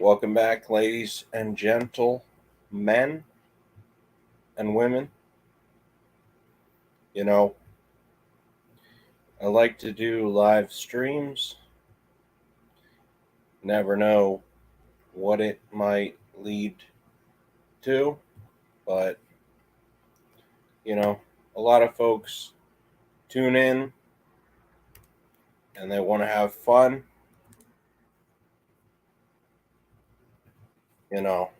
Welcome back, ladies and gentlemen and women. You know, I like to do live streams. Never know what it might lead to, but you know, a lot of folks tune in and they want to have fun, you know,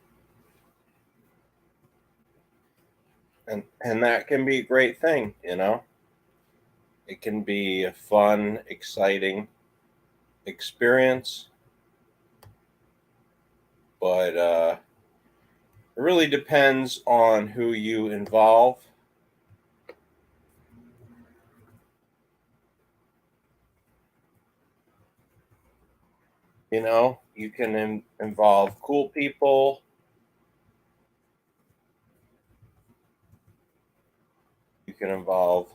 and that can be a great thing. It can be a fun, exciting experience, but it really depends on who you involve. You can involve cool people. You can involve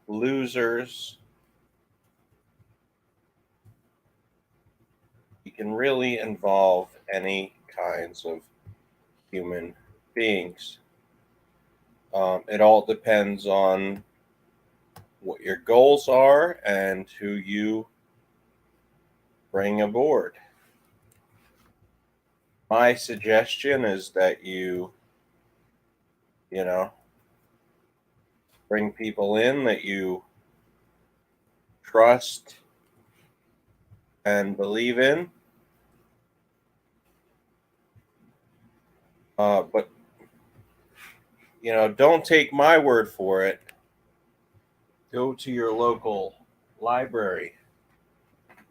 losers. You can really involve any kinds of human beings. It all depends on what your goals are and who you bring aboard. My suggestion is that you know, bring people in that you trust and believe in. But don't take my word for it. Go to your local library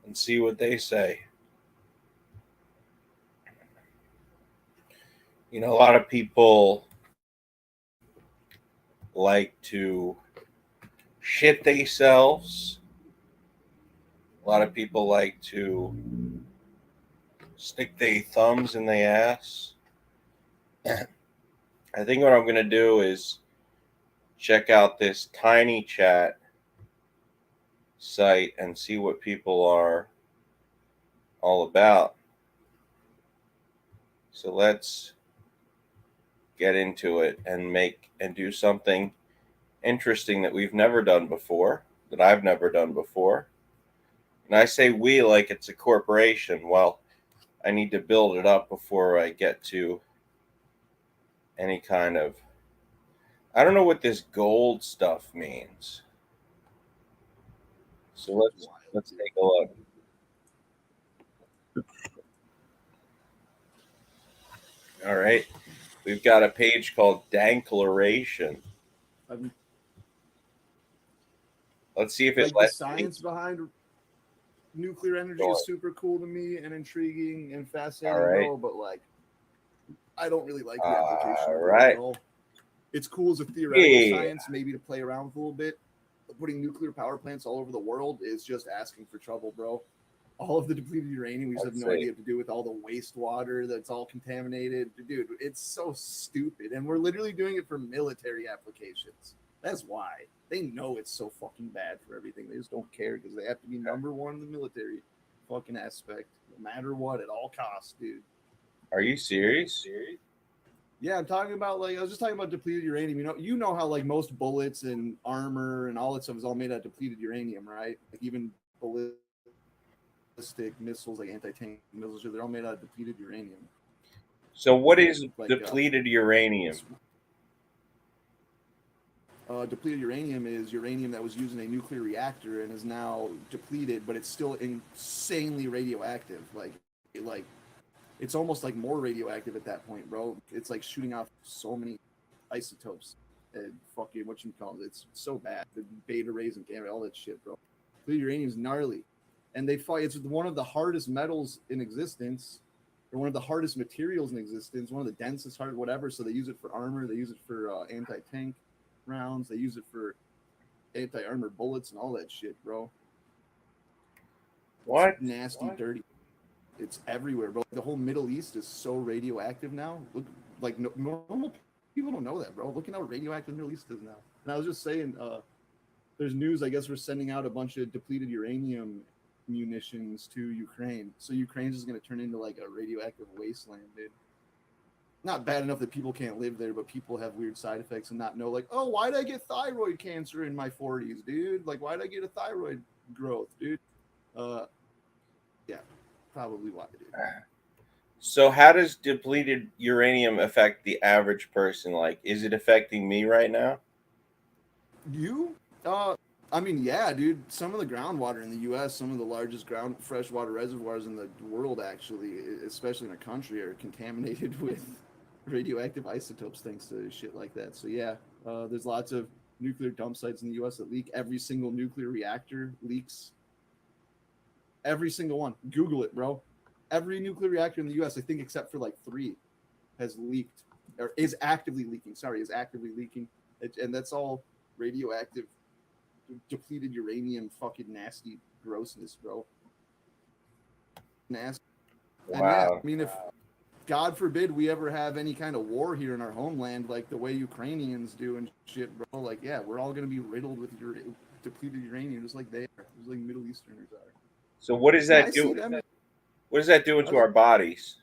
and see what they say. A lot of people like to shit themselves. A lot of people like to stick their thumbs in their ass. I think what I'm going to do is check out this Tiny Chat site and see what people are all about. So let's get into it and do something interesting that we've never done before, that I've never done before. And I say we like it's a corporation. Well, I need to build it up before I get to any kind of. I don't know what this gold stuff means. So let's take a look. All right. We've got a page called Dankleration. Um, Let's see if it like the lets me. science behind nuclear energy Go is on. super cool to me and intriguing and All fascinating, right. bro. But like, I don't really like the application All of it at right. all. It's cool as a theoretical Yeah. science, maybe to play around with a little bit. But putting nuclear power plants all over the world is just asking for trouble, bro. All of the depleted uranium, we just have Let's no see. idea what to do with all the wastewater that's all contaminated. Dude, it's so stupid. And we're literally doing it for military applications. That's why. They know it's so fucking bad for everything. They just don't care because they have to be number one in the military fucking aspect, no matter what, at all costs, dude. Are you serious? Yeah, I'm talking about like I was just talking about depleted uranium. You know how like most bullets and armor and all that stuff is all made out of depleted uranium, right? Like even ballistic missiles, like anti-tank missiles, they're all made out of depleted uranium. So what is Like depleted uranium? depleted uranium is uranium that was used in a nuclear reactor and is now depleted, but it's still insanely radioactive. It's almost like more radioactive at that point, bro. It's like shooting off so many isotopes and fucking what you call it. It's so bad. The beta rays and gamma, all that shit, bro. Depleted uranium is gnarly, and they fight. It's one of the hardest metals in existence, or one of the hardest materials in existence. One of the densest, hard whatever. So they use it for armor. They use it for anti-tank rounds. They use it for anti-armor bullets and all that shit, bro. It's What? nasty, dirty. It's everywhere, bro. The whole Middle East is so radioactive now. Look, like normal people don't know that, bro. Look at how radioactive the Middle East is now. And I was just saying, there's news. I guess we're sending out a bunch of depleted uranium munitions to Ukraine. So Ukraine's just going to turn into like a radioactive wasteland, dude. Not bad enough that people can't live there, but people have weird side effects and not know, like, oh, why did I get thyroid cancer in my 40s, dude? Like, why did I get a thyroid growth, dude? Yeah, probably why, dude. So how does depleted uranium affect the average person? Like, is it affecting me right now? You? I mean, yeah, dude. Some of the groundwater in the U.S., some of the largest ground freshwater reservoirs in the world, actually, especially in our country, are contaminated with radioactive isotopes thanks to shit like that. So yeah, there's lots of nuclear dump sites in the U.S. that leak. Every single nuclear reactor leaks. Every single one. Google it, bro. Every nuclear reactor in the U.S., I think, except for like 3, has leaked or is actively leaking. Sorry, is actively leaking, and that's all radioactive, depleted uranium, fucking nasty grossness, bro. Nasty. And yeah, Wow. I mean, if God forbid we ever have any kind of war here in our homeland, like the way Ukrainians do and shit, bro, like, yeah, we're all gonna be riddled with depleted uranium, just like they are, just like Middle Easterners are. So what does And that I see do? them. What does that do into our bodies?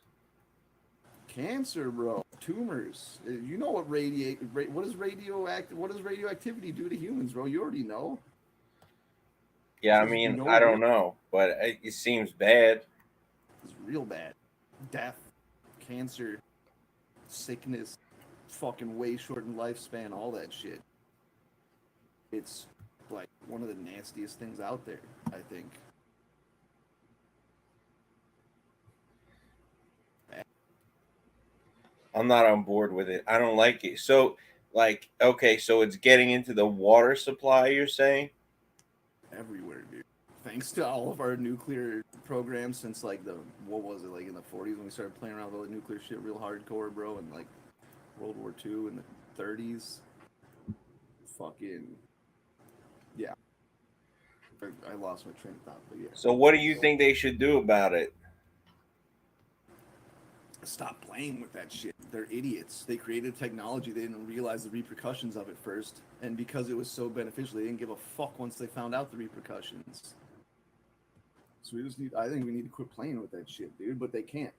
Cancer, bro, tumors. You know what what does radioactivity do to humans, bro? You already know. Yeah, I It's mean, no I don't real, know, but it seems bad. it's real bad. Death, cancer, sickness, fucking way shortened lifespan, all that shit. It's like one of the nastiest things out there, I think. I'm not on board with it. I don't like it. So, like, okay, so it's getting into the water supply, you're saying? Everywhere, dude. Thanks to all of our nuclear programs since like what was it, like in the 40s when we started playing around with all the nuclear shit real hardcore, bro, and like World War II in the 30s. Fucking yeah. I lost my train of thought, but yeah. So, what do you think they should do about it? Stop playing with that shit. They're idiots. They created technology. They didn't realize the repercussions of it first. And because it was so beneficial, they didn't give a fuck once they found out the repercussions. So I think we need to quit playing with that shit, dude. But they can't.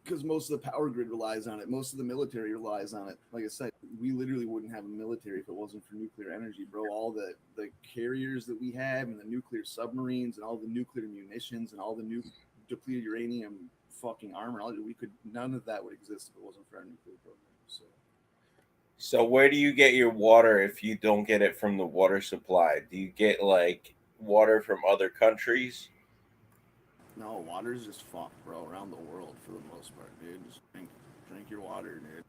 Because most of the power grid relies on it. Most of the military relies on it. Like I said, we literally wouldn't have a military if it wasn't for nuclear energy, bro. All the carriers that we have and the nuclear submarines and all the nuclear munitions and all the new depleted uranium fucking armor, none of that would exist if it wasn't for our nuclear program. So, where do you get your water if you don't get it from the water supply? Do you get like water from other countries? No, water's just fucked, bro, around the world for the most part, dude. Just drink your water, dude.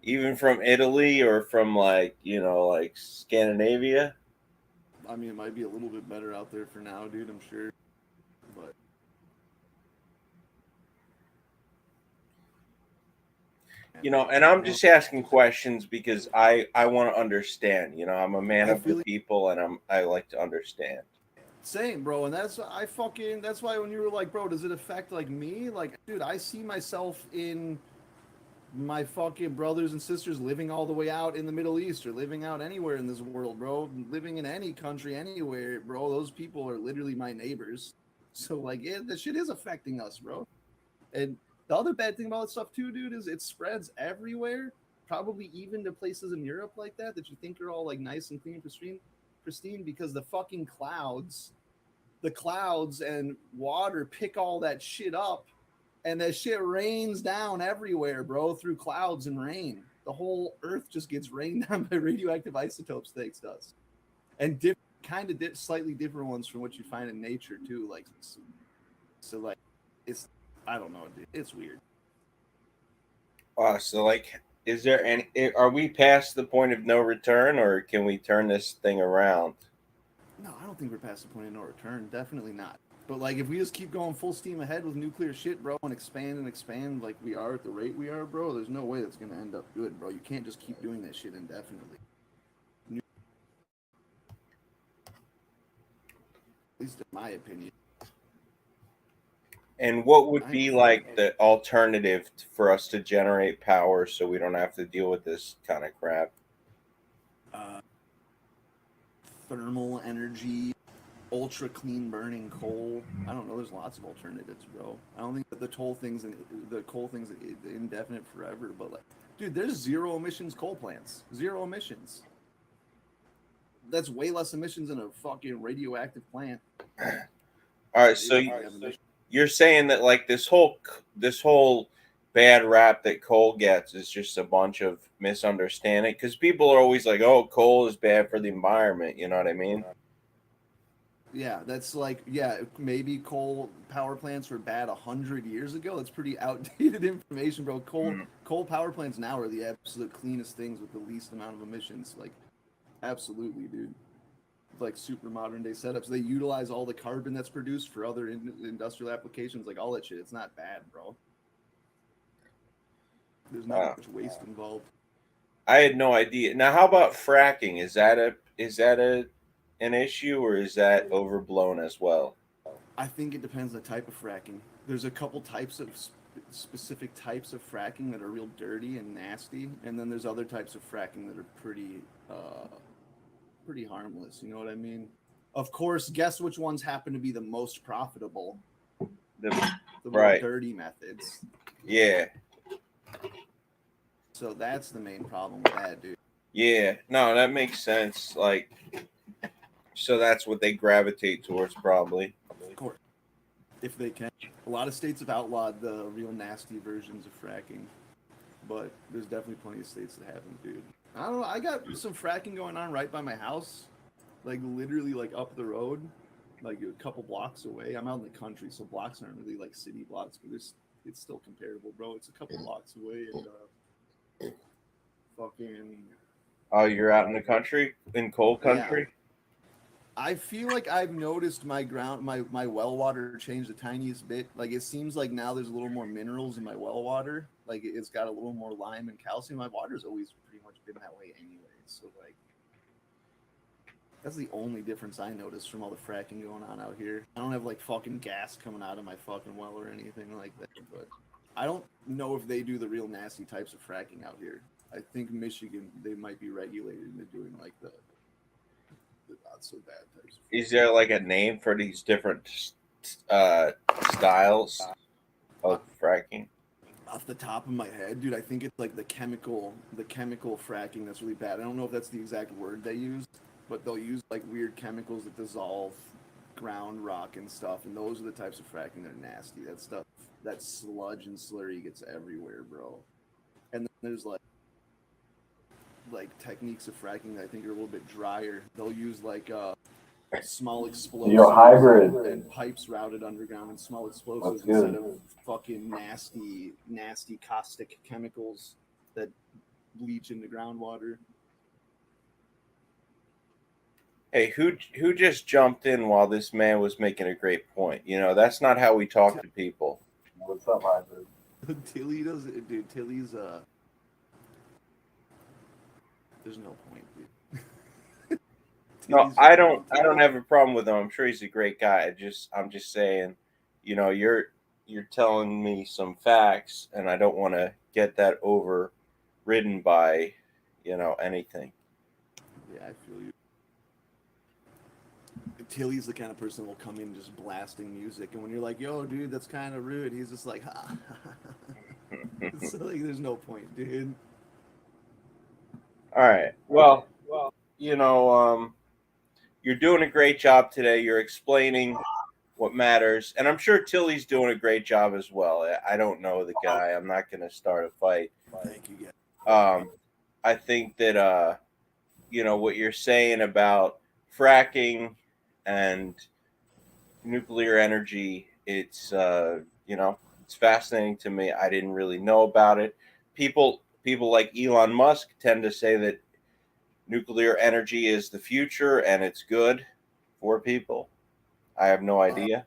Even from Italy or from like, like Scandinavia? I mean, it might be a little bit better out there for now, dude, I'm sure. But And I'm just asking questions because I want to understand. I'm a man of the people and I like to understand. Same, bro, and that's why when you were like, bro, does it affect like me? Like, dude, I see myself in my fucking brothers and sisters living all the way out in the Middle East or living out anywhere in this world, bro. Living in any country, anywhere, bro. Those people are literally my neighbors. So like, yeah, that shit is affecting us, bro. And the other bad thing about that stuff too, dude, is it spreads everywhere. Probably even to places in Europe like that you think are all like nice and clean, pristine, because the clouds and water pick all that shit up, and that shit rains down everywhere, bro, through clouds and rain. The whole earth just gets rained down by radioactive isotopes, thanks to us. And slightly different ones from what you find in nature too. Like, so like, it's, I don't know, dude. It's weird. So like, are we past the point of no return, or can we turn this thing around? No, I don't think we're past the point of no return. Definitely not. But like, if we just keep going full steam ahead with nuclear shit, bro, and expand like we are at the rate we are, bro, there's no way that's gonna end up good, bro. You can't just keep doing that shit indefinitely. At least in my opinion. And what would be like the alternative for us to generate power so we don't have to deal with this kind of crap? Thermal energy, ultra clean burning coal. I don't know. There's lots of alternatives, bro. I don't think that the coal thing's indefinite forever. But like, dude, there's zero emissions coal plants. Zero emissions. That's way less emissions than a fucking radioactive plant. All right, so you're saying that like this whole bad rap that coal gets is just a bunch of misunderstanding, because people are always like, oh, coal is bad for the environment, you know what I mean? Yeah, that's like, yeah, maybe coal power plants were bad 100 years ago. That's pretty outdated information, bro. Coal power plants now are the absolute cleanest things with the least amount of emissions. Like, absolutely, dude. Like super modern day setups. They utilize all the carbon that's produced for other industrial applications, like all that shit. It's not bad, bro. There's not much waste involved. I had no idea. Now, how about fracking? Is that an issue, or is that overblown as well? I think it depends on the type of fracking. There's a couple types of specific types of fracking that are real dirty and nasty, and then there's other types of fracking that are pretty harmless. You know what I mean? Of course, guess which ones happen to be the most profitable? The more dirty methods. Yeah. So that's the main problem with that, dude. Yeah. No, that makes sense. Like, so that's what they gravitate towards, probably. Of course. If they can. A lot of states have outlawed the real nasty versions of fracking, but there's definitely plenty of states that haven't, dude. I don't know. I got some fracking going on right by my house, like literally like up the road, like a couple blocks away. I'm out in the country, so blocks aren't really like city blocks, but it's still comparable, bro. It's a couple blocks away, and fucking. Oh, you're out in the country, in coal country. Yeah. I feel like I've noticed my well water change the tiniest bit. Like it seems like now there's a little more minerals in my well water. Like it's got a little more lime and calcium. My water's always pretty much been that way anyway. So like that's the only difference I noticed from all the fracking going on out here. I don't have like fucking gas coming out of my fucking well or anything like that. But I don't know if they do the real nasty types of fracking out here. I think Michigan, they might be regulated into doing like the not so bad types. Is there like a name for these different styles of fracking? Off the top of my head, dude, I think it's like the chemical fracking that's really bad. I don't know if that's the exact word they use, but they'll use like weird chemicals that dissolve ground rock and stuff, and those are the types of fracking that are nasty. That stuff, that sludge and slurry gets everywhere, bro. And then there's like techniques of fracking that I think are a little bit drier. They'll use like small explosives and pipes routed underground and small explosives instead of fucking nasty caustic chemicals that bleach into groundwater. Hey, who just jumped in while this man was making a great point? You know, that's not how we talk to people. What's up, Hybrid? Tilly does it, dude. Tilly's there's no point, dude. No, I don't have a problem with him. I'm sure he's a great guy. I'm just saying, you know, you're telling me some facts, and I don't want to get that overridden by, you know, anything. Yeah, I feel you. Tilly's the kind of person that will come in just blasting music, and when you're like, "Yo, dude, that's kind of rude," he's just like, "Ha." So like, there's no point, dude. All right. Well, you know, you're doing a great job today. You're explaining what matters, and I'm sure Tilly's doing a great job as well. I don't know the guy. I'm not going to start a fight. Thank you, guys. I think that you know what you're saying about fracking and nuclear energy. It's you know, it's fascinating to me. I didn't really know about it. People like Elon Musk tend to say that nuclear energy is the future and it's good for people. I have no idea.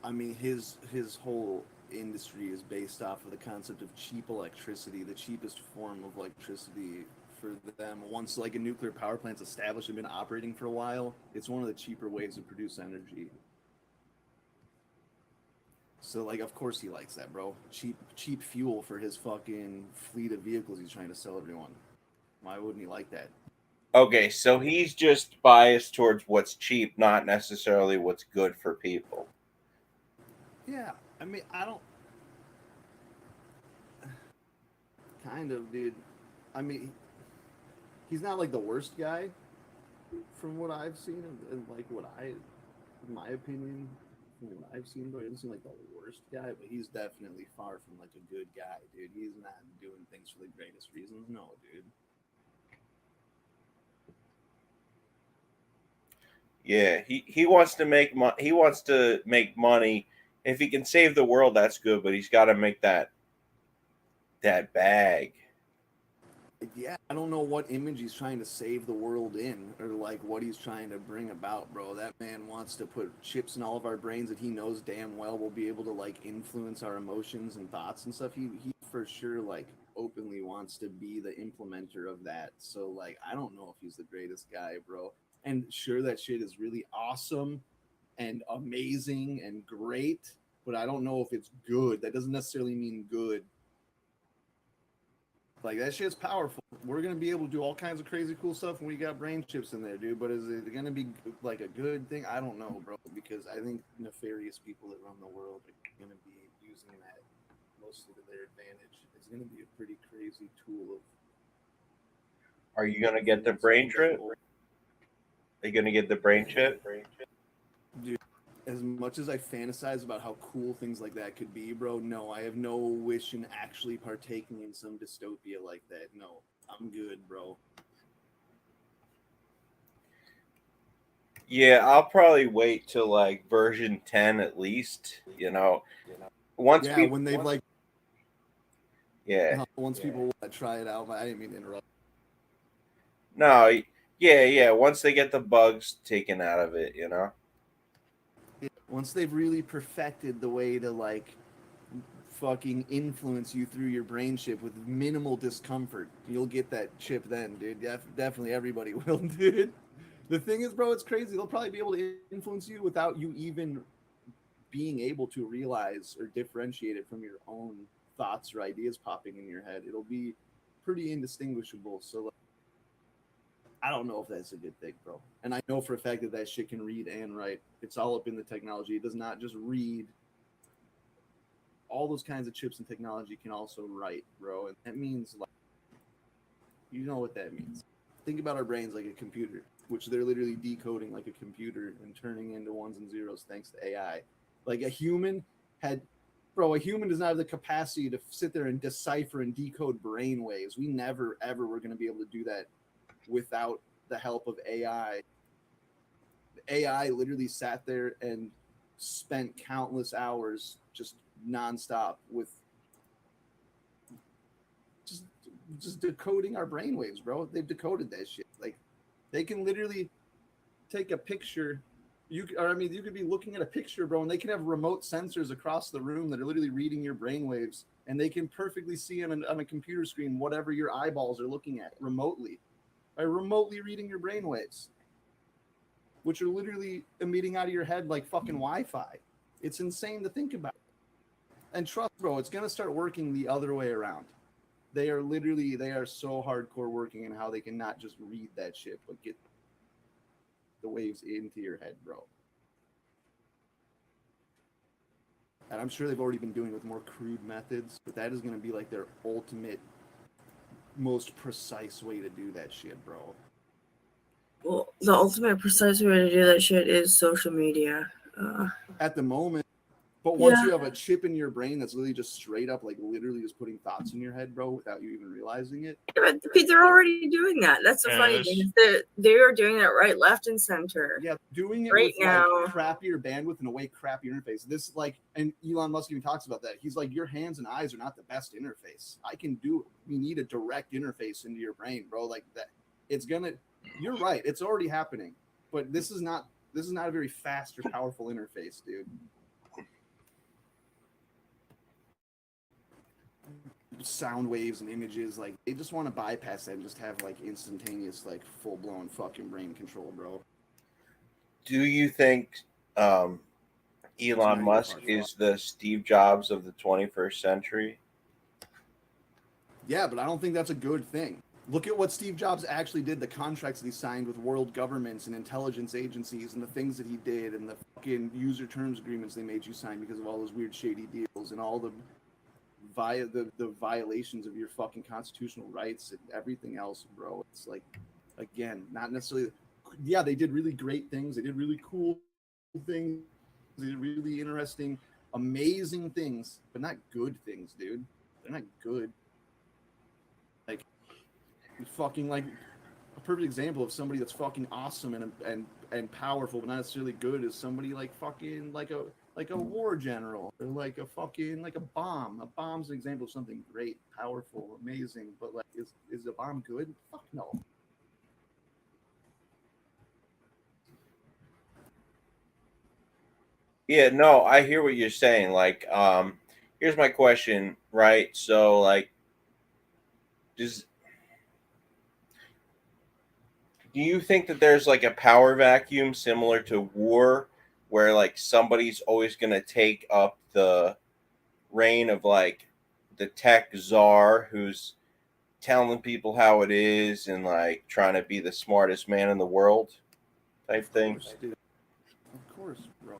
I mean, his whole industry is based off of the concept of cheap electricity, the cheapest form of electricity for them. Once like a nuclear power plant's established and been operating for a while, it's one of the cheaper ways to produce energy. So like, of course he likes that, bro. Cheap fuel for his fucking fleet of vehicles he's trying to sell everyone. Why wouldn't he like that? Okay, so he's just biased towards what's cheap, not necessarily what's good for people. Yeah, I mean, I don't. Kind of, dude. I mean, he's not like the worst guy from what I've seen, and like in my opinion, from what I've seen, bro, he doesn't seem like the worst guy, but he's definitely far from like a good guy, dude. He's not doing things for the greatest reasons. No, dude. Yeah, he wants to make he wants to make money. If he can save the world, that's good, but he's got to make that bag. Yeah, I don't know what image he's trying to save the world in, or like what he's trying to bring about, bro. That man wants to put chips in all of our brains that he knows damn well will be able to like influence our emotions and thoughts and stuff. He for sure like openly wants to be the implementer of that. So like I don't know if he's the greatest guy, bro. And sure that shit is really awesome and amazing and great, but I don't know if it's good. That doesn't necessarily mean good. Like that shit's powerful. We're gonna be able to do all kinds of crazy cool stuff when we got brain chips in there, dude. But is it gonna be like a good thing? I don't know, bro. Because I think nefarious people that run the world are gonna be using that mostly to their advantage. It's gonna be a pretty crazy tool of Are you gonna get the brain chip? Are you gonna get the brain chip? dude. As much as I fantasize about how cool things like that could be, bro, no, I have no wish in actually partaking in some dystopia like that. No, I'm good, bro. Yeah, I'll probably wait till like version 10 at least. Once Yeah, people, when they've like yeah, once people try it out, I didn't mean to interrupt. no, yeah. Once they get the bugs taken out of it. Once they've really perfected the way to like fucking influence you through your brain chip with minimal discomfort, you'll get that chip then, dude. Definitely everybody will, dude. The thing is, bro, it's crazy. They'll probably be able to influence you without you even being able to realize or differentiate it from your own thoughts or ideas popping in your head. It'll be pretty indistinguishable. So like, I don't know if that's a good thing, bro. And I know for a fact that that shit can read and write. It's all up in the technology. It does not just read. All those kinds of chips and technology can also write, bro. And that means like, you know what that means. Think about our brains like a computer, which they're literally decoding like a computer and turning into ones and zeros thanks to AI. Like a human had, bro, a human does not have the capacity to sit there and decipher and decode brain waves. We never, ever were going to be able to do that without the help of AI. AI literally sat there and spent countless hours just nonstop with just just decoding our brainwaves, bro. They've decoded that shit. Like they can literally take a picture. You could be looking at a picture, bro, and they can have remote sensors across the room that are literally reading your brainwaves, and they can perfectly see on a computer screen whatever your eyeballs are looking at remotely by remotely reading your brainwaves, which are literally emitting out of your head like fucking Wi-Fi. It's insane to think about. And trust, bro, it's gonna start working the other way around. They are so hardcore working in how they can not just read that shit, but get the waves into your head, bro. And I'm sure they've already been doing it with more crude methods, but that is going to be like their ultimate, most precise way to do that shit, bro. Well, the ultimate precise way to do that shit is social media. At the moment, but once Yeah. you have a chip in your brain that's literally just straight up, like literally just putting thoughts in your head, bro, without you even realizing it. But they're already doing that. That's the funny Yes. thing. They are doing that right, left, and center. Yeah, doing it Right with now. like crappier bandwidth and a way crappier interface. This like, and Elon Musk even talks about that. He's like, your hands and eyes are not the best interface. I can do. We need a direct interface into your brain, bro. Like that. It's gonna. You're right. It's already happening, but this is not. This is not a very fast or powerful interface, dude. Sound waves and images, like they just want to bypass that and just have like instantaneous, like full blown fucking brain control, bro. Do you think Elon Musk is the Steve Jobs of the 21st century? Yeah, but I don't think that's a good thing. Look at what Steve Jobs actually did, the contracts that he signed with world governments and intelligence agencies and the things that he did and the fucking user terms agreements they made you sign because of all those weird shady deals and all the violations of your fucking constitutional rights and everything else, bro. It's like, again, not necessarily, yeah, they did really great things. They did really cool things. They did really interesting, amazing things, but not good things, dude. They're not good. Like, fucking like a perfect example of somebody that's fucking awesome and powerful, but not necessarily good is somebody like fucking like a war general or like a fucking like a bomb. A bomb's an example of something great, powerful, amazing, but like is a bomb good? Fuck no. Yeah, no, I hear what you're saying. Like, here's my question, right? So, like, does do you think that there's like a power vacuum similar to war, where like somebody's always gonna take up the reign of like the tech czar who's telling people how it is and like trying to be the smartest man in the world type thing? Of course, dude. Of course, bro.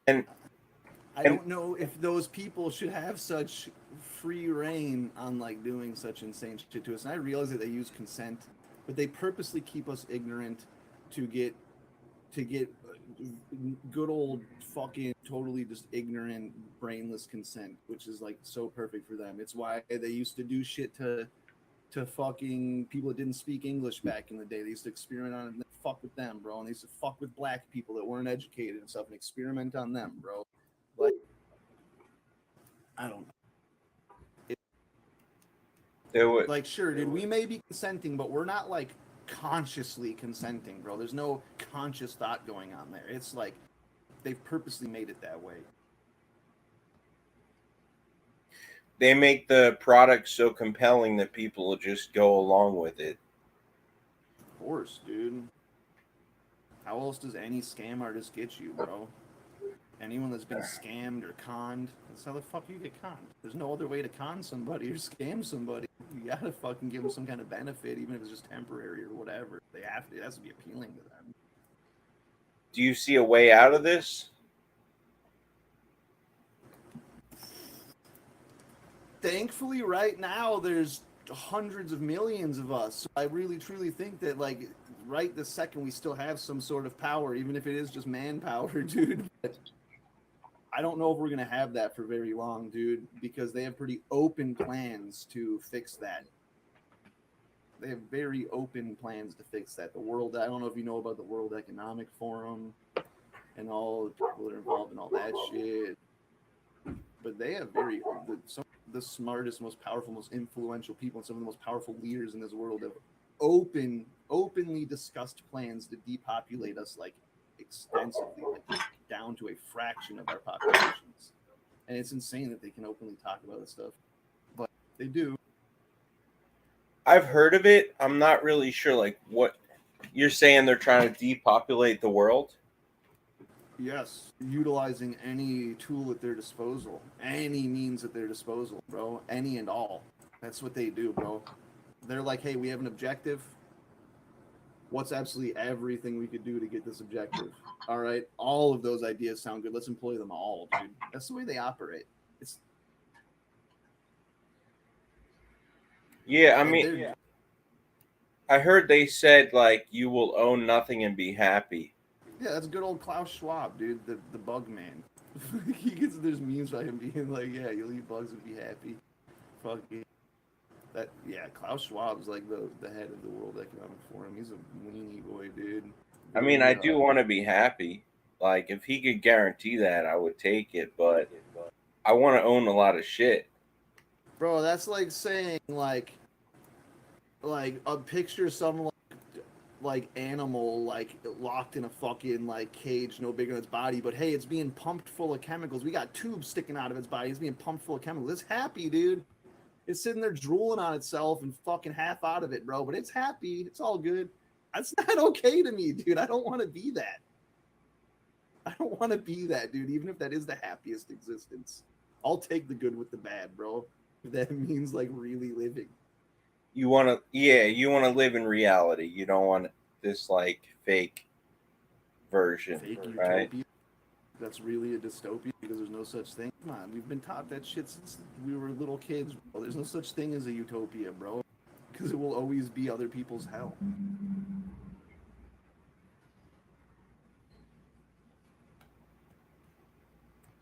And I don't know if those people should have such free reign on like doing such insane shit to us. And I realize that they use consent, but they purposely keep us ignorant to get good old fucking totally just ignorant brainless consent, which is like so perfect for them. It's why they used to do shit to fucking people that didn't speak English back in the day. They used to experiment on it and fuck with them, bro. And they used to fuck with black people that weren't educated and stuff and experiment on them, bro. Like, I don't know. there would Like, sure, dude, we may be consenting, but we're not like consciously consenting, bro. There's no conscious thought going on there. It's like they've purposely made it that way. they make the product so compelling that people will just go along with it. Of course, dude. How else does any scam artist get you, bro? Anyone that's been scammed or conned, that's how the fuck you get conned. There's no other way to con somebody or scam somebody. You gotta fucking give them some kind of benefit, even if it's just temporary or whatever. They have to. It has to be appealing to them. Do you see a way out of this? Thankfully, right now, there's hundreds of millions of us. So I really, truly think that, like, right this second, we still have some sort of power, even if it is just manpower, dude. But I don't know if we're going to have that for very long, dude, because they have pretty open plans to fix that. They have very open plans to fix that. The world, I don't know if you know about the World Economic Forum and all the people that are involved in all that shit, but they have some of the smartest, most powerful, most influential people and some of the most powerful leaders in this world have openly discussed plans to depopulate us like extensively, like down to a fraction of our populations. And it's insane that they can openly talk about this stuff, but they do. I've heard of it. I'm not really sure like what you're saying. They're trying to depopulate the world. Yes, utilizing any tool at their disposal, any means at their disposal, bro, any and all. That's what they do, bro. They're like, hey, we have an objective. What's absolutely everything we could do to get this objective? All right, all of those ideas sound good. Let's employ them all, dude. That's the way they operate. It's Yeah, I and mean, they're- I heard they said like you will own nothing and be happy. yeah, that's good old Klaus Schwab, dude, the bug man. There's memes by him being like, yeah, you'll eat bugs and be happy. Fucking that, yeah. Klaus Schwab's like the head of the World Economic Forum. He's a weenie boy, dude. I mean, I do want to be happy. Like if he could guarantee that, I would take it. But I want to own a lot of shit. Bro, that's like saying like a picture of some like animal like locked in a fucking like cage no bigger than its body, but hey, it's being pumped full of chemicals. We got tubes sticking out of its body. It's being pumped full of chemicals. It's happy, dude. It's sitting there drooling on itself and fucking half out of it, bro. But it's happy. It's all good. That's not okay to me, dude. I don't want to be that. I don't want to be that, dude. Even if that is the happiest existence, I'll take the good with the bad, bro. That means like really living. You want to, yeah, you want to live in reality. You don't want this like fake version, Fake right? utopia. That's really a dystopia because there's no such thing. Come on, we've been taught that shit since we were little kids. Bro. There's no such thing as a utopia, bro. Because it will always be other people's hell.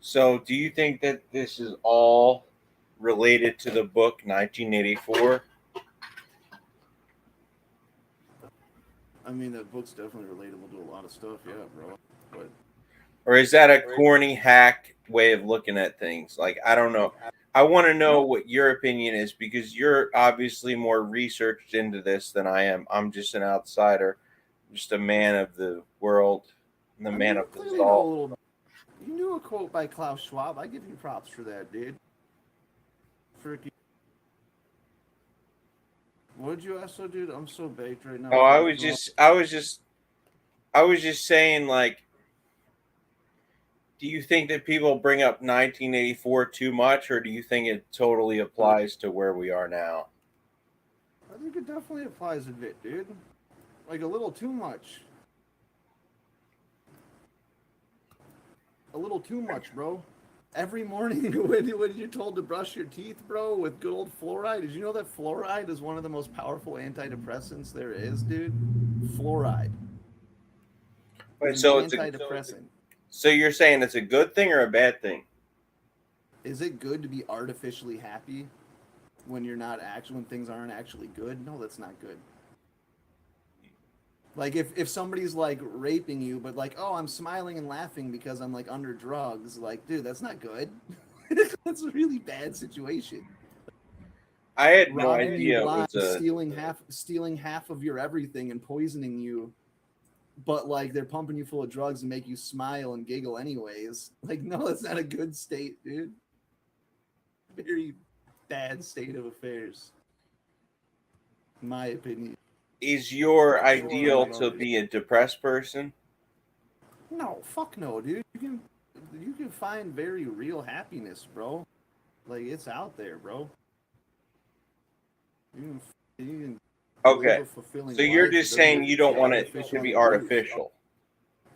So, do you think that this is all related to the book 1984? I mean, that book's definitely relatable to a lot of stuff, yeah, bro. But Or is that a corny hack way of looking at things? Like, I don't know. I want to know what your opinion is because you're obviously more researched into this than I am. I'm just an outsider, just a man of the world, and the I man mean, of you the clearly know a salt. little. You knew a quote by Klaus Schwab. I give you props for that, dude. Freaking. What did you ask, so, dude? I'm so baked right now. Oh, I was just saying, like, do you think that people bring up 1984 too much, or do you think it totally applies to where we are now? I think it definitely applies a bit, dude. Like a little too much. A little too much, bro. Every morning when you're told to brush your teeth, bro, with good old fluoride. Did you know that fluoride is one of the most powerful antidepressants there is, dude? Fluoride Right, is an so antidepressant. so you're saying it's a good thing or a bad thing? Is it good to be artificially happy when you're not actually when things aren't actually good? No, that's not good. Like if somebody's like raping you, but like, oh, I'm smiling and laughing because I'm like under drugs, like, dude, that's not good. That's a really bad situation. I had no Robbing you idea it blind, was a. stealing half of your everything and poisoning you, but like they're pumping you full of drugs and make you smile and giggle anyways. Like, no, that's not a good state, dude. Very bad state of affairs. In my opinion. Is your That's what ideal I'm to about. be a depressed person? No, fuck no, dude. You can find very real happiness, bro. Like it's out there, bro. You can live Okay, a fulfilling so you're life. It just doesn't saying have you to don't be want it to artificially be induced. artificial.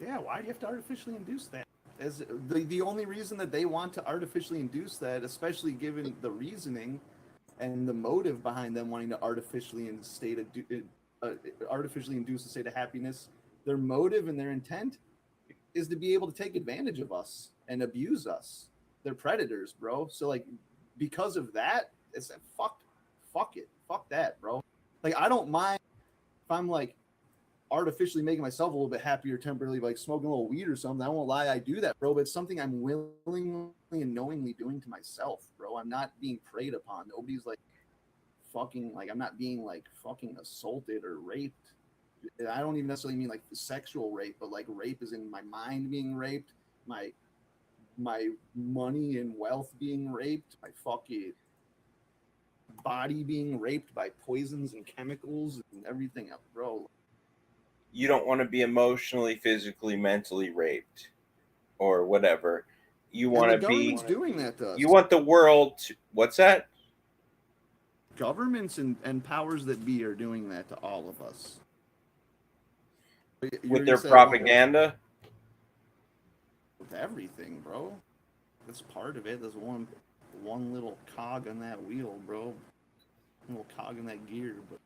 Yeah, why do you have to artificially induce that? As the only reason that they want to artificially induce that, especially given the reasoning and the motive behind them wanting to artificially induce a state of happiness, their motive and their intent is to be able to take advantage of us and abuse us. They're predators, bro. So like, because of that, it's fuck it, fuck that, bro. Like I don't mind if I'm like artificially making myself a little bit happier temporarily, like smoking a little weed or something. I won't lie, I do that, bro. But it's something I'm willingly and knowingly doing to myself, bro. I'm not being preyed upon. Nobody's like fucking like I'm not being like fucking assaulted or raped. I don't even necessarily mean like sexual rape, but like rape is in my mind being raped, my money and wealth being raped, my fucking body being raped by poisons and chemicals and everything else, bro. You don't want to be emotionally, physically, mentally raped or whatever. You And want the to be. government's doing that to us. You want the world to. What's that? Governments and powers that be are doing that to all of us. With their propaganda? With everything, bro. That's part of it. There's one little cog on that wheel, bro. Little cog in that gear, but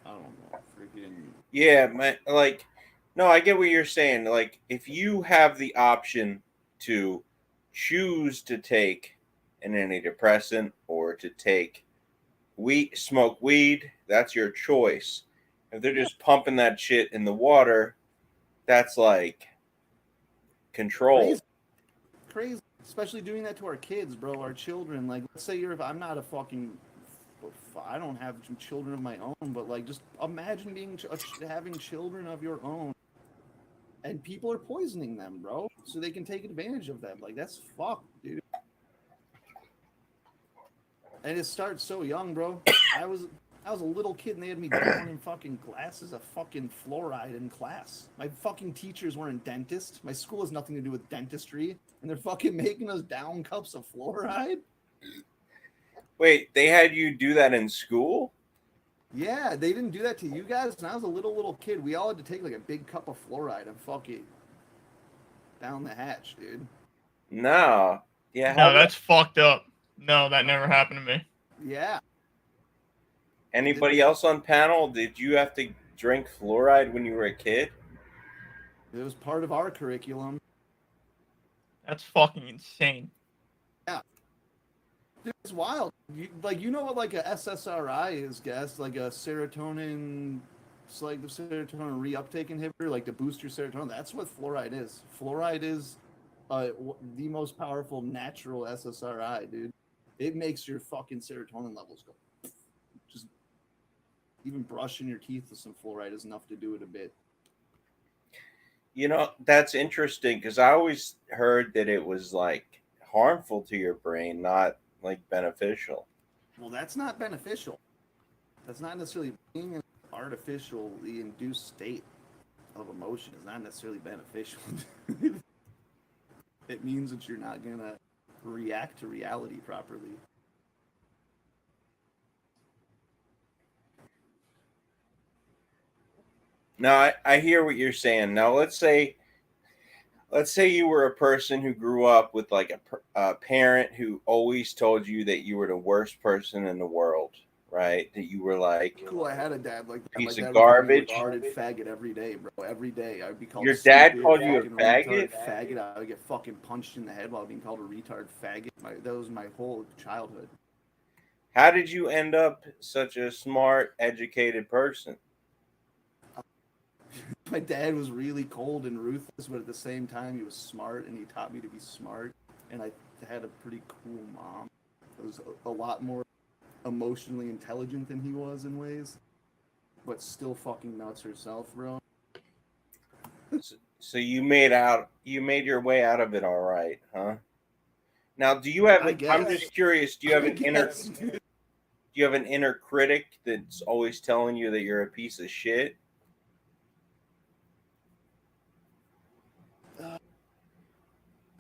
I don't know. Freaking Yeah, man. Like, no, I get what you're saying. Like, if you have the option to choose to take an antidepressant or to take smoke weed, that's your choice. If they're just pumping that shit in the water, that's like control. crazy. Especially doing that to our kids, bro. Our children. Like, let's say I'm not a fucking. I don't have children of my own, but like, just imagine having children of your own, and people are poisoning them, bro, so they can take advantage of them. Like, that's fucked, dude. And it starts so young, bro. I was a little kid and they had me downing fucking glasses of fucking fluoride in class. My fucking teachers weren't dentists. My school has nothing to do with dentistry. and they're fucking making us down cups of fluoride. Wait, they had you do that in school? Yeah, they didn't do that to you guys. When I was a little kid, we all had to take like a big cup of fluoride and fucking down the hatch, dude. No. Yeah. No, that's fucked up. No, that never happened to me. Yeah, Anybody else on panel? Did you have to drink fluoride when you were a kid? it was part of our curriculum. That's fucking insane. Dude, it's wild. You know what like a SSRI is, guess? Like a serotonin, it's like the serotonin reuptake inhibitor, like to boost your serotonin. That's what fluoride is. Fluoride is the most powerful natural SSRI, dude. It makes your fucking serotonin levels go. Just even brushing your teeth with some fluoride is enough to do it a bit. You know, that's interesting because I always heard that it was like harmful to your brain, not like beneficial. Well, that's not beneficial. That's not necessarily being in an artificially induced state of emotion is not necessarily beneficial. It means that you're not gonna react to reality properly. Now, I hear what you're saying. Now, let's say you were a person who grew up with like a parent who always told you that you were the worst person in the world, right? That you were like Cool, I had a dad like that. Piece My of dad would call me a garbage. retarded faggot every day, bro. Every day I would be called. Your dad stupid, called you a fucking faggot? retard faggot. I would get fucking punched in the head while being called a retard faggot. That was my whole childhood. How did you end up such a smart, educated person? My dad was really cold and ruthless, but at the same time he was smart, and he taught me to be smart. And I had a pretty cool mom. It was a lot more emotionally intelligent than he was in ways, but still fucking nuts herself, bro. So you made your way out of it all right, huh? Now, do you have? I I'm guess. just curious. Do you have an inner? Yes, Do you have an inner critic that's always telling you that you're a piece of shit?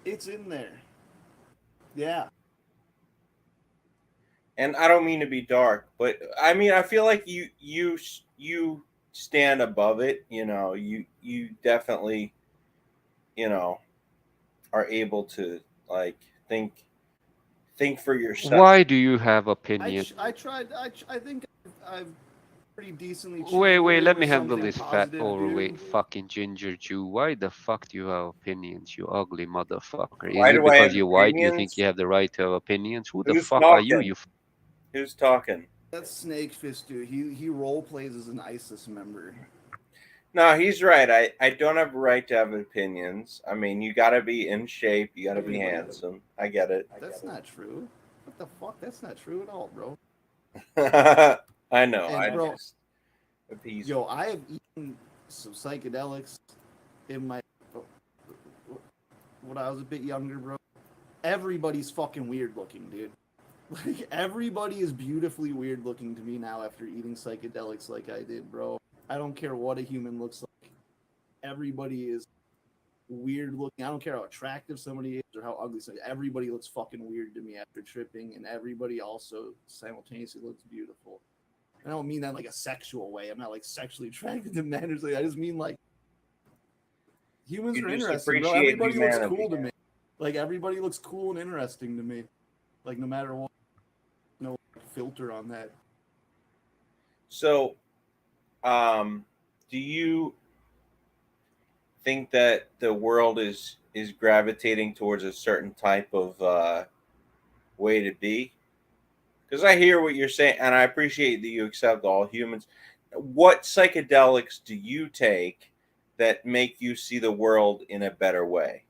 it's in there. Yeah. And I don't mean to be dark, but I mean I feel like you stand above it. You know, you definitely, you know, are able to like think for yourself. Why do you have I opinion? tried. I think I've pretty decently. Wait, let with me handle something this fat, positive, overweight, dude. fucking ginger Jew. Why the fuck do you have opinions, you ugly motherfucker? Why Is it do I because have you're white you think opinions? you have the right to have opinions? Who the Who's fuck are you, talking? you Who's talking? That's Snake Fist, dude. He role plays as an ISIS member. No, he's right. I don't have a right to have opinions. I mean, you got to be in shape. You got to be handsome. I get it. That's not true. What the fuck? That's not true at all, bro. I know. And I bro, just appease. Yo, I have eaten some psychedelics in my when I was a bit younger, bro. Everybody's fucking weird looking, dude. Like everybody is beautifully weird looking to me now after eating psychedelics like I did, bro. I don't care what a human looks like. Everybody is weird looking. I don't care how attractive somebody is or how ugly somebody. Everybody looks fucking weird to me after tripping, and everybody also simultaneously looks beautiful. I don't mean that in like a sexual way. I'm not like sexually attracted to men or something. I just mean like humans You are just interesting, bro. appreciate Everybody looks humanity. cool to me. Like everybody looks cool and interesting to me. Like no matter what, no filter on that. So, do you think that the world is gravitating towards a certain type of way to be? Because I hear what you're saying, and I appreciate that you accept all humans. What psychedelics do you take that make you see the world in a better way?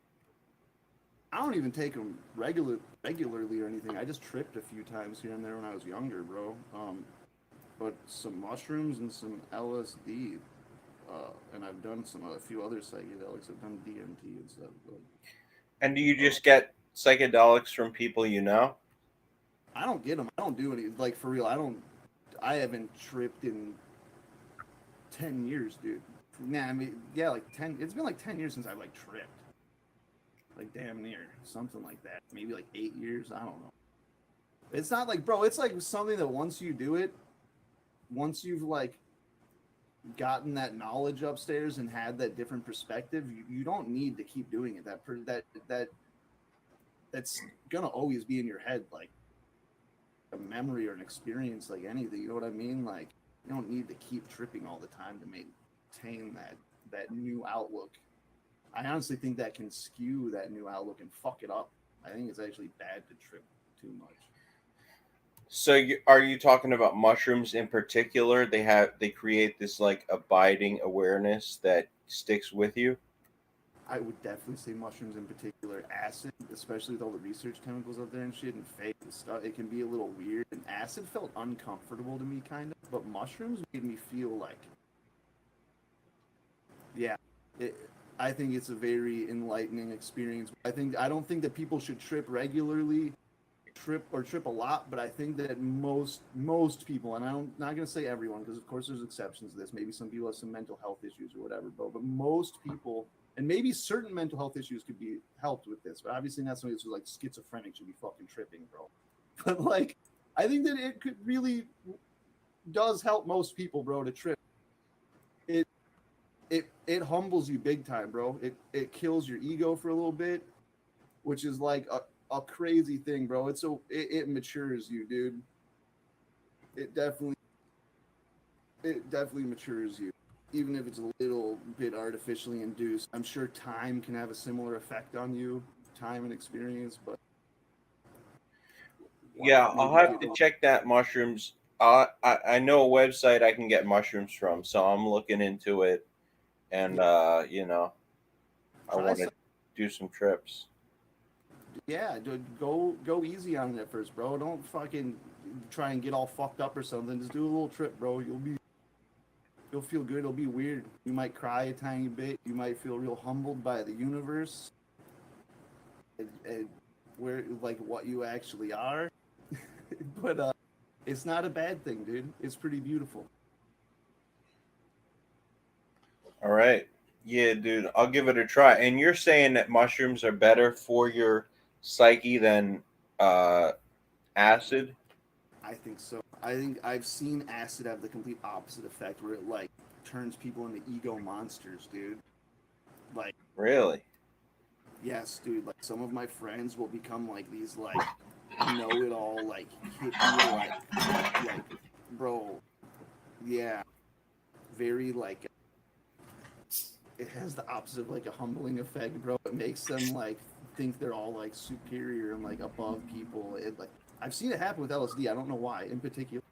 I don't even take them regularly or anything. I just tripped a few times here and there when I was younger, bro. But some mushrooms and some LSD, and I've done a few other psychedelics. I've done DMT and stuff. But And do you just get psychedelics from people you know? I don't get them. I don't do any like for real. I haven't tripped in 10 years, dude. Nah, I mean, yeah, like 10. It's been like 10 years since I've like tripped. like damn near something like that. Maybe like 8 years. I don't know. It's not like, bro. It's like something that once you do it, once you've like gotten that knowledge upstairs and had that different perspective, you don't need to keep doing it. That's gonna always be in your head, like a memory or an experience, like anything. You know what I mean? Like you don't need to keep tripping all the time to maintain that new outlook. I honestly think that can skew that new outlook and fuck it up. I think it's actually bad to trip too much. So are you talking about mushrooms in particular? They create this like abiding awareness that sticks with you. I would definitely say mushrooms in particular, acid, especially with all the research chemicals out there and shit and fake stuff. It can be a little weird. And acid felt uncomfortable to me, kind of, but mushrooms made me feel like, yeah, I think it's a very enlightening experience. I don't think that people should trip regularly, trip a lot, but I think that most people, and I'm not gonna say everyone, because of course there's exceptions to this. Maybe some people have some mental health issues or whatever, but most people. And maybe certain mental health issues could be helped with this, but obviously not somebody who's like schizophrenic should be fucking tripping, bro. But like, I think that it could really does help most people, bro, to trip. It humbles you big time, bro. It kills your ego for a little bit, which is like a crazy thing, bro. It matures you, dude. It definitely matures you. Even if it's a little bit artificially induced. I'm sure time can have a similar effect on you, time and experience, but Yeah, I'll have to check that mushrooms. I know a website I can get mushrooms from, so I'm looking into it, and you know, I Try want to some- do some trips. yeah, dude, go easy on it at first, bro. Don't fucking try and get all fucked up or something. Just do a little trip, bro. You'll feel good. It'll be weird. You might cry a tiny bit. You might feel real humbled by the universe and where like what you actually are. But it's not a bad thing, dude. It's pretty beautiful. All right, yeah, dude, I'll give it a try. And you're saying that mushrooms are better for your psyche than acid? I think so. I think I've seen acid have the complete opposite effect, where it like turns people into ego monsters, dude. Like, Really? yes, dude. Like some of my friends will become like these like know-it-all like hippie like bro. Yeah, very like. It has the opposite of like a humbling effect, bro. It makes them like think they're all like superior and like above people. It like I've seen it happen with LSD. I don't know why in particular.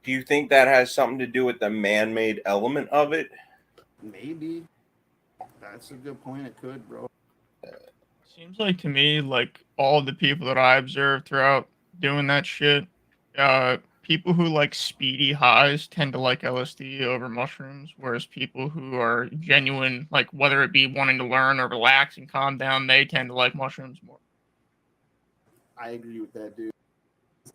Do you think that has something to do with the man-made element of it? Maybe. That's a good point. It could, bro. Seems like to me, like all the people that I observed throughout doing that shit, people who like speedy highs tend to like LSD over mushrooms, whereas people who are genuine, like whether it be wanting to learn or relax and calm down, they tend to like mushrooms more. I agree with that, dude.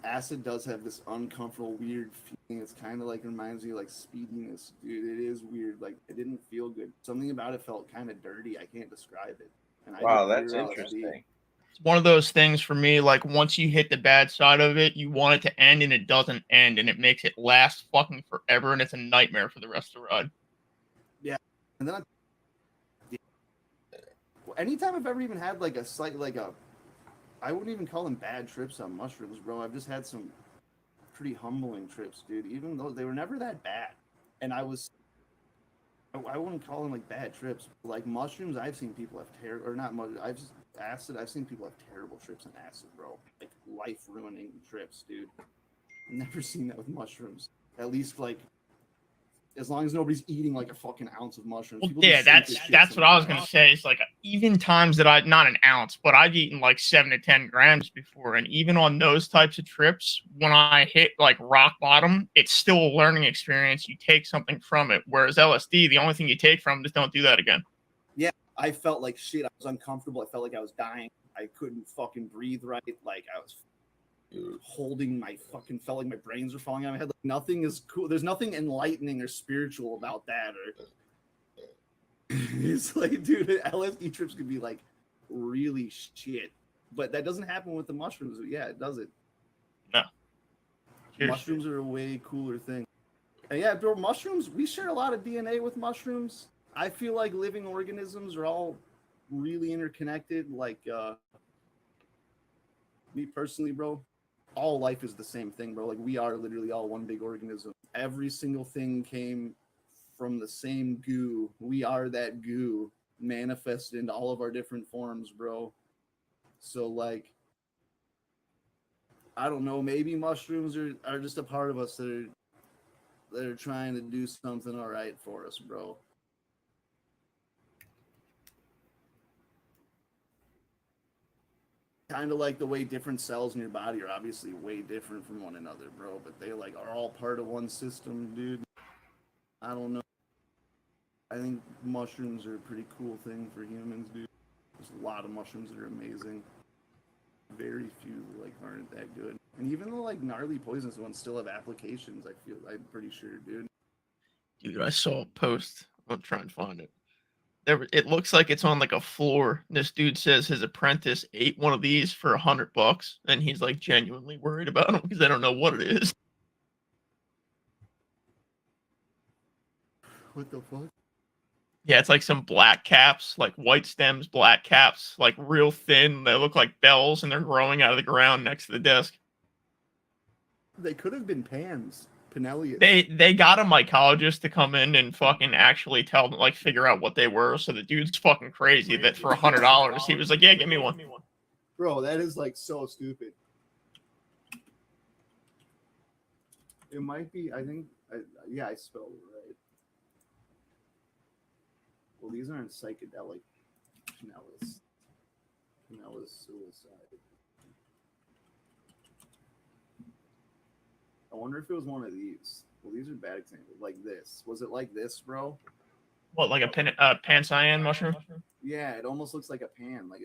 Acid does have this uncomfortable, weird feeling. It's kind of like reminds me of like speediness, dude. It is weird. Like it didn't feel good. Something about it felt kind of dirty. I can't describe it. And I Wow, did that's pure LSD. interesting. It's one of those things for me, like once you hit the bad side of it, you want it to end and it doesn't end and it makes it last fucking forever and it's a nightmare for the rest of the ride. And then anytime I've ever even had like a slight like a I wouldn't even call them bad trips on mushrooms, bro. I've just had some pretty humbling trips, dude. Even though they were never that bad, and I wouldn't call them like bad trips. Like mushrooms, I've seen people have terrible, or not mushrooms. I've seen people have terrible trips on acid, bro. Like life ruining trips, dude. Never seen that with mushrooms. At least like, as long as nobody's eating like a fucking ounce of mushrooms. Well, People yeah, just think that's this shit's that's what I was something gonna else. say. It's like even times that not an ounce, but I've eaten like 7 to 10 grams before, and even on those types of trips, when I hit like rock bottom, it's still a learning experience. You take something from it. Whereas LSD, the only thing you take from it is don't do that again. I felt like shit. I was uncomfortable. I felt like I was dying. I couldn't fucking breathe right. Like I was holding my fucking, felt like my brains were falling out of my head. Like nothing is cool. There's nothing enlightening or spiritual about that. Or It's like, dude, LSD trips could be like really shit, but that doesn't happen with the mushrooms. Yeah, it doesn't. No. Cheers. Mushrooms are a way cooler thing. And yeah, bro, mushrooms, we share a lot of DNA with mushrooms. I feel like living organisms are all really interconnected. Like, me personally, bro, all life is the same thing, bro. Like, we are literally all one big organism. Every single thing came from the same goo. We are that goo manifested into all of our different forms, bro. So, like, I don't know, maybe mushrooms are just a part of us that are trying to do something all right for us, bro. Kind of like the way different cells in your body are obviously way different from one another, bro, but they like are all part of one system, dude. I don't know. I think mushrooms are a pretty cool thing for humans, dude. There's a lot of mushrooms that are amazing. Very few like aren't that good. And even the like gnarly poisonous ones still have applications, I'm pretty sure, dude. Dude, I saw a post. I'll try and find it. It looks like it's on like a floor. This dude says his apprentice ate one of these for $100, and he's like genuinely worried about him because I don't know what it is. What the fuck? Yeah, it's like some black caps, like white stems, black caps, like real thin. They look like bells, and they're growing out of the ground next to the desk. They could have been pans. Pinellius. They got a mycologist to come in and fucking actually tell them, like, figure out what they were. So the dude's fucking crazy that for $100 he was like, yeah, give me one. Bro, that is like so stupid. It might be, I think, I spelled it right. Well, these aren't psychedelic. Pinellas suicide. I wonder if it was one of these. Well, these are bad examples. Like this. Was it like this, bro? What, like a pancyan mushroom? Yeah, it almost looks like a pan. Like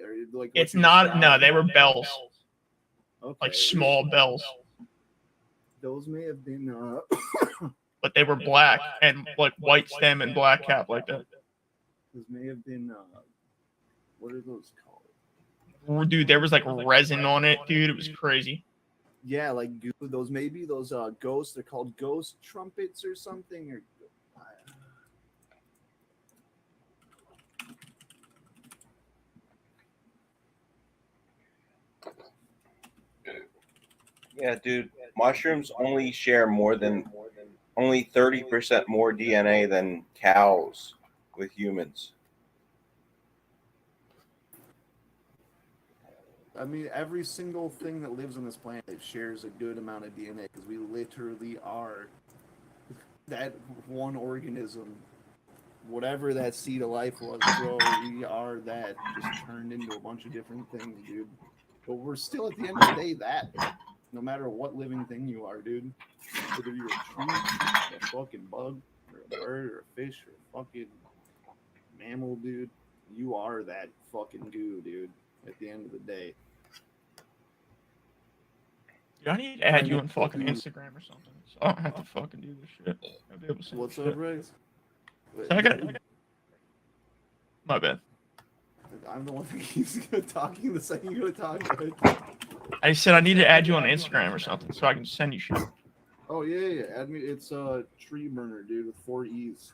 It's not. No, they were bells, okay. like small bells, Those may have been. but they were black and like white stem and black cap like that. Those may have been. What are those called? Dude, there was like resin on it, dude. It was crazy. Yeah, like those maybe those ghosts. They're called ghost trumpets or something. Or Yeah, dude. Mushrooms only share only 30% more DNA than cows with humans. I mean, every single thing that lives on this planet shares a good amount of DNA because we literally are that one organism. Whatever that seed of life was, bro, we are that just turned into a bunch of different things, dude. But we're still at the end of the day that. No matter what living thing you are, dude. Whether you're a tree, a fucking bug, or a bird, or a fish, or a fucking mammal, dude. You are that fucking goo, dude. At the end of the day. Dude, I need to add you on fucking Instagram or something, so I don't have to fucking do this shit. I'll be able to see What's shit. up, Rex? I got. My bad. I'm the one that keeps talking the second you go to talk. Right? I said I need to add you on Instagram or something so I can send you shit. Oh yeah. Add me. It's Tree Burner, dude, with 4 E's.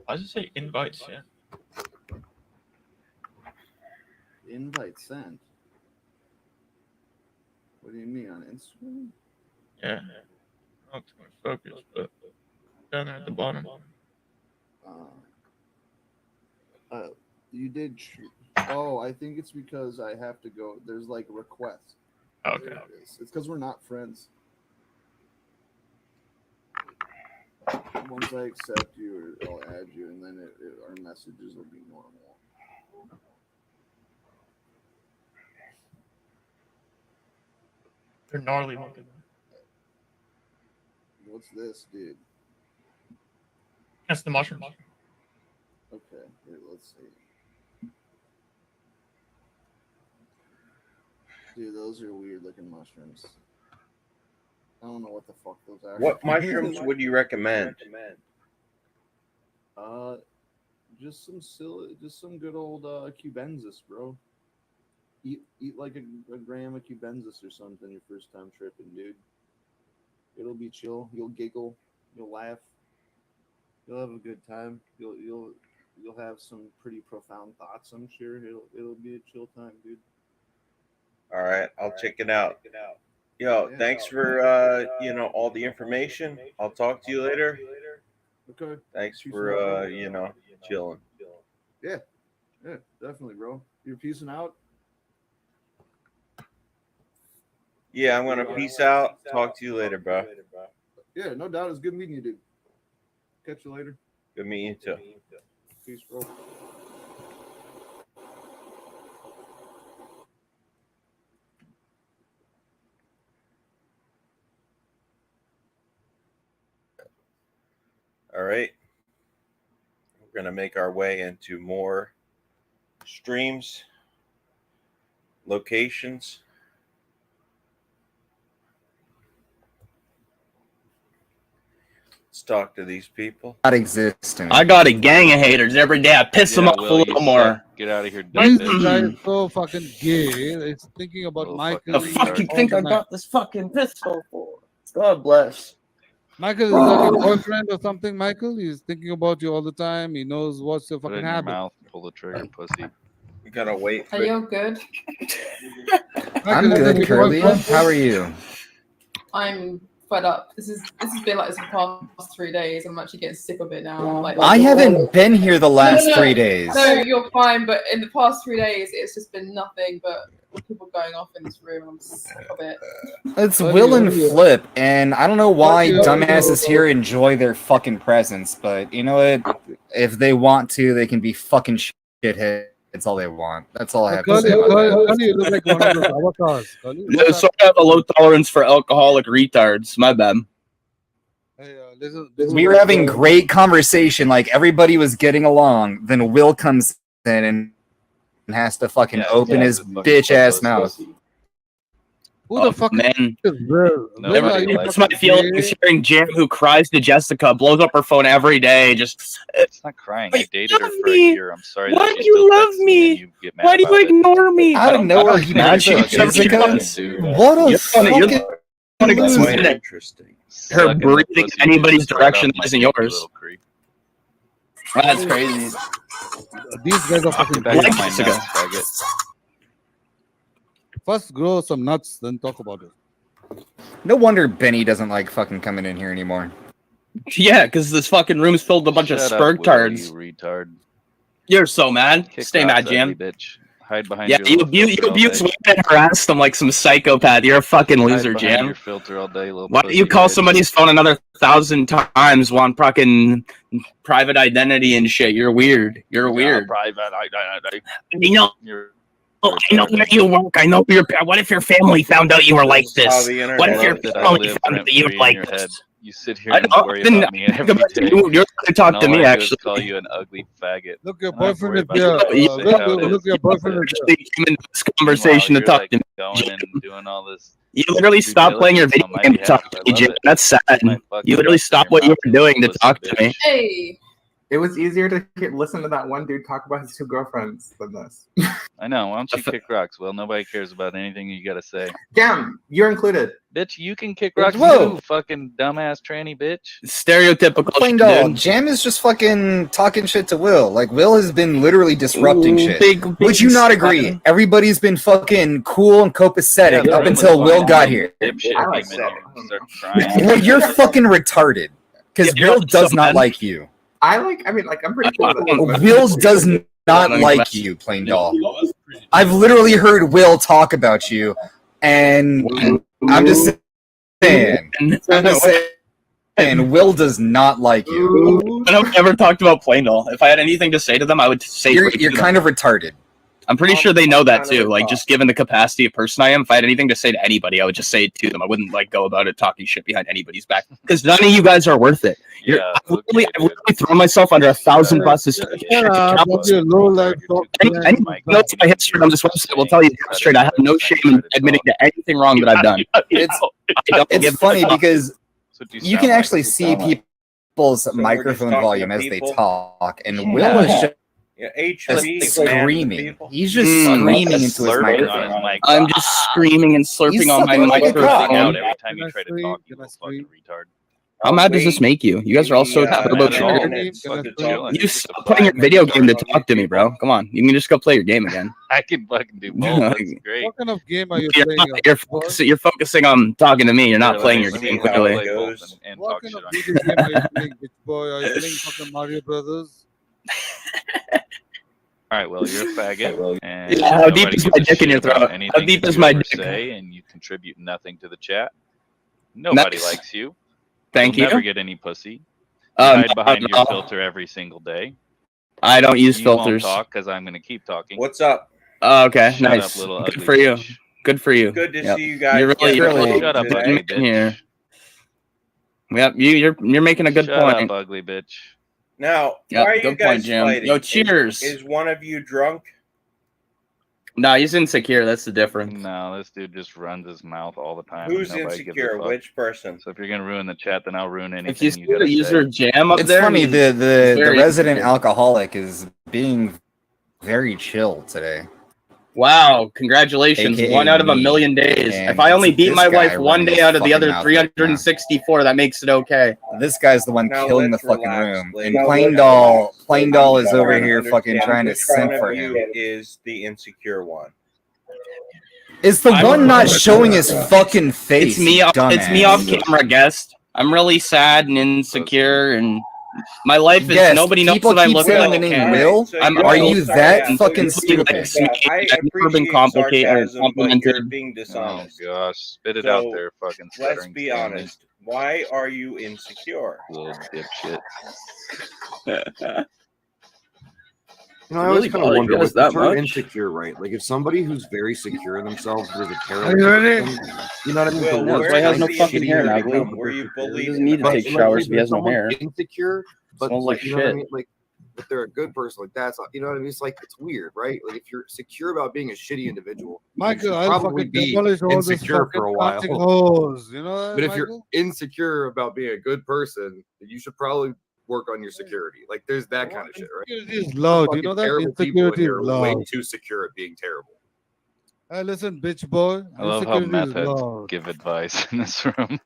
Why does it say invites? Yeah. Invite sent. What do you mean on Instagram? Yeah. Not too much focus, but down there at the bottom. You did. Oh, I think it's because I have to go. There's like requests. Okay. There it is. It's because we're not friends. Once I accept you, I'll add you, and then our messages will be normal. They're gnarly looking. What's this, dude? That's the mushrooms. Okay, here, let's see. Dude, those are weird looking mushrooms. I don't know what the fuck those are. What mushrooms would you recommend? Just some good old cubensis, bro. Eat like a gram of cubensis or something your first time tripping, dude. It'll be chill. You'll giggle. You'll laugh. You'll have a good time. You'll have some pretty profound thoughts. I'm sure it'll be a chill time, dude. All right, I'll check it out. Yo, Yeah. thanks for all the information. I'll talk to you later. Okay. Thanks Peace for out. chilling. Yeah, definitely, bro. You're peacing out. Yeah, I'm gonna peace out. Talk to you later, bro. Yeah, no doubt. It's good meeting you, dude. Catch you later. Good meeting you too. Peace, bro. All right. We're going to make our way into more streams, locations. Let's talk to these people. Not existing. I got a gang of haters every day. I piss them off a little more. Get out of here, Why is dumb this guy bitch. so fucking gay? It's thinking about Little Michael. The fucking fuck you retard. think I got this fucking pistol for? God bless. Michael, is that your boyfriend or something, Michael? He's thinking about you all the time. He knows what's your Put it fucking in your habit. mouth. Pull the trigger, pussy. We got to wait Are for you good? I'm Michael, is that good, your Curly. boyfriend? How are you? I'm fed up. This has been like this for the past 3 days. I'm actually getting sick of it now. Like I haven't been here the last no. 3 days. No, you're fine, but in the past 3 days, it's just been nothing but people going off in this room. And I'm sick of it. It's Buddy, Will and buddy. Flip, and I don't know why Buddy, dumbasses here enjoy their fucking presence, but you know what? If they want to, they can be fucking shitheads all they want. That's all I have to Curly, say about that. Curly, you look like one of those avatars. Curly, No, so I have a low tolerance for alcoholic retards. My bad. hey, listen, We were having great conversation, like everybody was getting along. Then Will comes in and has to fucking Yeah, open yeah, his the fucking bitch ass pussy. mouth. Who the fuck man? is Will? Nobody Will, are you That's my fucking feeling gay? hearing Jam, who cries to Jessica, blows up her phone every day. Just It's not crying. Why I you dated her love for a me? year. I'm sorry. Why that do she you still love texts me? and you get mad why do you about it. ignore me? Out of nowhere, he Imagine mentioned you never Jessica. fucking sued. What a You're funny, you're fucking funny, loser. loser. Quite interesting. Her Sucking the breathing pussy, anybody's just right direction off my isn't dick, you yours. little creep. That's crazy. These guys are fucking Back Like to my Jessica. nuts, faggot. First grow some nuts, then talk about it. No wonder Benny doesn't like fucking coming in here anymore. Yeah, because this fucking room's filled with a bunch of Shut up, spurg Will, tards. you retard. You're so mad. Kick Stay rocks, mad, Jam. ugly bitch. Hide behind Yeah, your you little filter all abuse day. women and harass them like some psychopath. You're a fucking Hide loser, behind Jam. your filter all day, little Why do pussy you call bitch. somebody's phone another 1,000 times on fucking private identity and shit? You're weird. You're weird. Private. You know, You're I know where you work. I know where your. What if your family found out you were like This is how this? the internet What if I your love that I family live found out you were rent-free in like your head. this? You sit here I and know. worry Then about me think every about day. you. You're going to talk And to all me, I do is actually. call you an ugly faggot. Look, your I don't have to boyfriend worry is about here. you. You Say how it Look, is. your boyfriend is Actually came into this conversation to Meanwhile, talk you're, to me. like, going and doing all this. You literally due stopped playing your diligence video on my game to behalf. talk to I me, love Jim. it. That's sad. My fucking You literally nuts in stopped your what you mouth, were doing to pussy talk to me. bitch. Hey, It was easier to listen to that one dude talk about his 2 girlfriends than this. I know. Why don't you kick rocks, Will? Nobody cares about anything you gotta say. Damn, you're included. Bitch, you can kick rocks Whoa. too, fucking dumbass tranny bitch. Stereotypical Plain shit, dog. dude. Jam is just fucking talking shit to Will. Like, Will has been literally disrupting Ooh, shit. big Would you not agree? Simon. Everybody's been fucking cool and copacetic Yeah, up but until when Will the got fucking here. dipshit I like came in here that. and started crying. Well, you're fucking retarded. Because Yeah, Will does so not bad. like you. I'm pretty cool with it. Will does not like you, plain dog. I've literally heard Will talk about you, and I'm just saying. I'm just saying, Will does not like you. I don't ever talked about Plaindall. If I had anything to say to them, I would say You're kind of retarded. I'm pretty sure they know that Kind of too. Like, retarded. just given the capacity of person I am, if I had anything to say to anybody, I would just say it to them. I wouldn't like go about it talking shit behind anybody's back because none of you guys are worth it. Yeah, I've literally thrown myself under 1,000 buses. Shut up, with your low life talk. Anyone who knows my history on this website will tell you straight. I have no shame in admitting to anything wrong that I've done. It's give funny a fuck. because That's what you sound can like. actually see people's we're microphone just talking volume to as they people? talk, and Will is just Yeah, HB, screaming. He's just Mm. screaming into his Slurping on microphone. his mic. I'm just screaming and slurping He's on my sucking like a Microphone cock. microphone. out every time you Can I try to scream? talk, you Can I little fucking scream? retard. How mad does this make you? You guys are all so Yeah, about man, sugar. minutes Can I to scream? talk. You stop playing your video game to talk to me, bro. Come on, you can just go play your game again. I can fucking do both. That's great. What kind of game are you You're, playing? not, you're focusing on talking to me. You're not Here, playing let your me- game let me clearly. play both Goes. and What talk kind shit of on you. video game are you playing, bitch boy? Are you playing fucking Mario Brothers? All right, well, you're a faggot. And Yeah, how deep nobody is gives my a dick in shit your about throat? How anything deep that is you my ever dick? say, and you contribute nothing to the chat. Nobody Nice. likes you. Thank You'll you. never get any pussy. You hide behind your no. filter every single day. I don't use You filters. won't talk because I'm going to keep talking. What's up? Oh, okay, Shut nice. up, little Good ugly for you. bitch. Good for you. Good to Yep. see you guys. You're really, get you're along really Shut up, today. ugly good here. bitch. Yep, you're making a good Shut point. up, ugly bitch. Now, Yep, why are you good guys point, Jim. fighting? Yo, cheers. Is one of you drunk? No, he's insecure. That's the difference. No, this dude just runs his mouth all the time. Who's and nobody gives a insecure? fuck. Which person? So if you're gonna ruin the chat, then I'll ruin anything If you see you gotta the user say. Jam up It's there, funny, he's the very resident insecure. alcoholic is being very chill today. Wow, congratulations. AKA 1 out of a me. million days. And If I only it's beat this my guy wife one running day his out of the fucking other mouth right now. 364, that makes it okay. This guy's the one Now killing the let's fucking relax, room. ladies. And Now Plain let's Doll relax. Plain Doll is I'm over trying to here fucking understand trying to which one simp of for you him. is the insecure one? Is the I'm- one not showing his fucking face? It's me. you It's me dumbass. off camera, guest. I'm really sad and insecure, and my life is Yes, nobody knows people what I keep look saying like. the name and Will. so I'm- you're- Are you sorry, that yeah, so fucking you're stupid? being- Likes me. I I've never been appreciate complicated or sarcasm, but you're complimented. being Oh dishonest. gosh, spit it So, out there, fucking Let's stuttering be Stanley. honest. Why are you insecure? Little dipshit. You know, I always Really kind of bother you wonder guys with the that term much? insecure, right? Like if somebody who's very secure in themselves was a terrorist, Are you ready? you know what I mean? Will, The where worst does kind the of shitty insecurity individual, come? Were you but bullied? He doesn't in need to high take school? showers if he has no someone hair. insecure, but Smells like you know what I shit. mean? Like if they're a good person, like that's you know what I mean? It's like it's weird, right? Like if you're secure about being a shitty individual, you Michael, should I'll probably fucking be demolish all this insecure fucking for a while. planting holes. You know that, But if you're Michael? insecure about being a good person, then you should probably work on your security. Like there's that kind of shit, right? Insecurity is loud. You Fucking know that? terrible people in Insecurity here is are way loud. too secure at being terrible. Hey, listen, bitch boy. I love how Insecurity meth is heads loud. give advice in this room.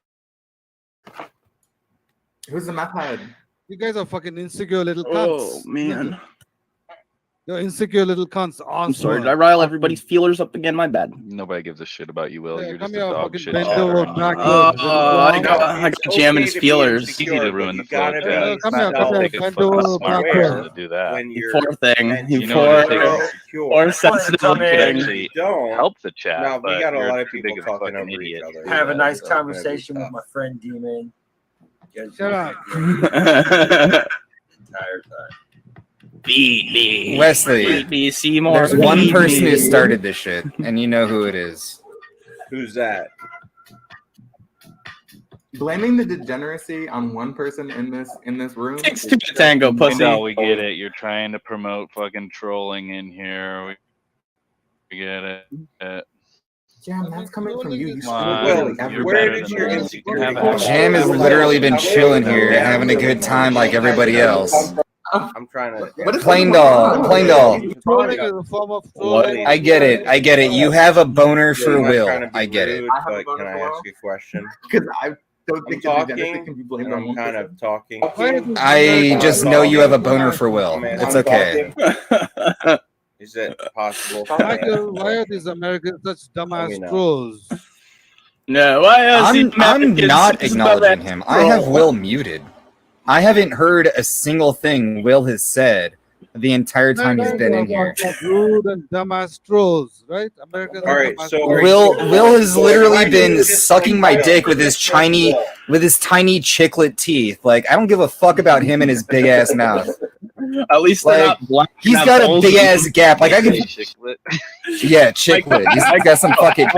Who's the meth head? You guys are fucking insecure little Oh cunts. man, You're insecure little cunts. I'm sorry. Did I rile everybody's feelers up again? My bad. Nobody gives a shit about you, Will. Yeah, You're come just a here, dog fucking shit bend chatter. over and you- backwards. I got It's jamming okay his to be feelers. insecure, Easy to but ruin you the flow, gotta Jack. be Come here, come I'll here. take a Bend fucking over smart backwards. person to do that. when You you're poor thing. meant You to know poor, what be I think? insecure. poor sensitive You could thing. actually Don't. help the chat, No, we but got a you're lot of too people big of a talking fucking over each idiot. other. to do Have a that, nice so. conversation with tough. my friend Demon. Shut up. Entire time. Beat me. Wesley, Beat me, Seymour. there's one Beat person me. who started this shit, and you know who it is. Who's that? Blaming the degeneracy on one person in this room. Takes is two to tango, We pussy. know, we get it. You're trying to promote fucking trolling in here. We get it. Jam, that's coming from you. You Come on, literally Will, you're where better did than your us. insecurity You can come have from? Jam has literally been chilling here, having a good time like everybody else. I'm trying to. Plain doll. Trolling is a form of trolling. I get it. You have a boner for I'm not Will. trying to be I get it. rude, but can I ask you a question? Because I don't I'm think talking, can be blamed and on I'm one kind person. of talking. I just know you have a boner for Will. It's okay. Is it possible? Michael, why are these Americans such dumbass know. trolls? No, why I'm not acknowledging him. I have Will muted. I haven't heard a single thing Will has said the entire time he's been in here. Rude and dumbass trolls, right? Americans All are right, dumbass so trolls. Will has literally been sucking my dick with his tiny chiclet teeth. Like, I don't give a fuck about him and his big ass mouth. At least they're Like, not black. he's got a big ass gap. Like I can, yeah, chiclet. He's got some fucking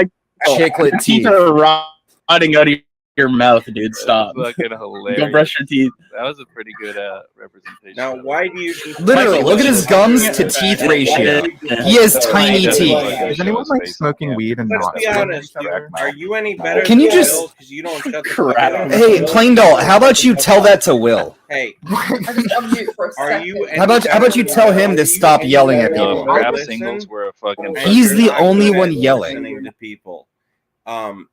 chiclet teeth. Teeth are rotting out of your mouth, dude. Stop. Fucking hilarious. Go brush your teeth. That was a pretty good representation. Now, why do you Literally, look at his gums to teeth ratio. He has tiny teeth. Is anyone like smoking weed and Let's not? be honest, dude. Are you any better? Can you than just- Will? 'Cause you don't shut the fuck up. Hey, Plain Doll, how about you tell that to Will? Hey, I just unmute for a are second. you? How about you tell him to stop yelling at No, people? grab Listen, singles were a fucking. He's the You're not only good one at yelling. listening to people.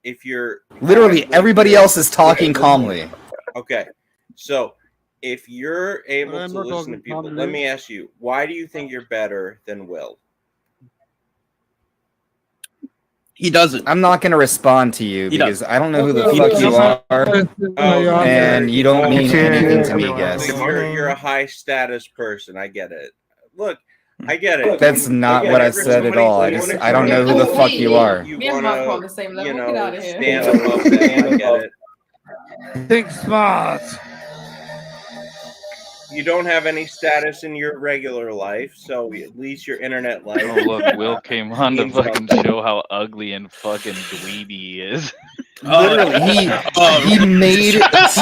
If you're Literally, everybody else is talking calmly. okay, so if you're able I'm to not listen to talking people, calmly. let me ask you, why do you think you're better than Will? He doesn't. I'm not gonna respond to you He because I don't know who the He fuck you doesn't. are, Oh, and you don't mean anything to me, If guess. you're a high status person. I get it. Look, I get it. That's not what I said at all. I don't know who the fuck you are. You Me and Mark are on wanna, the same you level. Get know, out of here. stand above them. I get it. Think smart. You don't have any status in your regular life, so at least your internet life. Oh look, Will came on to means fucking something. show how ugly and fucking dweeby he is. Literally, he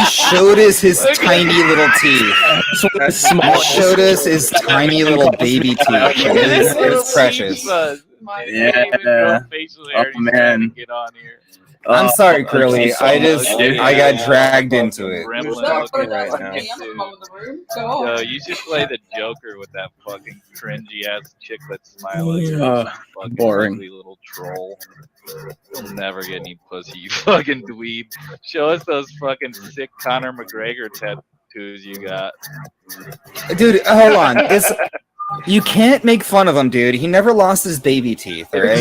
showed us his tiny little teeth. He showed us his tiny little baby teeth. It's precious. Yeah. Oh man. Get on here. I'm sorry, Curly. so I much. got dragged into it. Who's Don't talking put right that now? on me. I'm not coming to the room. Go Yo, on. you should play the Joker with that fucking cringy ass chicklet smile. Like you're Uh, some fucking boring. ugly little troll. You'll never get any pussy, you fucking dweeb. Show us those fucking sick Conor McGregor tattoos you got. Dude, hold on. You can't make fun of him, dude. He never lost his baby teeth, alright?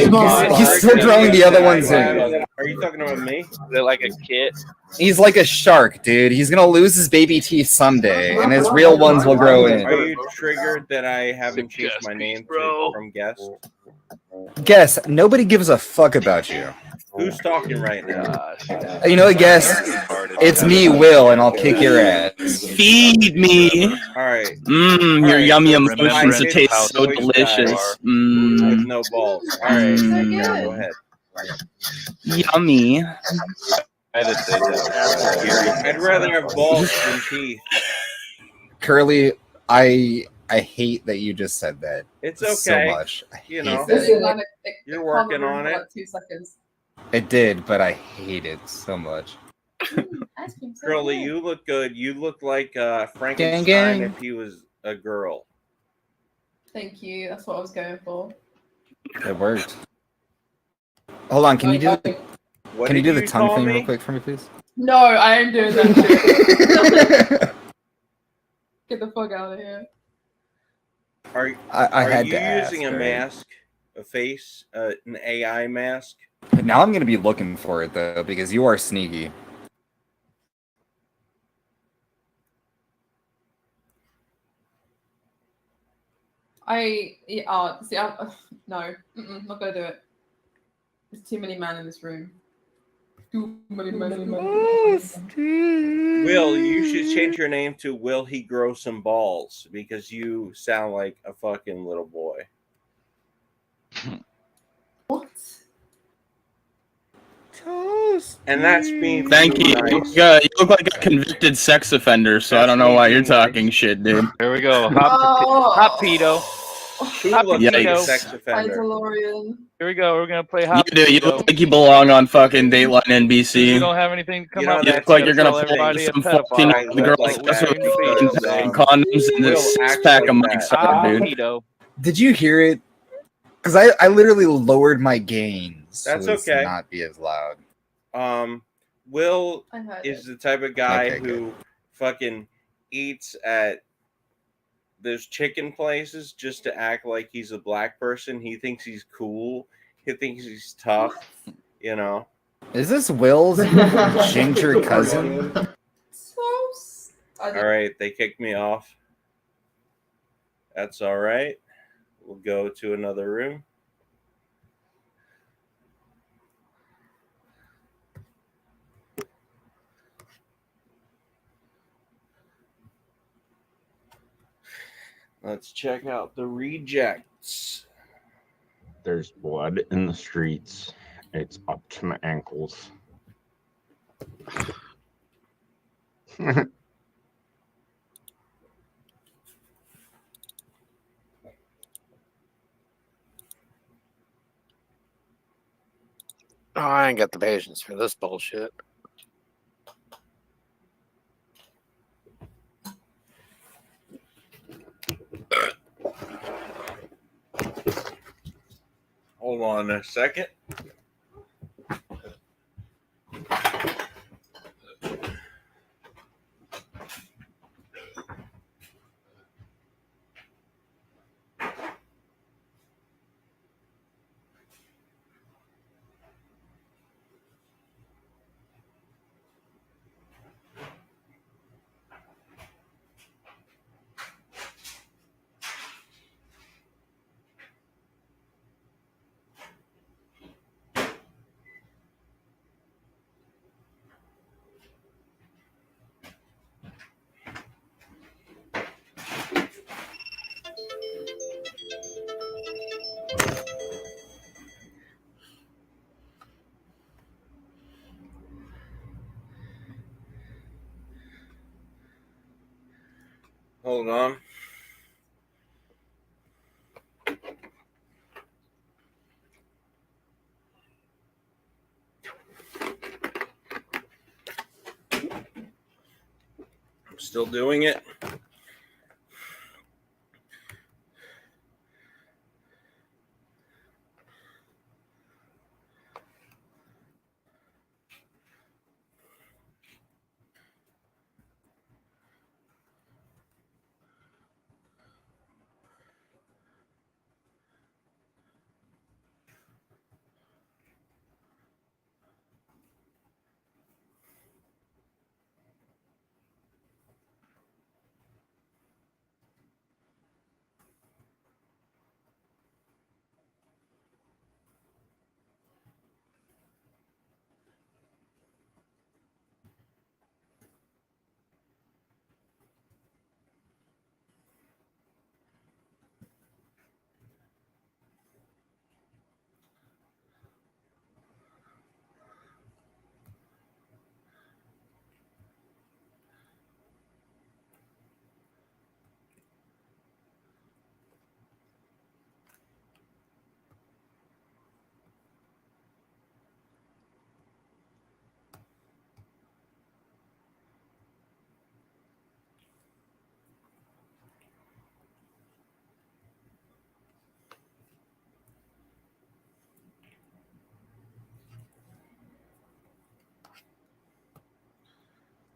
He's still growing the other ones in. Are you talking about me? Is it like a kit? He's like a shark, dude. He's gonna lose his baby teeth someday, and his real ones will grow in. Are you triggered that I haven't changed my name bro. from guest? Guess, nobody gives a fuck about you. Who's talking right now? Gosh. You know what, Guess? It's me, Will, and I'll kick your ass. Feed me. All right, Mmm, your Alright, yummy remember emotions that taste how so moist delicious. with Mmm, no balls. All right, Mm. now go ahead. yummy. I had to say that. I'd rather have balls than teeth. Curly, I hate that you just said that. It's So okay. much. I You hate know. that. You're working on it. Like 2 seconds. It did, but I hate it so much. Ice cream so Curly, good. you look good. You look like Frankenstein gang. if he was a girl. Thank you. That's what I was going for. It worked. Hold on, can you do What can you did do the tongue call thing me? real quick for me, please? No, I ain't doing that shit. Get the fuck out of here. Are I had you to ask, using a right? mask, a face, an AI mask? Now I'm gonna be looking for it though, because you are sneaky. See, no, not gonna do it. There's too many men in this room. Too many men in this room. Will, you should change your name to Will He Grow Some Balls because you sound like a fucking little boy. What? And that's being Thank you. nice. You look like a convicted sex offender, so I don't know why you're talking shit, dude. Here we go. Oh. Hot pedo. Who looks like a Yikes. sex Hi, offender? DeLorean. Here we go. We're gonna play You hot do. You potato. look like you belong on fucking Dateline NBC. We don't have anything to come You know, up You with. look like We you're gotta gonna call pull everybody a some pedophile. 14-year-old girl look That's like what that we're doing because, today. condoms and Will this acts pack like of that. Mike's up, dude. Potato. Did you hear it? Because I literally lowered my gain That's so as okay. to not be as loud. Will I heard is it. the type of guy Okay, who fucking eats at those chicken places just to act like he's a black person. He thinks he's cool. He thinks he's tough. You know. Is this Will's ginger cousin? All right, they kicked me off. That's all right. We'll go to another room. Let's check out the rejects. There's blood in the streets. It's up to my ankles. Oh, I ain't got the patience for this bullshit. Hold on a second. Hold on. I'm still doing it.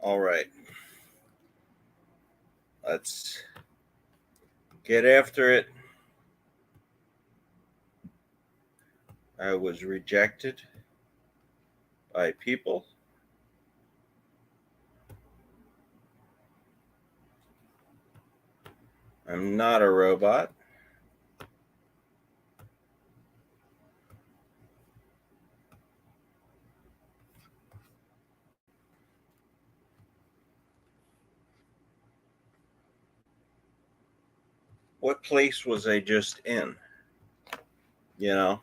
All right. Let's get after it. I was rejected by people. I'm not a robot. What place was I just in? You know?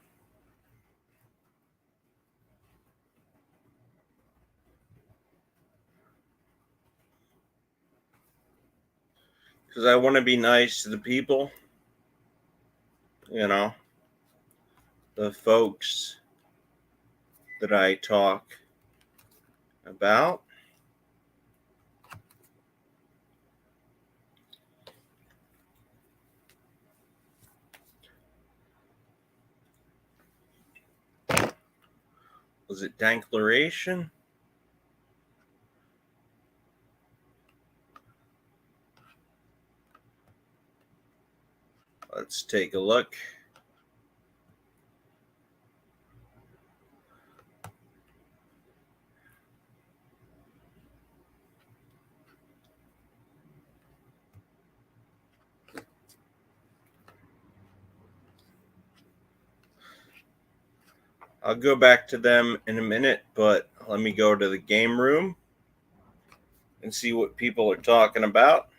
Because I want to be nice to the people. you know, the folks that I talk about. Was it Dankleration? Let's take a look. I'll go back to them in a minute, but let me go to the game room and see what people are talking about.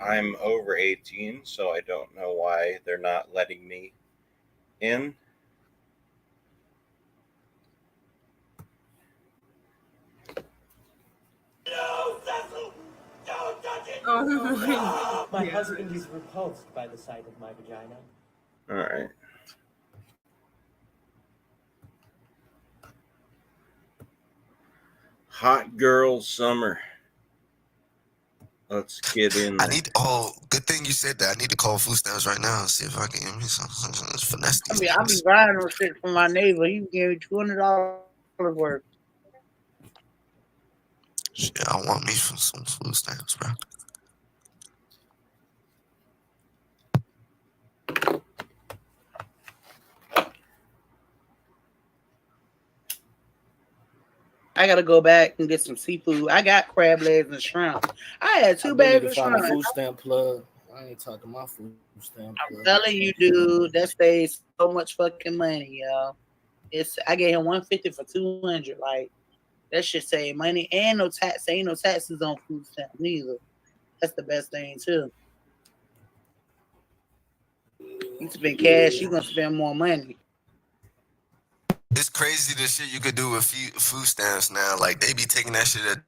I'm over 18, so I don't know why they're not letting me in. Oh my husband is repulsed by the sight of my vagina. All right. Hot girl summer. Let's get in. I need. Oh, good thing you said that. I need to call food stamps right now and see if I can get me some finesse. I be buying those shit from my neighbor. He gave me $200 worth. Shit, I want me some food stamps, bro. I gotta go back and get some seafood. I got crab legs and shrimp. I had two bags of shrimp. Food stamp plug. I ain't talking my food stamp plug. I'm telling you, dude, that stays so much fucking money, y'all. I gave him $150 for $200. Like that shit save money and no tax. Ain't no taxes on food stamps neither. That's the best thing too. You spend cash, you gonna spend more money. It's crazy the shit you could do with food stamps now. Like they be taking that shit at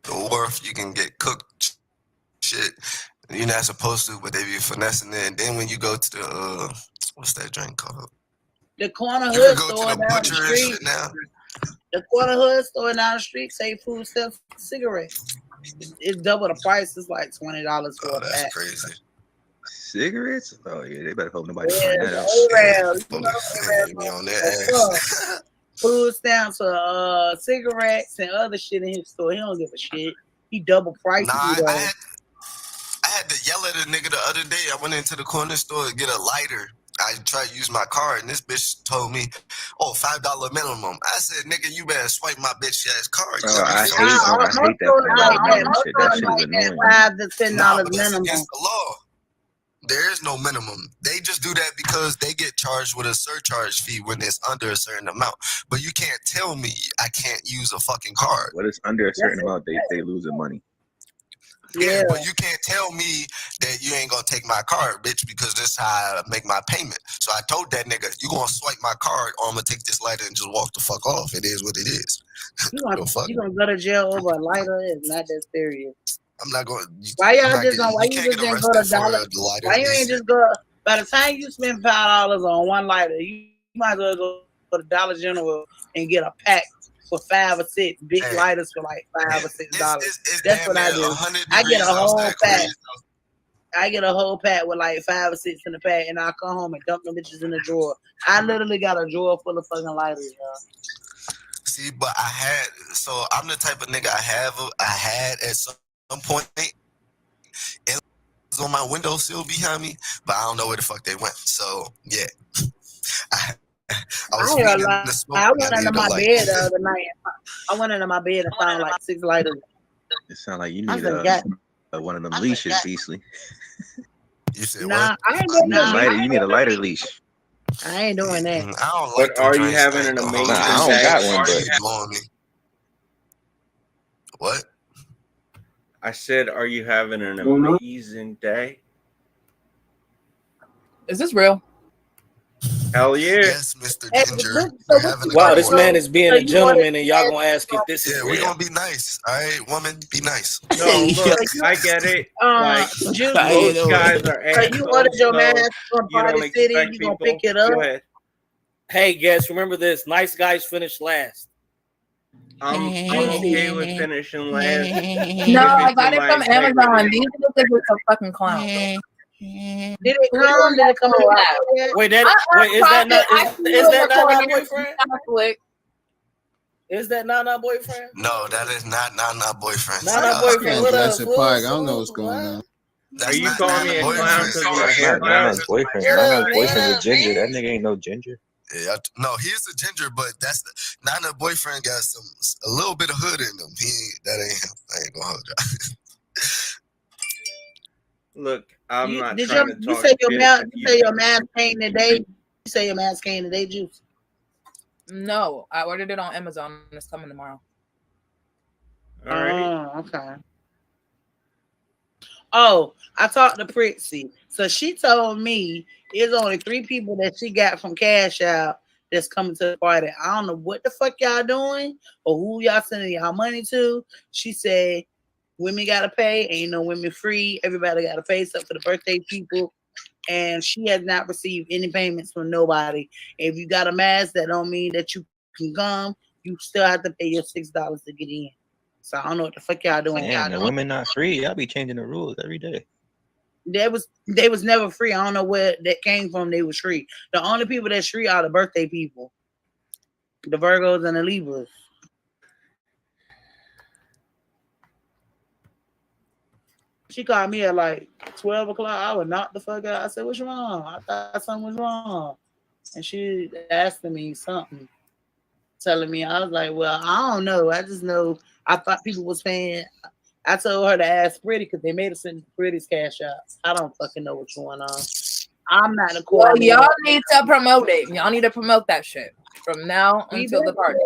the wharf. You can get cooked shit you're not supposed to, but they be finessing it. And then when you go to the what's that drink called? The corner You hood can go store to the down the butcher and street. shit now. The corner hood store down the street say food stamps cigarettes. It's double the price. It's like $20 for a pack. That's crazy. Cigarettes? Oh yeah, they better hope nobody Yeah, find that out. Me on that. Food stamps for cigarettes and other shit in his store. He don't give a shit. He double prices. Nah, I had to yell at a nigga the other day. I went into the corner store to get a lighter. I tried to use my card, and this bitch told me, "Oh, $5 minimum." I said, "Nigga, you better swipe my bitch ass card." I hate that shit. That shit is annoying. $5 to $10 Nah, but that's minimum. against the law. There is no minimum. They just do that because they get charged with a surcharge fee when it's under a certain amount. But you can't tell me I can't use a fucking card. When it's under a certain amount, they losing money. Yeah, but you can't tell me that you ain't gonna take my card, bitch, because this is how I make my payment. So I told that nigga, you gonna swipe my card or I'm gonna take this lighter and just walk the fuck off. It is what it is. You gonna go to jail over a lighter? It's not that serious. I'm not going. Why y'all just don't? Why you just didn't go to dollar? Why you ain't just go? By the time you spend $5 on one lighter, you might as well go to Dollar General and get a pack for 5 or 6 big lighters for like $5 or $6. That's what I do. I get a whole pack. I get a whole pack with like 5 or 6 in the pack, and I come home and dump them bitches in the drawer. I literally got a drawer full of fucking lighters, y'all. See, but I'm the type of nigga I had at some point. It was on my windowsill behind me, but I don't know where the fuck they went. So yeah, I went under my bed the other night. I went under my bed and found like 6 lighters. It sounds like you I need forgot. one of them leashes, Beasley. You said Nah, what? I ain't doing that. You need a lighter leash. I ain't doing that. I don't like. But are you having an amazing day? I don't got one, but what? I said, are you having an amazing day? Is this real? Hell yeah. Yes, Mr. Hey, Ginger. look, We're so having a Wow, good this one. man is being So a you gentleman, and y'all gonna ask if this is Yeah, we're real. gonna be nice. All right, woman, be nice. No, look, I get it. Like, Juice, most guys are so you ordered assholes, your so mask from you don't Party City, expect you gonna people. pick it up? Go ahead. Hey, guys, remember this: nice guys finish last. I'm okay with finishing last. No, Give I it got to it my from Amazon. integrity. These niggas are some fucking clowns. Did it come? Did it come out? Wait, that wait, is that not is that not boyfriend? Is that not boyfriend? No, that is not boyfriend. Not boyfriend. What up, Blessed fool? Pike, I don't know what's going on. Are you calling me a clown because of my hair Not Nana's brown? boyfriend. What up, Nana's boyfriend Nana? with Ginger. That nigga ain't no Ginger. Yeah, no, he's a ginger, but that's not a boyfriend. Got a little bit of hood in him. That ain't him. I ain't gonna hold you. Look, I'm not Did trying to you talk say your shit. mask? You say your mask came today? You say your mask came today, Juice? No, I ordered it on Amazon and it's coming tomorrow. All right. Oh, okay. Oh, I talked to Prixie. So she told me there's only 3 people that she got from Cash Out that's coming to the party. I don't know what the fuck y'all doing or who y'all sending y'all money to. She said women gotta pay, ain't no women free. Everybody gotta pay stuff for the birthday people. And she has not received any payments from nobody. If you got a mask, that don't mean that you can come. You still have to pay your $6 to get in. So I don't know what the fuck y'all doing. Damn, the women not free. Y'all be changing the rules every day. They was never free. I don't know where that came from. They was free. The only people that's free are the birthday people, the Virgos and the Libras. She called me at like 12 o'clock. I would knock the fuck out. I said, "What's wrong?" I thought something was wrong, and she asking me something, telling me. I was like, "Well, I don't know. I just know I thought people was paying." I told her to ask Pretty because they made us send Pretty's Cash Out. I don't fucking know what's going on. I'm not a Well, coordinator. y'all need to promote it. Y'all need to promote that shit from now until the party.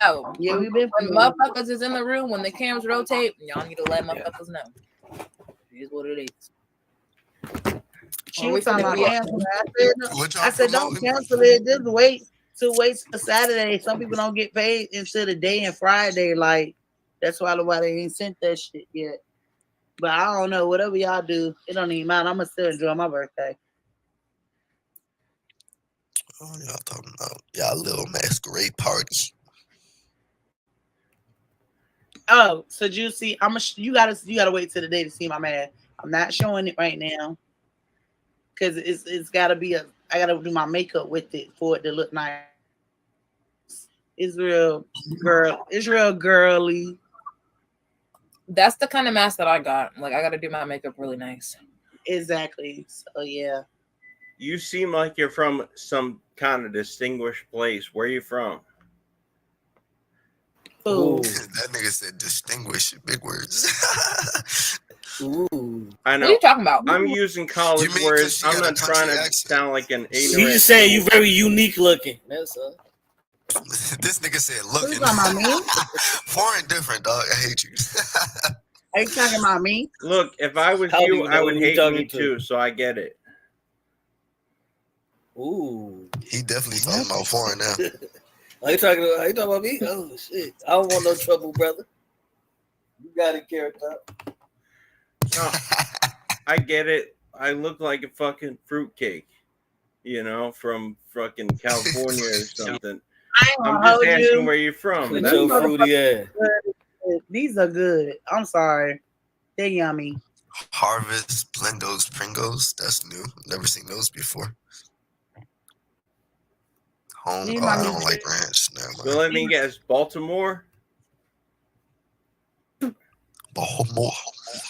Oh, yeah, we've been when motherfuckers is in the room, when the cameras rotate, y'all need to let motherfuckers know. It is what it is. She was talking about canceling. I said, don't cancel it. Just wait till Saturday. Some people don't get paid until the day and Friday. Like, that's why nobody ain't sent that shit yet. But I don't know. Whatever y'all do, it don't even matter. I'm gonna still enjoy my birthday. Oh, y'all talking about y'all little masquerade party. Oh, so Juicy, you gotta wait till the day to see my man. I'm not showing it right now because it's gotta be I gotta do my makeup with it for it to look nice. It's real girly. That's the kind of mask that I got. Like, I got to do my makeup really nice. Exactly. So yeah. You seem like you're from some kind of distinguished place. Where are you from? Ooh. That nigga said distinguished. Big words. Ooh. I know. What are you talking about? I'm using college words. I'm not trying to sound like an ignorant. You just saying you very unique looking. That's This nigga said looking. talking about me? Foreign different, dog. I hate you. Are you talking about me? Look, if I was How do you, you I know would who you hate talking me to? too, so I get it. Ooh. He definitely talking about foreign now. Are you talking about me? Oh shit! I don't want no trouble, brother. You got it, character. No, I get it. I look like a fucking fruitcake, you know, from fucking California or something. I'm just asking where you're from. With That's your all. fruity ass. These are good. I'm sorry. They're yummy. Harvest, Blendos, Pringles. That's new. Never seen those before. Home. Me and Oh, my I don't niece- like ranch. Never So mind. let me guess, Baltimore? Baltimore.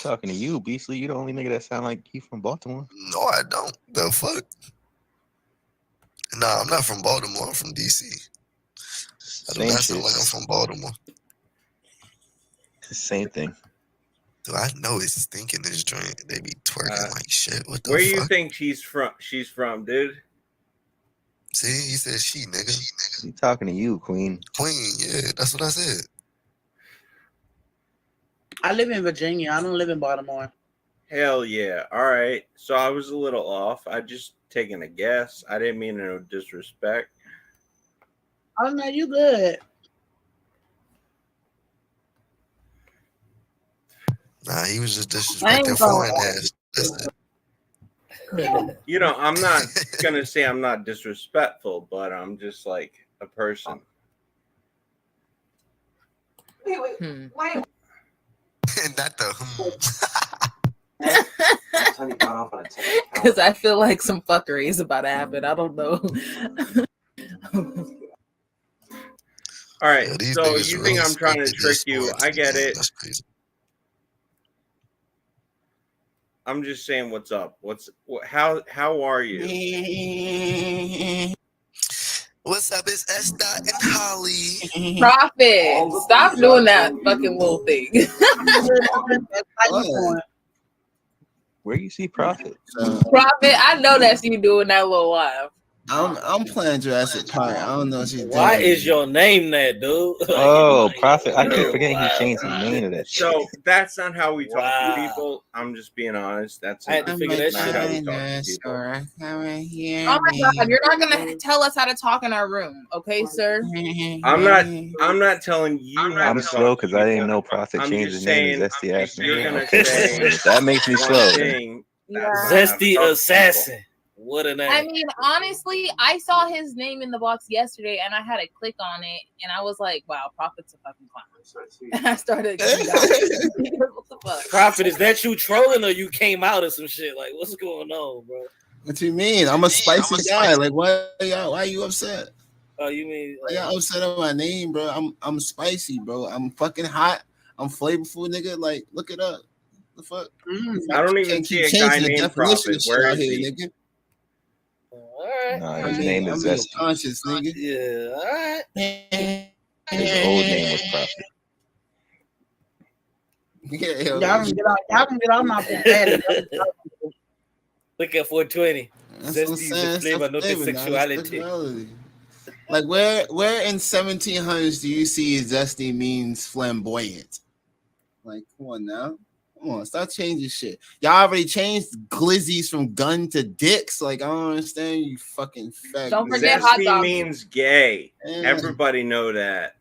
Talking to you, Beasley. You the only nigga that sound like he from Baltimore. No, I don't. The fuck? Nah, I'm not from Baltimore. I'm from DC. I do Same not shit. sound like I'm from Baltimore. Same thing. Do I know it's stinking this joint? They be twerking like shit. What the Where fuck? you think she's from, dude? See, he said she, nigga. He talking to you, Queen. Queen, yeah, that's what I said. I live in Virginia. I don't live in Baltimore. Hell yeah. All right. So I was a little off. I just taking a guess. I didn't mean no disrespect. Oh no, you good. Nah, he was just I ain't disrespecting gonna- foreign ass. You know, I'm not gonna say I'm not disrespectful, but I'm just like a person. Wait. Not the Because I feel like some fuckery is about to happen. I don't know. All right. Yeah, these So niggas you really think I'm trying to scripted trick this you? for I get it. That's crazy. I'm just saying what's up. How are you? What's up? It's S. Dot and Holly. Profit. Stop doing that fucking little thing. Where you see Profit? Profit. I know that's you doing that little laugh. I'm playing Jurassic Park. I don't know if she's Why is your name that, dude? Oh, Profit. I keep forgetting he changed the name of that shit. So that's not how we talk to people. I'm just being honest. That's I had to figure that not shit how out. we talk to people. Oh my god, you're not gonna tell us how to talk in our room, okay, sir? I'm not telling you how I'm to slow talk because to I didn't people. know Profit I'm changed just his name saying, as Zesty asked me. you're gonna Okay. say That makes me one slow. thing. Zesty Assassin. What a name. I mean, honestly, I saw his name in the box yesterday and I had to click on it and I was like, wow, Prophet's a fucking clown. And I started what the fuck? Prophet, is that you trolling or you came out of some shit? Like, what's going on, bro? What you mean? I'm a spicy guy. Like, why are you upset? Oh, you mean Why y'all upset at my name, bro? I'm spicy, bro. I'm fucking hot. I'm flavorful, nigga. Like, look it up. The fuck? I don't even Can't see keep a guy changing the named definition Prophet. of shit Where out is here, he? nigga. Nah, his name is I'm being Zesty. conscious, nigga. Yeah, all right. His old name was Profit. Yeah, Y'all can get on my pathetic. Look at 420. That's what I'm Zesty is saying. a flavor, not the Flavor, nah, it's sexuality. sexuality. Like, where in 1700s do you see zesty means flamboyant? Like, come on now. Come on, stop changing shit. Y'all already changed glizzies from gun to dicks. Like, I don't understand, you fucking fag. Don't forget hot Zesty dog. means gay. Yeah. Everybody know that.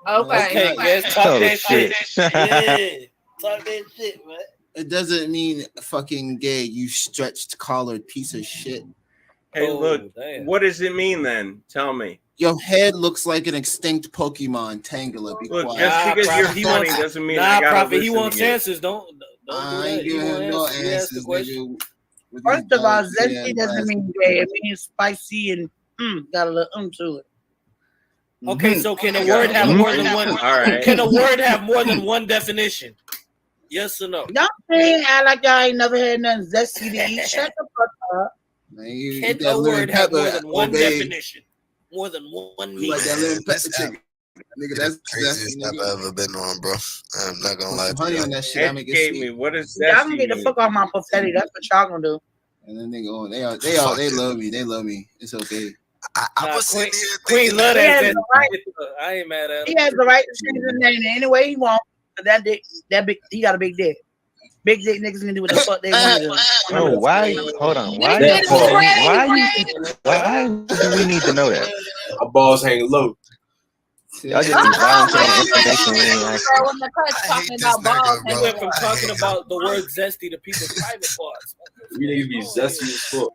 Okay. Yes, talk Oh, that shit. shit. Yeah. Talk that shit, man. It doesn't mean fucking gay, you stretched collared piece of shit. Hey, Oh, look, damn. what does it mean then? Tell me. Your head looks like an extinct Pokemon, Tangela. Be Look, quiet. just because Prophet, you're he funny wants- doesn't mean Nah, I gotta Prophet, he listen wants to you. answers. Don't do I that. ain't He giving want him no answers. He asked the answers, question. nigga. With First these of all, dogs, zesty yeah, doesn't guys. mean gay. It means spicy and got a little to it. Okay, so can a word have more than one? All right. Can a word have more than one definition? Yes or no? Y'all saying act like y'all ain't never had nothing zesty to eat. Shut the fuck up. Man, you Can that a lemon word have more pepper, than one obey. definition? More than one You meaning. like that lemon pepper This chicken. Nigga, that's Craziest zesty, I've nigga. ever been on, bro. I'm not gonna Put lie some to honey you. on that shit. I make it Educate sweet. me. What does Y'all can zesty get the mean? fuck off my pathetic. That's what y'all gonna do. And then they go, they Fuck love me. They love me. It's okay. I Nah, was Queen, sitting here Queen thinking, love He that. has the right. I ain't mad at He him. has the right to change his name any way he wants. But that dick, that big, he got a big dick. Big dick niggas can do what the fuck they want to do. Oh, why? Hold on. Why? This is Hold on. crazy. Why do we need to know that? My balls hang low. Y'all just Oh, be volunteering man, information we ain't asked. when the cut's I talking hate about this nigga, balls, bro. We went from talking about the word zesty to people's private parts. We niggas be zesty as fuck.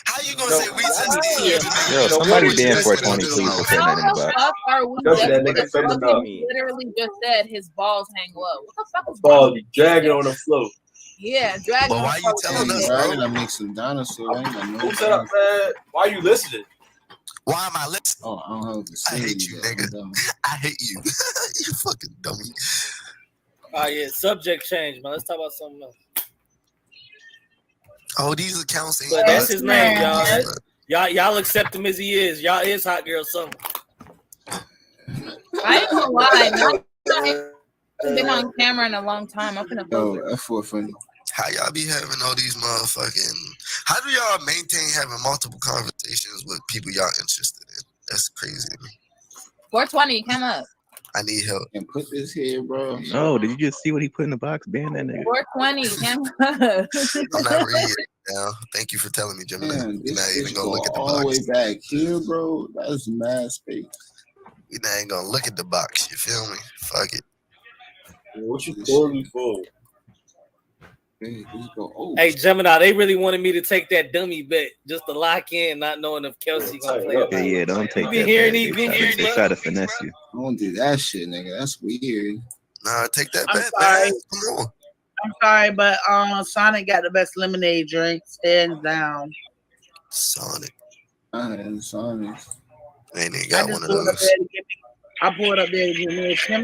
how you gonna say we zesty? Yo, So somebody what ban is 420, zesty? please, for putting how that in the the box. fuck are we Especially that zesty? nigga The Fender fucking Dog. literally just said his balls hang low. What the fuck is Balls be dragging on the floor. Yeah, dragging. But why you telling us, I bro? gotta make some dinosaurs. I ain't got no. Who shut up, man? Why you listening? Why am I listening? Oh, I don't have a I hate you, facility, nigga. though. I'm dumb. I hate you. You fucking dummy. Oh yeah, subject change, man. Let's talk about something else. Oh, these accounts ain't. But that's his name, man. y'all accept him as he is. Y'all is hot girl summer. I ain't gonna lie. I haven't been on camera in a long time. I'm gonna Yo, post it. F4 funny. How y'all be having all these motherfucking? How do y'all maintain having multiple conversations with people y'all interested in? That's crazy to me. 420, come up. I need help. And put this here, bro. No, did you just see what he put in the box? Ban that nigga. 420. I'm not reading it now. Thank you for telling me, Gemini. Man, You're not this even bitch gonna go look at the all the way box. back here, bro. That's mad space. You're not even gonna look at the box. You feel me? Fuck it. What you calling me for? Hey, Gemini, they really wanted me to take that dummy bet just to lock in, not knowing if Kelsey gonna play. Yeah, yeah, don't take You that. been hearing bet. these? Been hearing They these? try to finesse you. Don't do that shit, nigga. That's weird. Nah, take that I'm bet, sorry. man. Come on. I'm sorry, but Sonic got the best lemonade drink, hands down. Sonic. Sonic. Ain't even I got just one of pulled up those. there to get me. I pulled up there to get me a cherry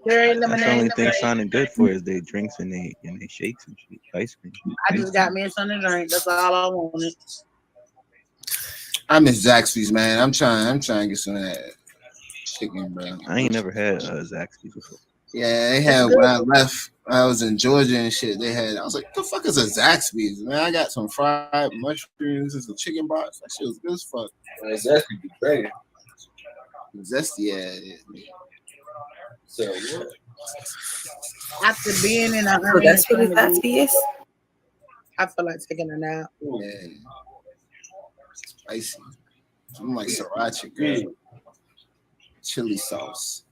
That's the lemonade. only thing Sonic good for is they drinks and they shakes and shit. Ice cream. I just got me something to drink. That's all I wanted. I miss Zaxby's, man. I'm trying to get some of that chicken, bro. I ain't never had Zaxby's before. Yeah, they had when I left. I was in Georgia and shit. They had. I was like, "The fuck is a Zaxby's, man?" I got some fried mushrooms and some chicken box. That shit was good as fuck. Zaxby's be banging. Zesty, yeah. So what? After being in a So hurry, that's what a Zaxby is? I feel like taking a nap. Yeah. Spicy. I'm like sriracha, girl. Chili sauce.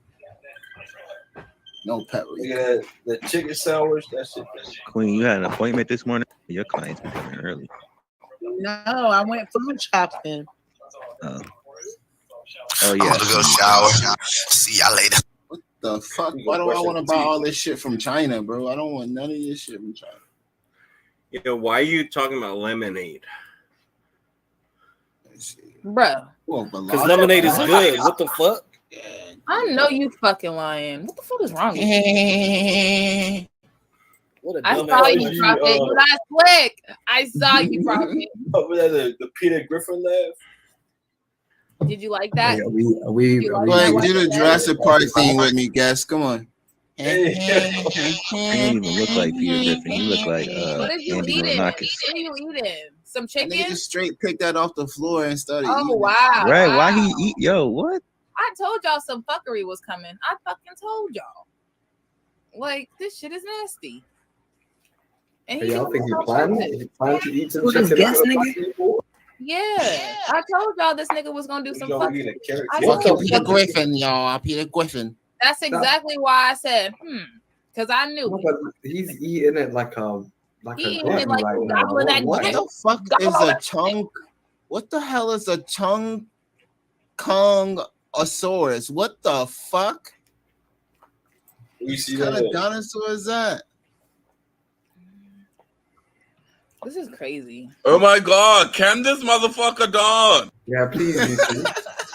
No pepper. Yeah, the chicken sandwich, that shit. Queen, you had an appointment this morning? Your clients been coming early. No, I went food shopping. Oh I'm yeah. gonna go shower. See y'all later. What the fuck? Why do I want to buy all this shit from China, bro? I don't want none of this shit from China. Yeah, why are you talking about lemonade? Bruh. Because lemonade is good. What the fuck? I know you fucking lying. What the fuck is wrong with you? What a I dumb saw ass you, Prophet. You got slick. I saw you, Prophet. The Peter Griffin laugh. Did you like that? Are we like do the Jurassic Park thing with me, guys. Come on. You don't even look like Peter Griffin. You look like What are you Andy eating? What Ronakis. are you eating? Some And chicken? they just straight picked that off the floor and started Oh, eating it. wow. Right? Wow. Why he eat? Yo, what? I told y'all some fuckery was coming. I fucking told y'all. Like, this shit is nasty. And Hey, y'all doing think he so planned? stupid. He planned to eat some Who this chicken? guest nigga? Yeah. I told y'all this nigga was gonna do some fuckery. I What told Peter you. Griffin, y'all? Peter Griffin. That's exactly why I said, because I knew No, it. but he's eating it like a He a eating it glutton like right he's now. gobbling that What dick. the fuck is a chunk? What the hell is a chunk Kongosaurus? What the fuck? We see What kind of that. dinosaur is that? This is crazy. Oh my god, can this motherfucker done? Yeah, please.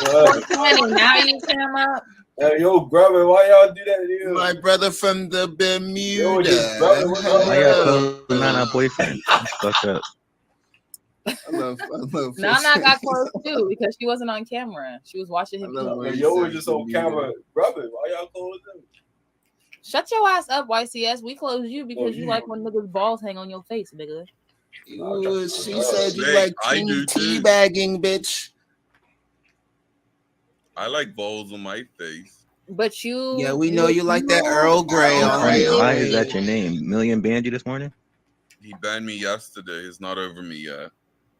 Honey, now you came up. Hey, yo, brother, why y'all do that to you? My brother from the Bermuda. Yo, your brother, what's up? Why y'all calling out our boyfriend? That's fucked up. I love Nana got close too because she wasn't on camera. She was watching him. Hey, yo, was just on camera. Brother, why y'all calling them? Shut your ass up, YCS. We closed you because you yeah. like when niggas' balls hang on your face, nigga. Ooh, she said you Hey, like I do too. teabagging, bitch. I like balls on my face. But you. Yeah, we know you like that Earl Grey. All right. Why is that your name? Million banned you this morning? He banned me yesterday. It's not over me yet.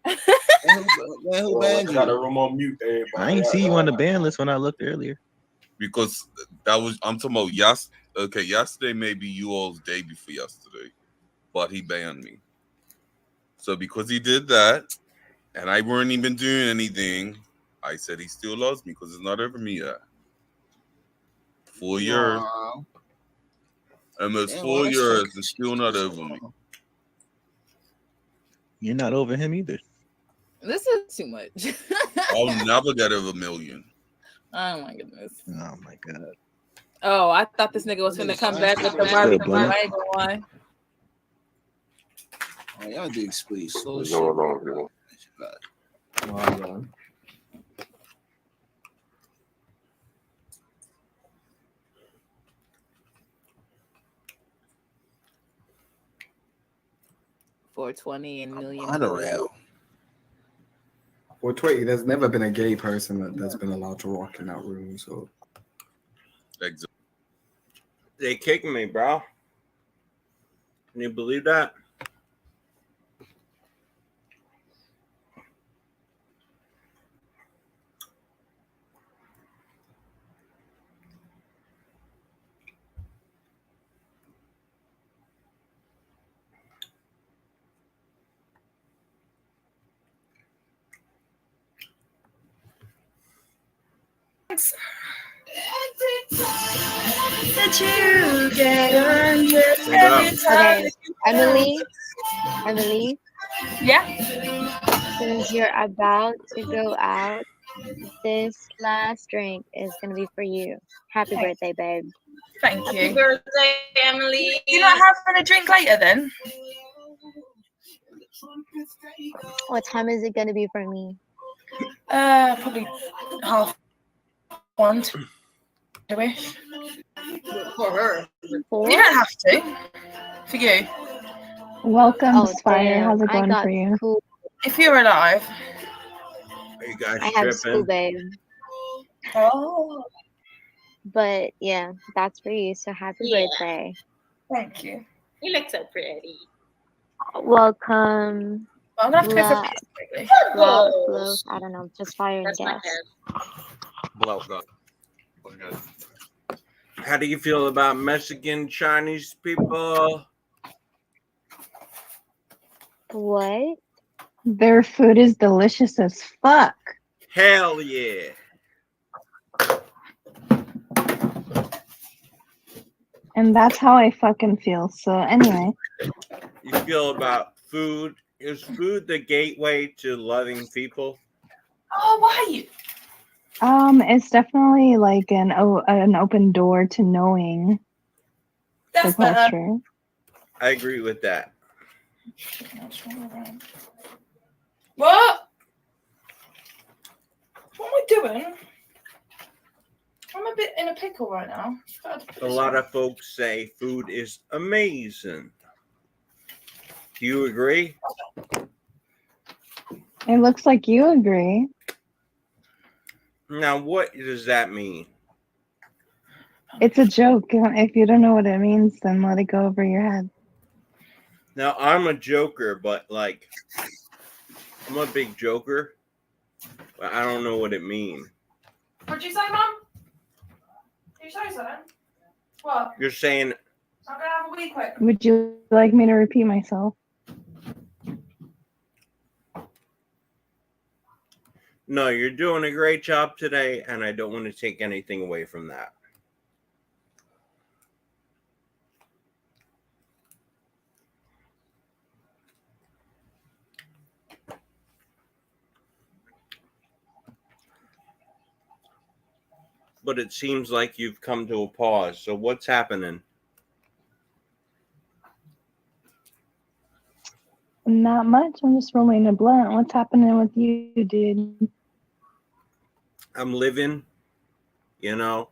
Who banned you? Got a room on mute, everybody. I ain't see you on the ban list when I looked earlier. Because I'm talking about yesterday maybe you all's day before yesterday, but he banned me. So because he did that, and I weren't even doing anything, I said he still loves me because it's not over me yet. 4 years, almost Yeah, 4 well, years, and still not over me. You're not over him either. This is too much. I'll never get over a million. Oh my goodness. Oh my god. Oh, I thought this nigga was finna come back with the Barbie. I ain't gonna lie. Oh, y'all digs, please. Slow What's shit. going on, bro? $420 and million. Monorail. 420, there's never been a gay person that's been allowed to walk in that room. So Exactly. They kicked me, bro. Can you believe that? That you get on just What up? every time. Okay, Emily, Yeah. since you're about to go out, this last drink is gonna be for you. Happy birthday, babe. Thank Happy you. birthday, Emily. You're not having a drink later then? What time is it gonna be for me? Probably 1:30. Do we? For her. You don't have to. For you. Welcome, Oh, Spire. damn. How's it I going got for you? school. If you're alive. Are you guys I have school, tripping? babe. Oh. But yeah, that's for you. So happy birthday. Thank you. You look so pretty. Welcome. I'm gonna have to go for a Blah, piss quickly. blah, blah. I don't know. Just fire and That's my gas. head. Blow God. How do you feel about Mexican Chinese people? What? Their food is delicious as fuck. Hell yeah. And that's how I fucking feel. So anyway, You feel about food? Is food the gateway to loving people? Oh, why? it's definitely like an open door to knowing That's the better. culture. I agree with that. What? What am I doing? I'm a bit in a pickle right now. A lot of folks say food is amazing. Do you agree? It looks like you agree. Now, what does that mean? It's a joke. If you don't know what it means, then let it go over your head. Now, I'm a joker, but like, I'm a big joker, but I don't know what it means. What'd you say, Mum? Did you say something? What? You're saying, I'm gonna have a wee quick. Would you like me to repeat myself? no, you're doing a great job today, and I don't want to take anything away from that. But it seems like you've come to a pause. So what's happening? Not much. I'm just rolling a blunt. What's happening with you, dude? I'm living, you know.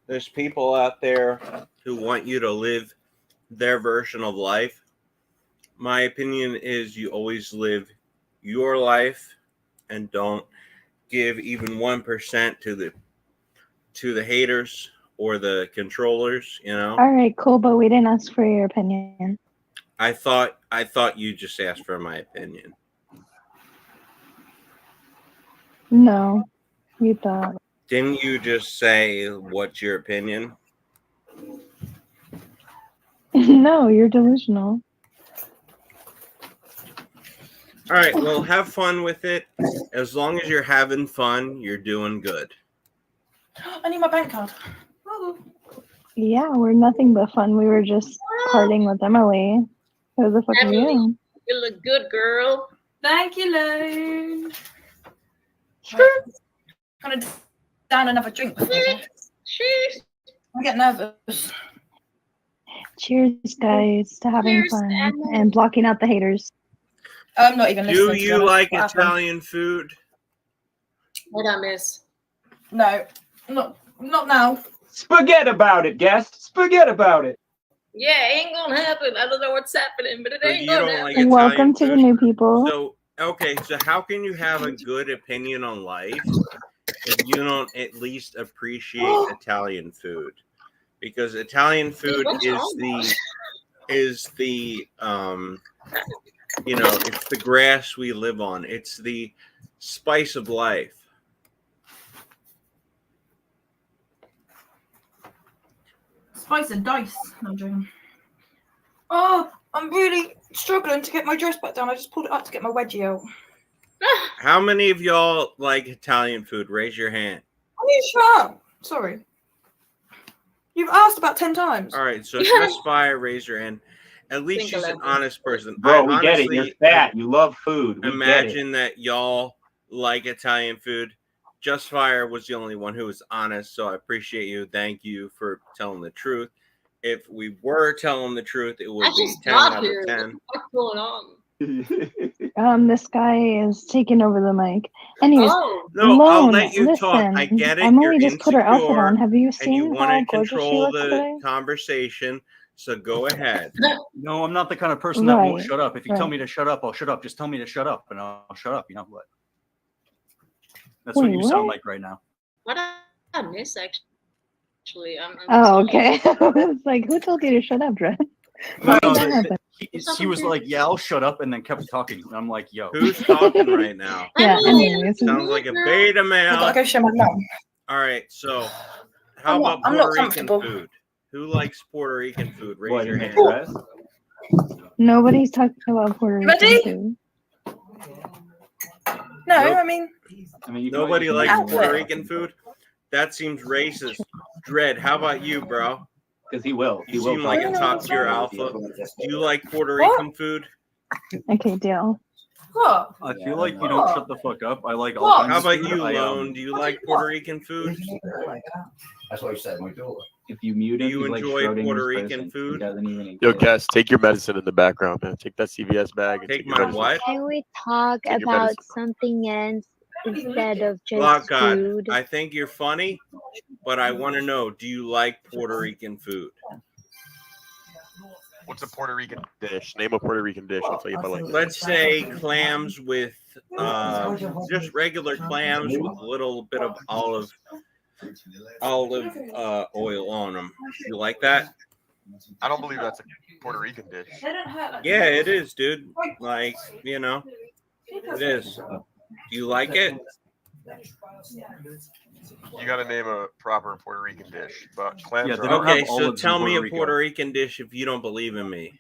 There's people out there who want you to live their version of life. My opinion is you always live your life and don't give even 1% to the haters or the controllers, you know. All right, cool, but we didn't ask for your opinion. I thought you just asked for my opinion. No, you thought. Didn't you just say what's your opinion? No, you're delusional. All right, well, have fun with it. As long as you're having fun, you're doing good. I need my bank card. Yeah, we're nothing but fun. We were just partying with Emily. Who the fuck are you? You look good, girl. Thank you, Lou. I'm gonna down another drink. Cheers. I get nervous. Cheers, guys, to having Cheers, fun Emily. and blocking out the haters. I'm not even listening. Do to be you honest. like What happened? Italian food? What I miss? No, not now. Spaghetti about it, guest. Spaghetti about it. Yeah, it ain't gonna happen. I don't know what's happening, but it But ain't you gonna don't happen. like Italian Welcome to the food? new people. So, okay, so how can you have a good opinion on life if you don't at least appreciate Italian food, because Italian food is the you know, it's the grass we live on. It's the spice of life. Spice and dice. No, I'm joking. Oh, I'm really struggling to get my dress back down. I just pulled it up to get my wedgie out. How many of y'all like Italian food? Raise your hand. Oh, you shut up. Sorry. You've asked about 10 times. All right, so Just Fire, raise your hand. At least she's an honest person. Bro, we get it. You're fat. You love food. We Imagine that y'all like Italian food. Just Fire was the only one who was honest, so I appreciate you. Thank you for telling the truth. If we were telling the truth, it would be 10 out of 10. What's going on? This guy is taking over the mic. Anyways, No, I'll Lone, let you talk. listen, I get it. Emily You're just put her outfit insecure, on. Have you and you seen how want to gorgeous she control looks the today? conversation. So go ahead. No, I'm not the kind of person that won't Right, shut up. If you tell right. me to shut up, I'll shut up. Just tell me to shut up, and I'll shut up. You know what? That's what Wait, you sound what? like right now. What I miss actually. I'm Oh, okay. I was like, who told you to shut up, Dred? No, How did that happen? he was like, "Yeah, I'll shut up," and then kept talking. And I'm like, "Yo, Who's talking right now?" Yeah, anyways. Sounds like a beta male. I gotta go show my mum. All right, so how I'm about not Puerto Rican comfortable. food? Who likes Puerto Rican food? Raise What, your in the hand. dress? Nobody's talking about Puerto Rican Ready? food. No, Nope. I mean, Nobody you can likes make Puerto outfit. Rican food? That seems racist. Dread, how about you, bro? Because he will. You seem like a top tier alpha. Do you like Puerto What? Rican food? Okay, deal. what? I feel like you don't shut the fuck up. I like all What? kinds How of about food. you, Lone? Do you like Puerto Rican food? That's what he said. My door. If you mute Do him, you he's like enjoy Schrodinger's Puerto person. Rican He food? doesn't even Yo, get it. Cass, take your medicine in the background, man. Take that CVS bag and Take your my medicine. what? Can we talk Take your about medicine. something else instead of Block just God, food? I think you're funny, but I want to know, do you like Puerto Rican food? What's a Puerto Rican dish? Name a Puerto Rican dish. I'll tell you if I like it. Let's say clams with just regular clams with a little bit of olive oil on them. You like that? I don't believe that's a Puerto Rican dish. Yeah, it is, dude. Like, you know, it is. Do you like it? You got to name a proper Puerto Rican dish. But clams Yeah, are they don't Okay, have so olives in tell me Puerto a Rico. Puerto Rican dish if you don't believe in me.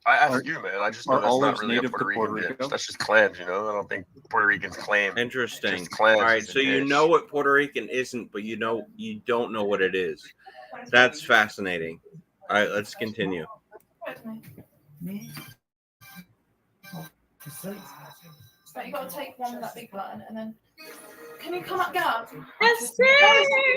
I asked you, man. I just know Are that's not olives really a native Puerto to Rican Puerto dish. Rico? That's just clams, you know. I don't think Puerto Ricans claim. Interesting. Just clams All right, is a so you dish. know what Puerto Rican isn't, but you don't know what it is. That's fascinating. All right, let's continue. Right, you gotta take one with that big button and then. Can you come up, get up?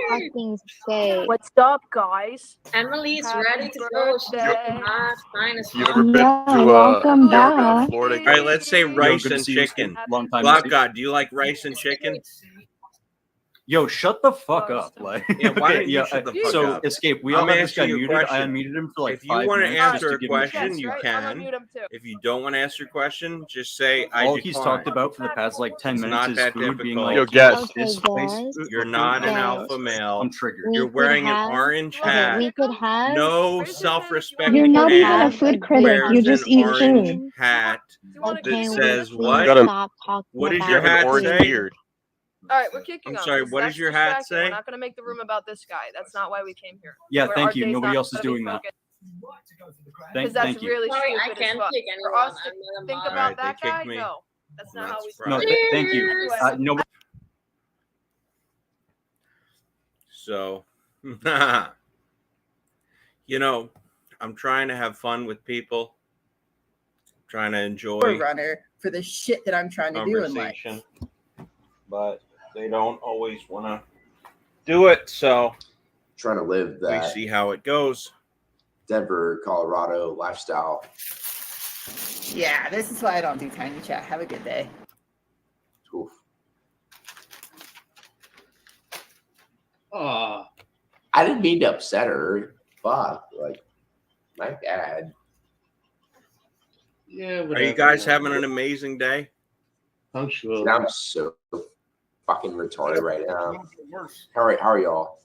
Fucking say. What's up, guys? Emily's ready to go. She's my finest. You ever been Yeah, to welcome you ever been to back. Florida? All right, let's say rice good to and see you, chicken. Escape. Long time no Block see. God, do you like rice and chicken? Yo, shut the fuck up. Like, Yeah, why okay, don't you yeah, shut the fuck so up? Escape. We I'm all have this asking guy you a muted. I question. unmuted him for like If you 5 want to minutes just answer to a give him a question, chance. you can. If you don't want to answer a question, just say I All decline. he's talked about for the past like 10 It's minutes not is that food being difficult. like, Yo, guess. Okay, this place. guys. You're not an Guys. alpha male. I'm triggered. We You're could wearing an have. orange Okay, hat. we could have. No self-respect You're not even a man food critic. wears You just an eat orange food. hat Can that we says please what? stop talking What does about your hat orange say? beard. All right, we're kicking I'm off. sorry, what does your hat distracting. say? We're not going to make the room about this guy. That's not why we came here. Yeah, Our thank you. day's Nobody not else is gonna be doing that. focused. Thank That's you. really Sorry, I stupid can't as fuck. kick For anyone. us to I'm think All about right, they that guy, kicked me. no. That's not how we No, speak. thank you. Nobody. So, you know, I'm trying to have fun with people, trying to enjoy Runner for the shit that I'm trying to do in life. conversation, but they don't always want to do it. So, Trying to live we that see how it goes. Denver, Colorado lifestyle. Yeah, this is why I don't do tiny chat. Have a good day. Oof. Oh, I didn't mean to upset her. Fuck, like my bad. yeah. Are you guys having an amazing day? punctual? I'm so fucking retarded right now. How are y'all?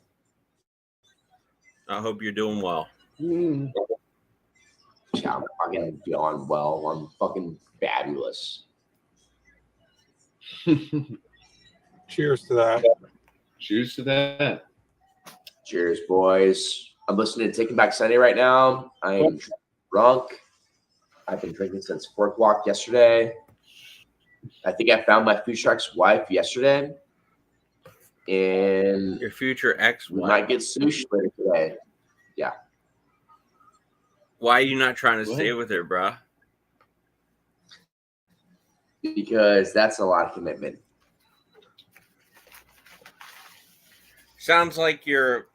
I hope you're doing well. Yeah, I'm fucking doing well. I'm fucking fabulous. Cheers to that. Cheers to that. Cheers, boys. I'm listening to Taking Back Sunday right now. I'm drunk. I've been drinking since 4 o'clock yesterday. I think I found my future ex-wife yesterday. And your future ex-wife. We might get sushi later today. Yeah. Why are you not trying to stay with her, bro? Because that's a lot of commitment. Sounds like you're.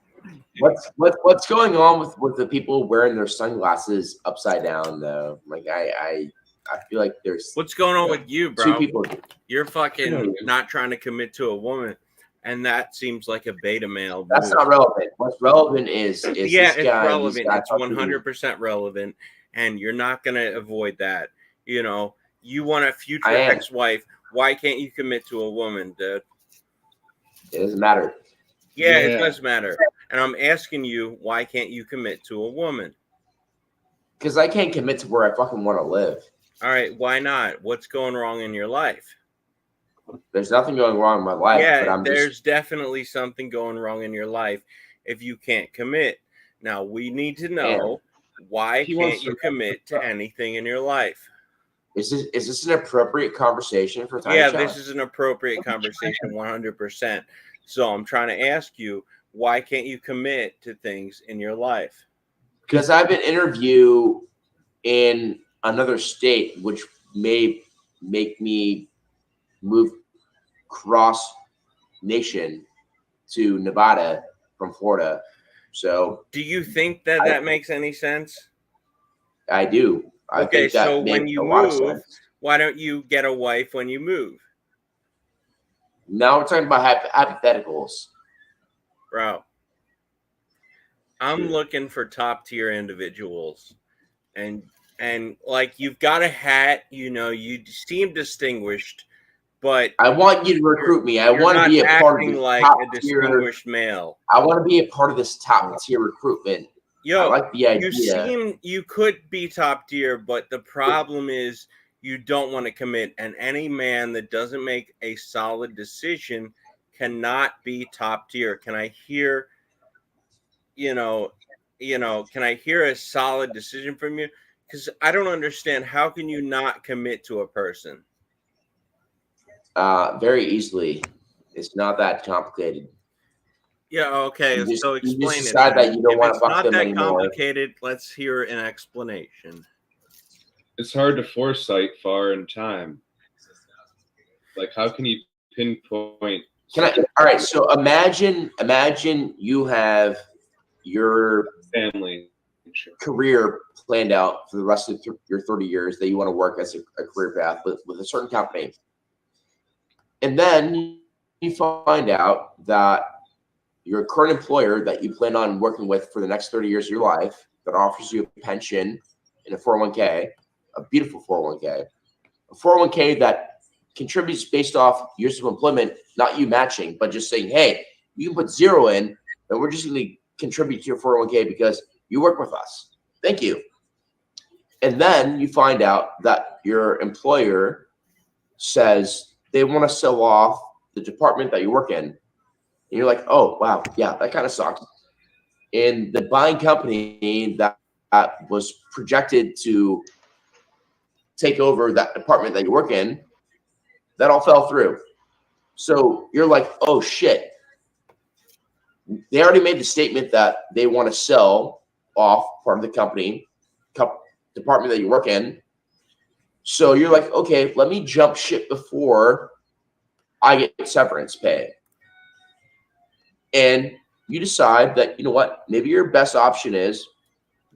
What's going on with the people wearing their sunglasses upside down though? Like I feel like there's what's going on with you, bro? 2 people. You're fucking not trying to commit to a woman, and that seems like a beta male. That's not relevant. What's relevant is yeah, this it's guy, relevant. It's 100% relevant, and you're not gonna avoid that. You know, you want a future ex-wife. Why can't you commit to a woman, dude? It doesn't matter. Yeah, it does matter. And I'm asking you, why can't you commit to a woman? Because I can't commit to where I fucking want to live. All right, why not? What's going wrong in your life? There's nothing going wrong in my life. Yeah, but there's definitely something going wrong in your life if you can't commit. Now, we need to know why can't you commit to anything in your life? Is this an appropriate conversation for time? Yeah, this is an appropriate conversation, 100%. So I'm trying to ask you, why can't you commit to things in your life? Because I have an interview in another state, which may make me move cross nation to Nevada from Florida. So, do you think that that makes any sense? I do. I think that so makes when you a lot of move, sense. why don't you get a wife when you move? Now we're talking about hypotheticals. Bro, I'm looking for top tier individuals, and like you've got a hat, you know, you seem distinguished, but I want you to recruit me. I want to be a part of this like top a tier distinguished male. I want to be a part of this top tier recruitment. Yo, I like the idea. You could be top tier, but the problem is you don't want to commit, and any man that doesn't make a solid decision cannot be top tier. Can I hear, can I hear a solid decision from you? Because I don't understand. How can you not commit to a person? Very easily. It's not that complicated. Yeah, okay. You just- So you just explain it. decide that you don't If wanna it's fuck not them that anymore. complicated, let's hear an explanation. It's hard to foresight far in time. Like, how can you pinpoint? All right. So imagine you have your family career planned out for the rest of your 30 years that you want to work as a career path with a certain company. And then you find out that your current employer that you plan on working with for the next 30 years of your life that offers you a pension and a 401k, a beautiful 401k, a 401k that contributes based off years of employment, not you matching, but just saying, hey, you can put 0 in, and we're just going to contribute to your 401k because you work with us. Thank you. And then you find out that your employer says they want to sell off the department that you work in. And you're like, oh, wow, yeah, that kind of sucks. And the buying company that was projected to take over that department that you work in, that all fell through. So you're like, oh, shit. They already made the statement that they want to sell off part of the company, department that you work in. So you're like, okay, let me jump ship before I get severance pay. And you decide that, you know what, maybe your best option is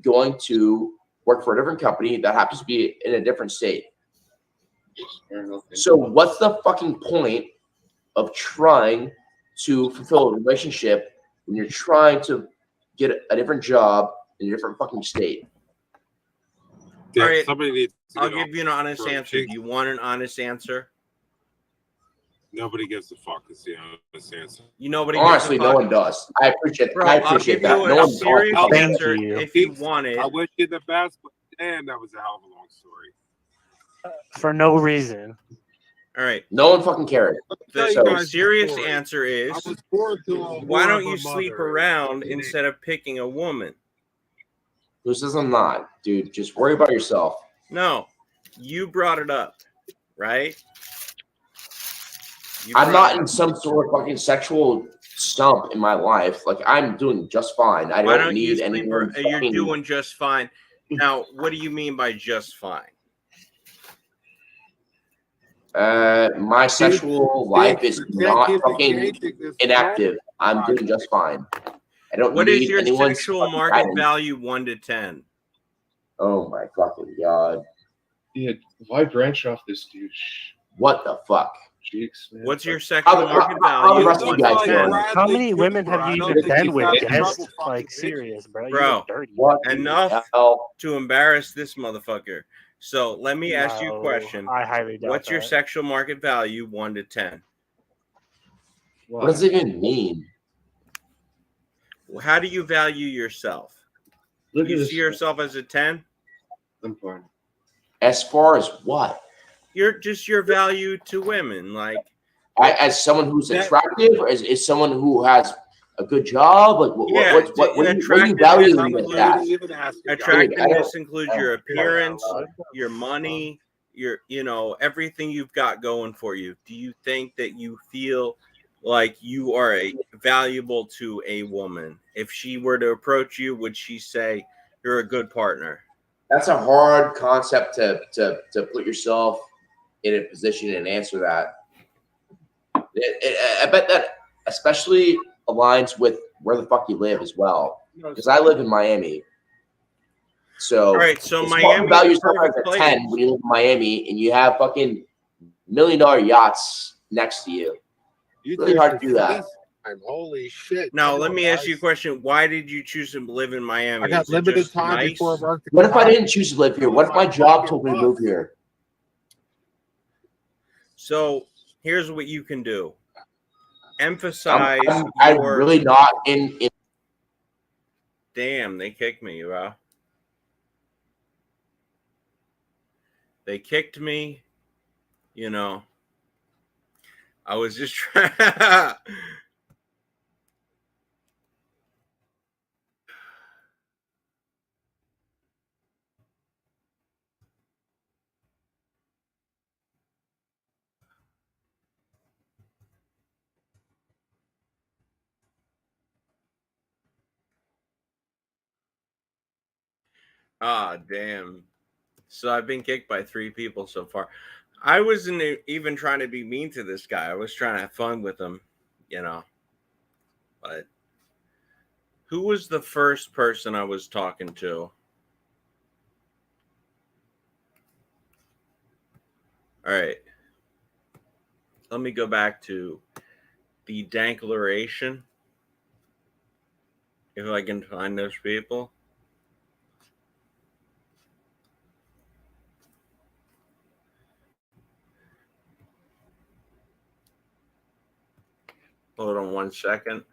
going to work for a different company that happens to be in a different state. So what's the fucking point of trying to fulfill a relationship when you're trying to get a different job in a different fucking state? All right, somebody needs to I'll get give you an honest answer. Do you want an honest answer? Nobody gives a fuck. Is the honest answer. Nobody Honestly, gives a no fuck. one does. I appreciate. Bro, I I'll appreciate give that. you No a one serious does. answer if you want it. I wish you the best, but damn, that was a hell of a long story. For no reason. All right. No one fucking cares. The serious answer is, I was born to a why war don't of you a sleep mother. around instead of picking a woman? Who says I'm not, dude? Just worry about yourself. No, you brought it up, right? I'm not in some sort of fucking sexual stump in my life. Like, I'm doing just fine. I Why don't don't you need sleep? anyone. You're fucking- doing just fine. Now, what do you mean by just fine? My sexual life is not fucking inactive. I'm doing just fine. I don't What need is your anyone's sexual fucking market guidance. value 1 to 10? Oh my fucking god! Yeah, why branch off this douche? What the fuck? Cheeks, man. What's your sexual market how the value? rest of you guys doing? How many women have you even been with, guys? Like, serious, bro. You Bro, look dirty. What enough hell? to embarrass this motherfucker. So let me ask you a No, question. I highly doubt What's your that. sexual market value 1 to 10? What does it even mean? How do you value yourself? Look You at see this. yourself as a 10? I'm fine. As far as what? You're just your value to women, like As someone who's attractive, or as someone who has a good job? Like, what are you valuing with that? Attractiveness includes your appearance, your money, your everything you've got going for you. Do you think that you feel like you are valuable to a woman? If she were to approach you, would she say you're a good partner? That's a hard concept to put yourself in a position and answer that. I bet that especially aligns with where the fuck you live as well. Because I live in Miami. So, all right, so it's Miami hard to value is a yourself as perfect a place. 10 when you live in Miami and you have fucking $1 million yachts next to you. It's really hard to do that. I'm holy shit. Now, Come let on, me ask you a guys. question. Why did you choose to live in Miami? I got Is it limited just time nice? before work. To What come if I out. didn't choose to live here? What if my job told me to move here? So here's what you can do. Emphasize I'm your... really not in. Damn, they kicked me, bro. They kicked me. I was just trying. Damn. So I've been kicked by 3 people so far. I wasn't even trying to be mean to this guy. I was trying to have fun with him, But who was the first person I was talking to? All right. Let me go back to the declaration. If I can find those people. Hold on 1 second.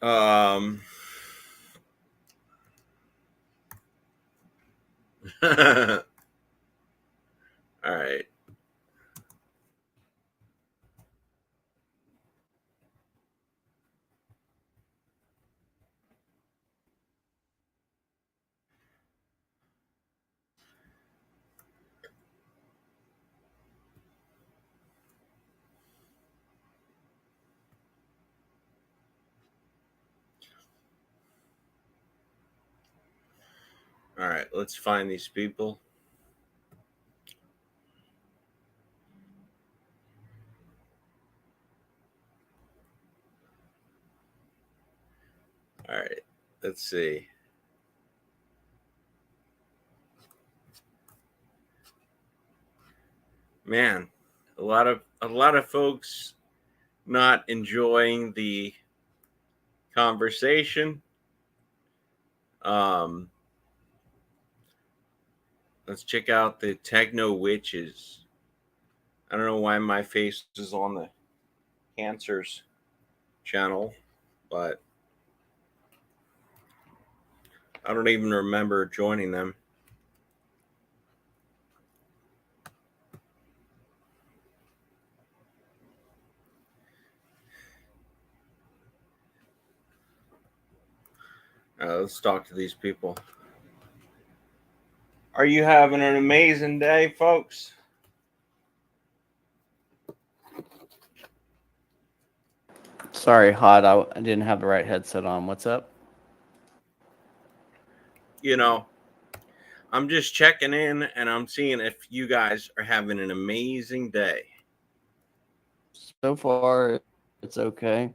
All right. All right, let's find these people. All right, let's see. Man, a lot of folks not enjoying the conversation, let's check out the Techno Witches. I don't know why my face is on the Cancers channel, but I don't even remember joining them. Let's talk to these people. Are you having an amazing day, folks? Sorry, Hot. I didn't have the right headset on. What's up? You know, I'm just checking in and I'm seeing if you guys are having an amazing day. So far, it's okay.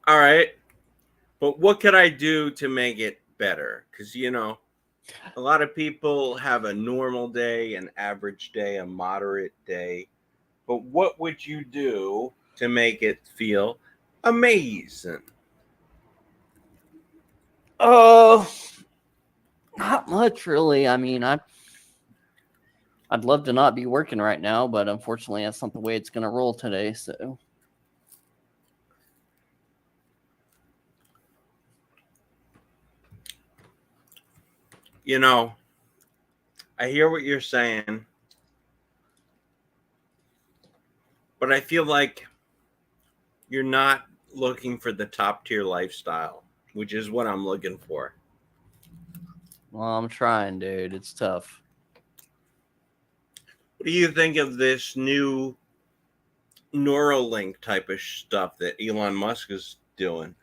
All right. But what could I do to make it better? Because, you know, a lot of people have a normal day, an average day, a moderate day. But what would you do to make it feel amazing? Oh, not much really. I mean, I'd love to not be working right now, but unfortunately, that's not the way it's going to roll today. So, you know, I hear what you're saying, but I feel like you're not looking for the top tier lifestyle, which is what I'm looking for. well, I'm trying, dude. It's tough. What do you think of this new Neuralink type of stuff that Elon Musk is doing?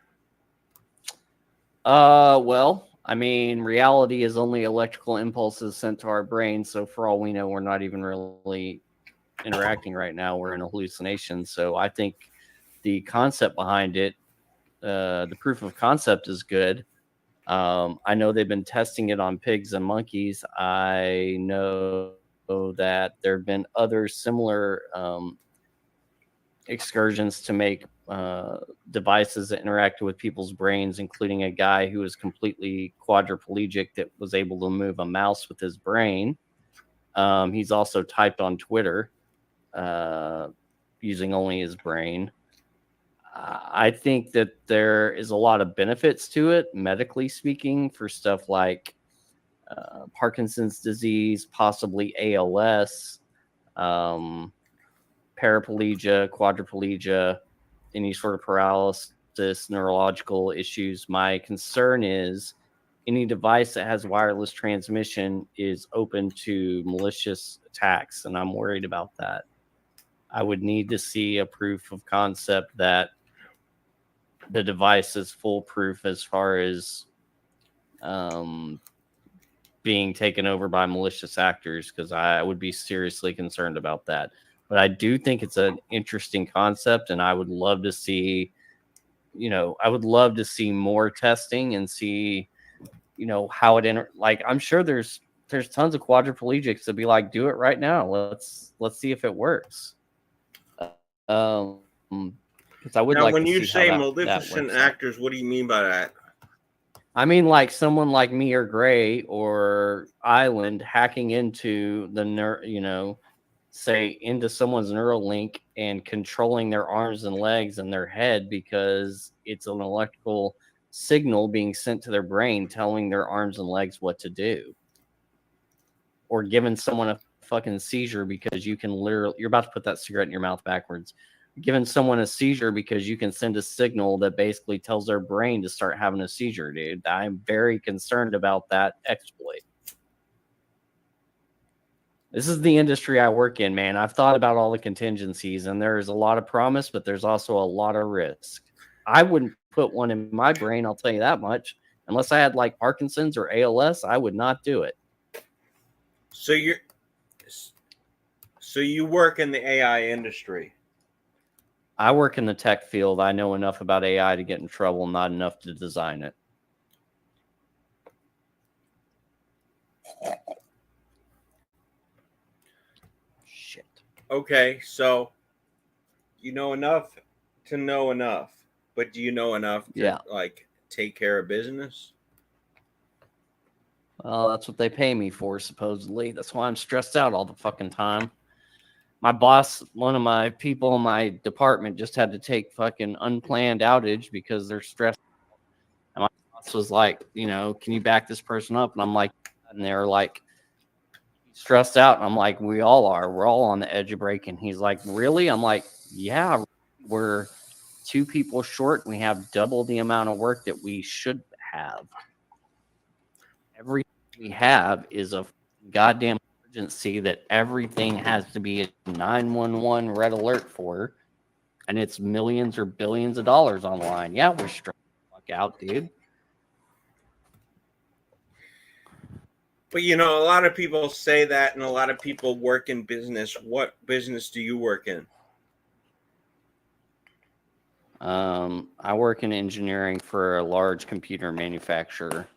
Well, I mean, reality is only electrical impulses sent to our brain. So for all we know, we're not even really interacting right now. We're in a hallucination. So I think the concept behind it, the proof of concept is good. I know they've been testing it on pigs and monkeys. I know that there have been other similar excursions to make devices that interacted with people's brains, including a guy who was completely quadriplegic that was able to move a mouse with his brain. He's also typed on Twitter using only his brain. I think that there is a lot of benefits to it, medically speaking, for stuff like Parkinson's disease, possibly ALS, paraplegia, quadriplegia, any sort of paralysis, neurological issues. My concern is any device that has wireless transmission is open to malicious attacks, and I'm worried about that. I would need to see a proof of concept that the device is foolproof as far as being taken over by malicious actors, because I would be seriously concerned about that. But I do think it's an interesting concept, and I would love to see, I would love to see more testing and see, how it like, I'm sure there's tons of quadriplegics that be like, do it right now. Let's see if it works. Because I would now, like when to you see say how maleficent that works out. actors, what do you mean by that? I mean, like someone like me or Gray or Island hacking into the say into someone's Neuralink and controlling their arms and legs and their head because it's an electrical signal being sent to their brain telling their arms and legs what to do. Or giving someone a fucking seizure because you can you're about to put that cigarette in your mouth backwards. Giving someone a seizure because you can send a signal that basically tells their brain to start having a seizure, dude. I'm very concerned about that exploit. This is the industry I work in, man. I've thought about all the contingencies, and there's a lot of promise, but there's also a lot of risk. I wouldn't put one in my brain, I'll tell you that much. Unless I had like Parkinson's or ALS, I would not do it. So you work in the AI industry. I work in the tech field. I know enough about AI to get in trouble, not enough to design it. Shit. Okay, so you know enough to know enough, but do you know enough to like take care of business? Well, that's what they pay me for, supposedly. That's why I'm stressed out all the fucking time. My boss, one of my people in my department, just had to take fucking unplanned outage because they're stressed. And my boss was like, you know, can you back this person up? And I'm like, and they're like, stressed out. And I'm like, we all are. We're all on the edge of breaking. He's like, really? I'm like, yeah, we're 2 people short. And we have double the amount of work that we should have. Everything we have is a goddamn emergency that everything has to be a 911 red alert for, and it's millions or billions of dollars on the line. Yeah, we're stressed the fuck out, dude. But you know, a lot of people say that, and a lot of people work in business. What business do you work in? I work in engineering for a large computer manufacturer.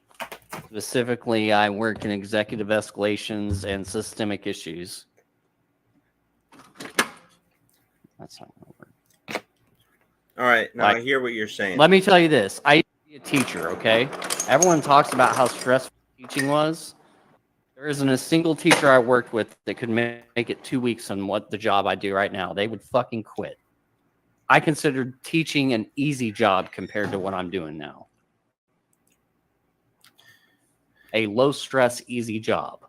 Specifically, I work in executive escalations and systemic issues. That's not gonna work. All right, now I hear what you're saying. Let me tell you this. I used to be a teacher, okay? Everyone talks about how stressful teaching was. There isn't a single teacher I worked with that could make it 2 weeks on what the job I do right now. They would fucking quit. I considered teaching an easy job compared to what I'm doing now. A low stress, easy job.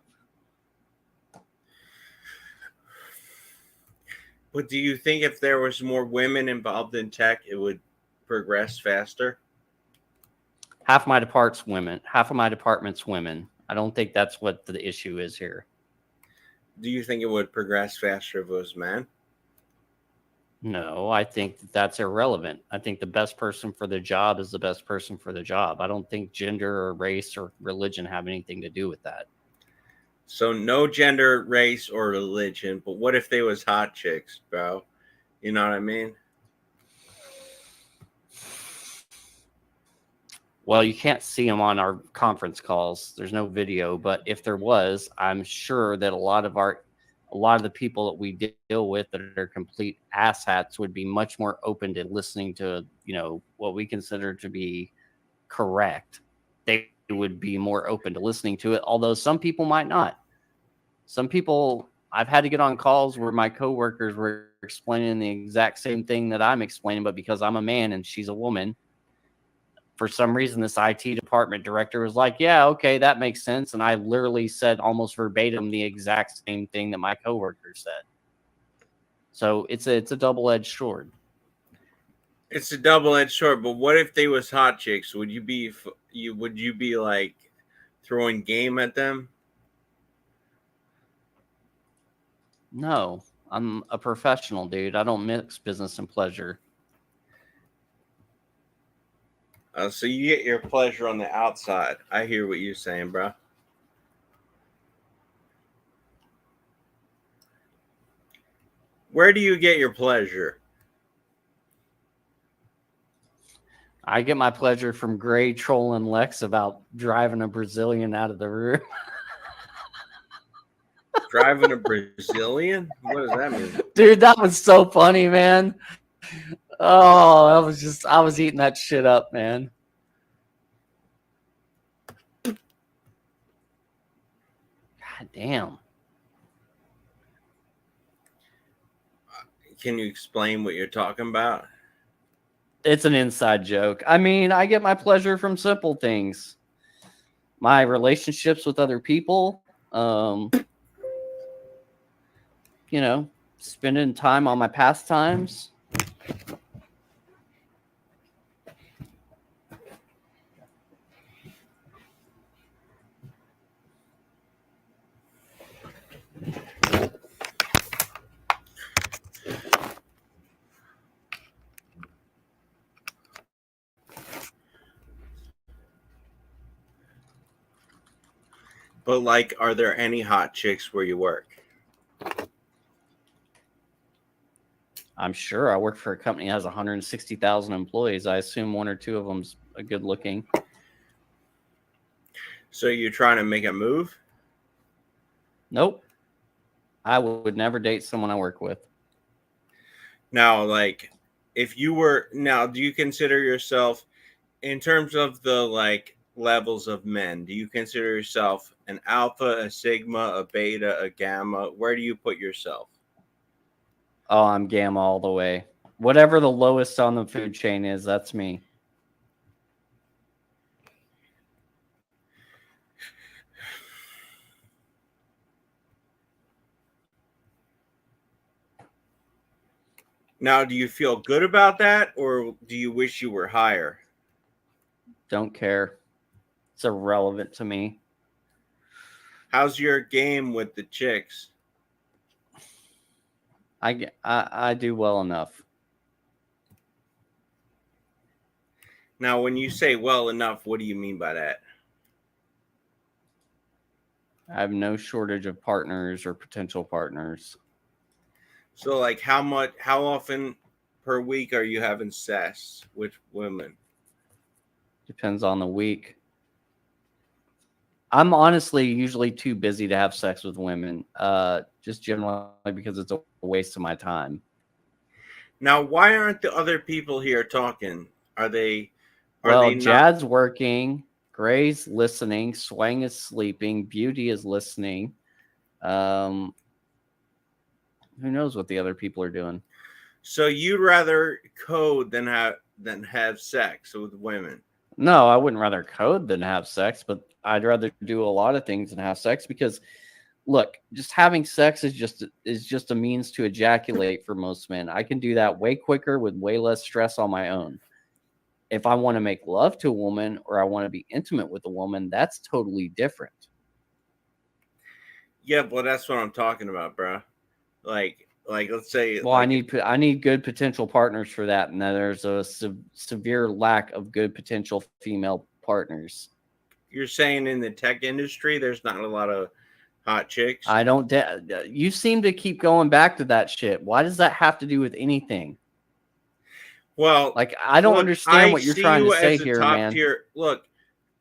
But do you think if there was more women involved in tech, it would progress faster? Half my department's women. Half of my department's women. I don't think that's what the issue is here. Do you think it would progress faster if it was men? No, I think that's irrelevant. I think the best person for the job is the best person for the job. I don't think gender or race or religion have anything to do with that. So no gender, race, or religion. But what if they was hot chicks, bro? You know what I mean? Well, you can't see them on our conference calls. There's no video, but if there was, I'm sure that a lot of the people that we deal with that are complete asshats would be much more open to listening to, you know, what we consider to be correct. They would be more open to listening to it, although some people might not. Some people, I've had to get on calls where my coworkers were explaining the exact same thing that I'm explaining, but because I'm a man and she's a woman, for some reason, this IT department director was like, yeah, okay, that makes sense. And I literally said almost verbatim the exact same thing that my coworker said. So it's a double-edged sword. It's a double-edged sword. But what if they was hot chicks? Would you be like throwing game at them? No, I'm a professional, dude. I don't mix business and pleasure. So you get your pleasure on the outside. I hear what you're saying, bro. Where do you get your pleasure? I get my pleasure from Gray trolling Lex about driving a Brazilian out of the room. Driving a Brazilian? What does that mean? Dude, that was so funny, man. Oh, I was eating that shit up, man. God damn. Can you explain what you're talking about? It's an inside joke. I mean, I get my pleasure from simple things. My relationships with other people, you know, spending time on my pastimes. But like, are there any hot chicks where you work? I'm sure. I work for a company that has 160,000 employees. I assume 1 or 2 of them's a good looking. So you're trying to make a move? Nope. I would never date someone I work with. Now, like, if you were now, do you consider yourself, in terms of the like levels of men, do you consider yourself an alpha, a sigma, a beta, a gamma? Where do you put yourself? Oh, I'm gamma all the way. Whatever the lowest on the food chain is, that's me. Now, do you feel good about that, or do you wish you were higher? Don't care. It's irrelevant to me. How's your game with the chicks? I do well enough. Now, when you say well enough, what do you mean by that? I have no shortage of partners or potential partners. So, like, how often per week are you having sex with women? Depends on the week. I'm honestly usually too busy to have sex with women, just generally because it's a waste of my time. Now, why aren't the other people here talking? Are they? Well, they not? Jad's working, Gray's listening, Swang is sleeping, Beauty is listening. Who knows what the other people are doing? So you'd rather code than have sex with women? No, I wouldn't rather code than have sex, but I'd rather do a lot of things than have sex because, look, just having sex is just a means to ejaculate for most men. I can do that way quicker with way less stress on my own. If I want to make love to a woman or I want to be intimate with a woman, that's totally different. Yeah, well, that's what I'm talking about, bro. Like let's say. Well, like, I need good potential partners for that, and then there's a severe lack of good potential female partners. You're saying in the tech industry, there's not a lot of hot chicks? I don't. You seem to keep going back to that shit. Why does that have to do with anything? Well, like I don't understand what you're trying to say here, man. Look,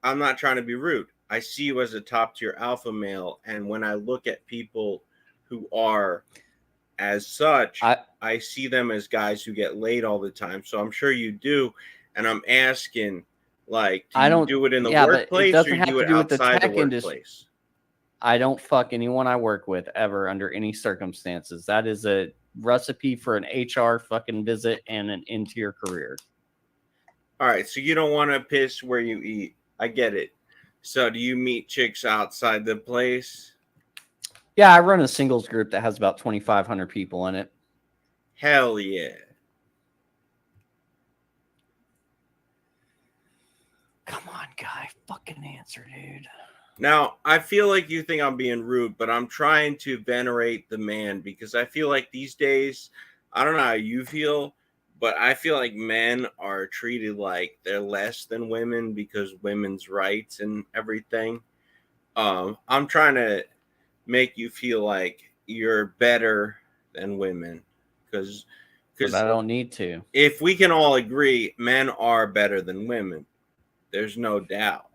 I'm not trying to be rude. I see you as a top tier alpha male, and when I look at people who are as such, I see them as guys who get laid all the time. So I'm sure you do, and I'm asking, like, do you do it in the workplace or you do it outside the workplace? I don't fuck anyone I work with ever under any circumstances. That is a recipe for an HR fucking visit and an end to your career. All right, so you don't want to piss where you eat. I get it. So do you meet chicks outside the place? Yeah, I run a singles group that has about 2,500 people in it. Hell yeah. Come on, guy. Fucking answer, dude. Now, I feel like you think I'm being rude, but I'm trying to venerate the man because I feel like these days, I don't know how you feel, but I feel like men are treated like they're less than women because women's rights and everything. I'm trying to make you feel like you're better than women because I don't need to. If we can all agree, men are better than women, there's no doubt.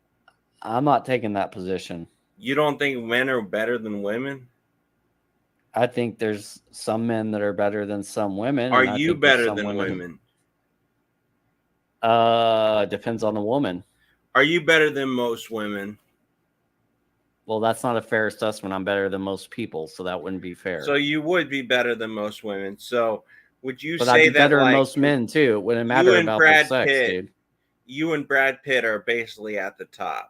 I'm not taking that position. You don't think men are better than women? I think there's some men that are better than some women. Are you better than women? Depends on the woman. Are you better than most women? Well, that's not a fair assessment. I'm better than most people, so that wouldn't be fair. So you would be better than most women. So would you but say I'd be that better like, than most men too? It wouldn't matter about the sex, dude. You and Brad Pitt are basically at the top.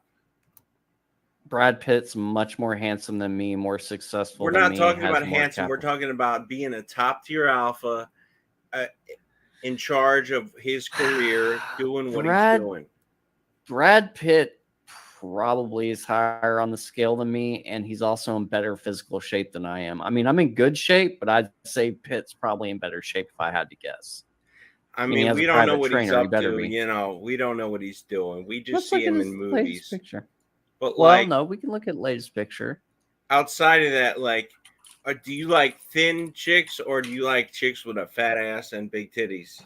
Brad Pitt's much more handsome than me, more successful. We're than not me, talking has about more handsome. We're capital. talking about being a top tier alpha, in charge of his career, doing what he's doing. Brad Pitt probably is higher on the scale than me, and he's also in better physical shape than I am. I mean, I'm in good shape, but I'd say Pitt's probably in better shape if I had to guess. I he mean, has we a don't know private what he's trainer, he up better to. be. You know, we don't know what he's doing. We just Let's see look at him his in latest movies. picture. But Well, like, no, we can look at latest picture. outside of that, like, do you like thin chicks or do you like chicks with a fat ass and big titties?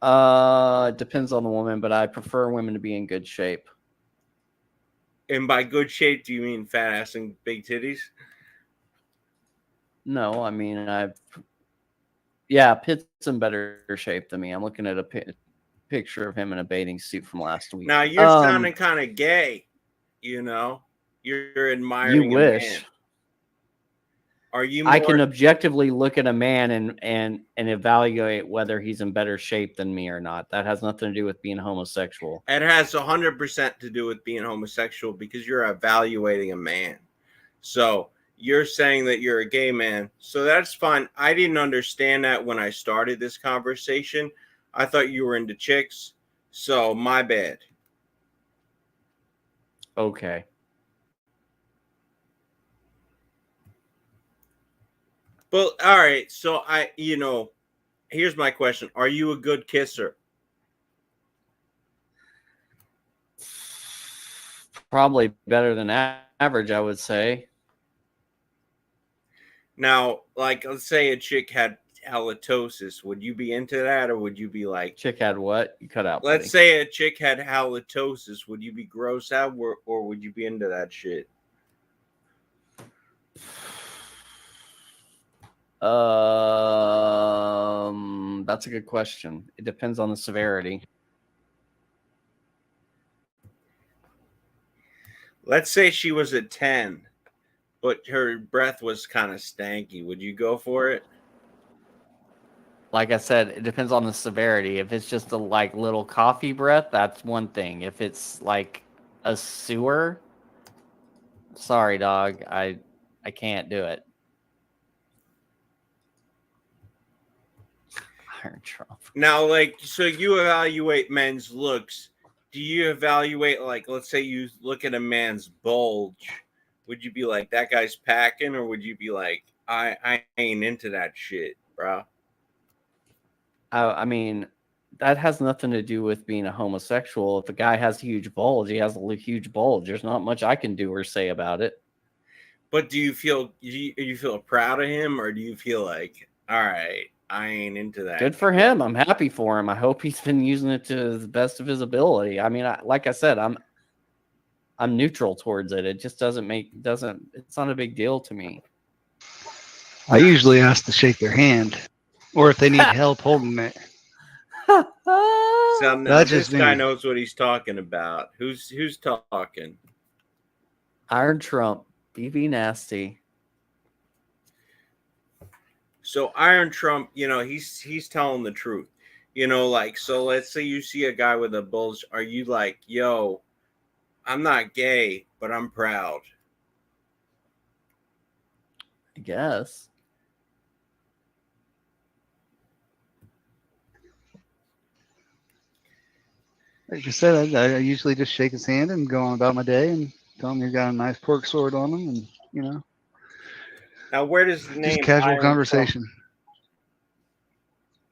It depends on the woman, but I prefer women to be in good shape. And by good shape, do you mean fat ass and big titties? No, I mean yeah, Pitt's in better shape than me. I'm looking at a picture of him in a bathing suit from last week. Now you're sounding kind of gay. You know, you're admiring You a wish. man. Are you? More, I can objectively look at a man and evaluate whether he's in better shape than me or not. That has nothing to do with being homosexual. It has 100% to do with being homosexual because you're evaluating a man. So you're saying that you're a gay man. So that's fine. I didn't understand that when I started this conversation. I thought you were into chicks. So my bad. Okay. Well, all right. So here's my question. Are you a good kisser? Probably better than average, I would say. Now, like, let's say a chick had halitosis. Would you be into that, or would you be like... Chick had what? You cut out, Let's buddy. say a chick had halitosis. Would you be grossed out, or would you be into that shit? That's a good question. It depends on the severity. Let's say she was a 10, but her breath was kind of stanky. Would you go for it? Like I said, it depends on the severity. If it's just a little coffee breath, that's one thing. If it's like a sewer, sorry, dog, I can't do it. Iron Trump. Now, so you evaluate men's looks. Do you evaluate, let's say you look at a man's bulge? Would you be like, that guy's packing, or would you be like, I ain't into that shit, bro? I mean, that has nothing to do with being a homosexual. If a guy has a huge bulge, he has a huge bulge. There's not much I can do or say about it. But do you feel proud of him, or do you feel like, all right, I ain't into that? Good for him. I'm happy for him. I hope he's been using it to the best of his ability. I mean, like I said, I'm neutral towards it. It just it's not a big deal to me. I usually ask to shake their hand, or if they need help holding it. So now That's this just guy me. knows what he's talking about. Who's talking? Iron Trump, BB Nasty. So Iron Trump, he's telling the truth. So let's say you see a guy with a bulge. Are you like, yo, I'm not gay, but I'm proud? I guess. Like I said, I usually just shake his hand and go on about my day and tell him you got a nice pork sword on him, and Now, where does the name just casual Iron conversation. Trump,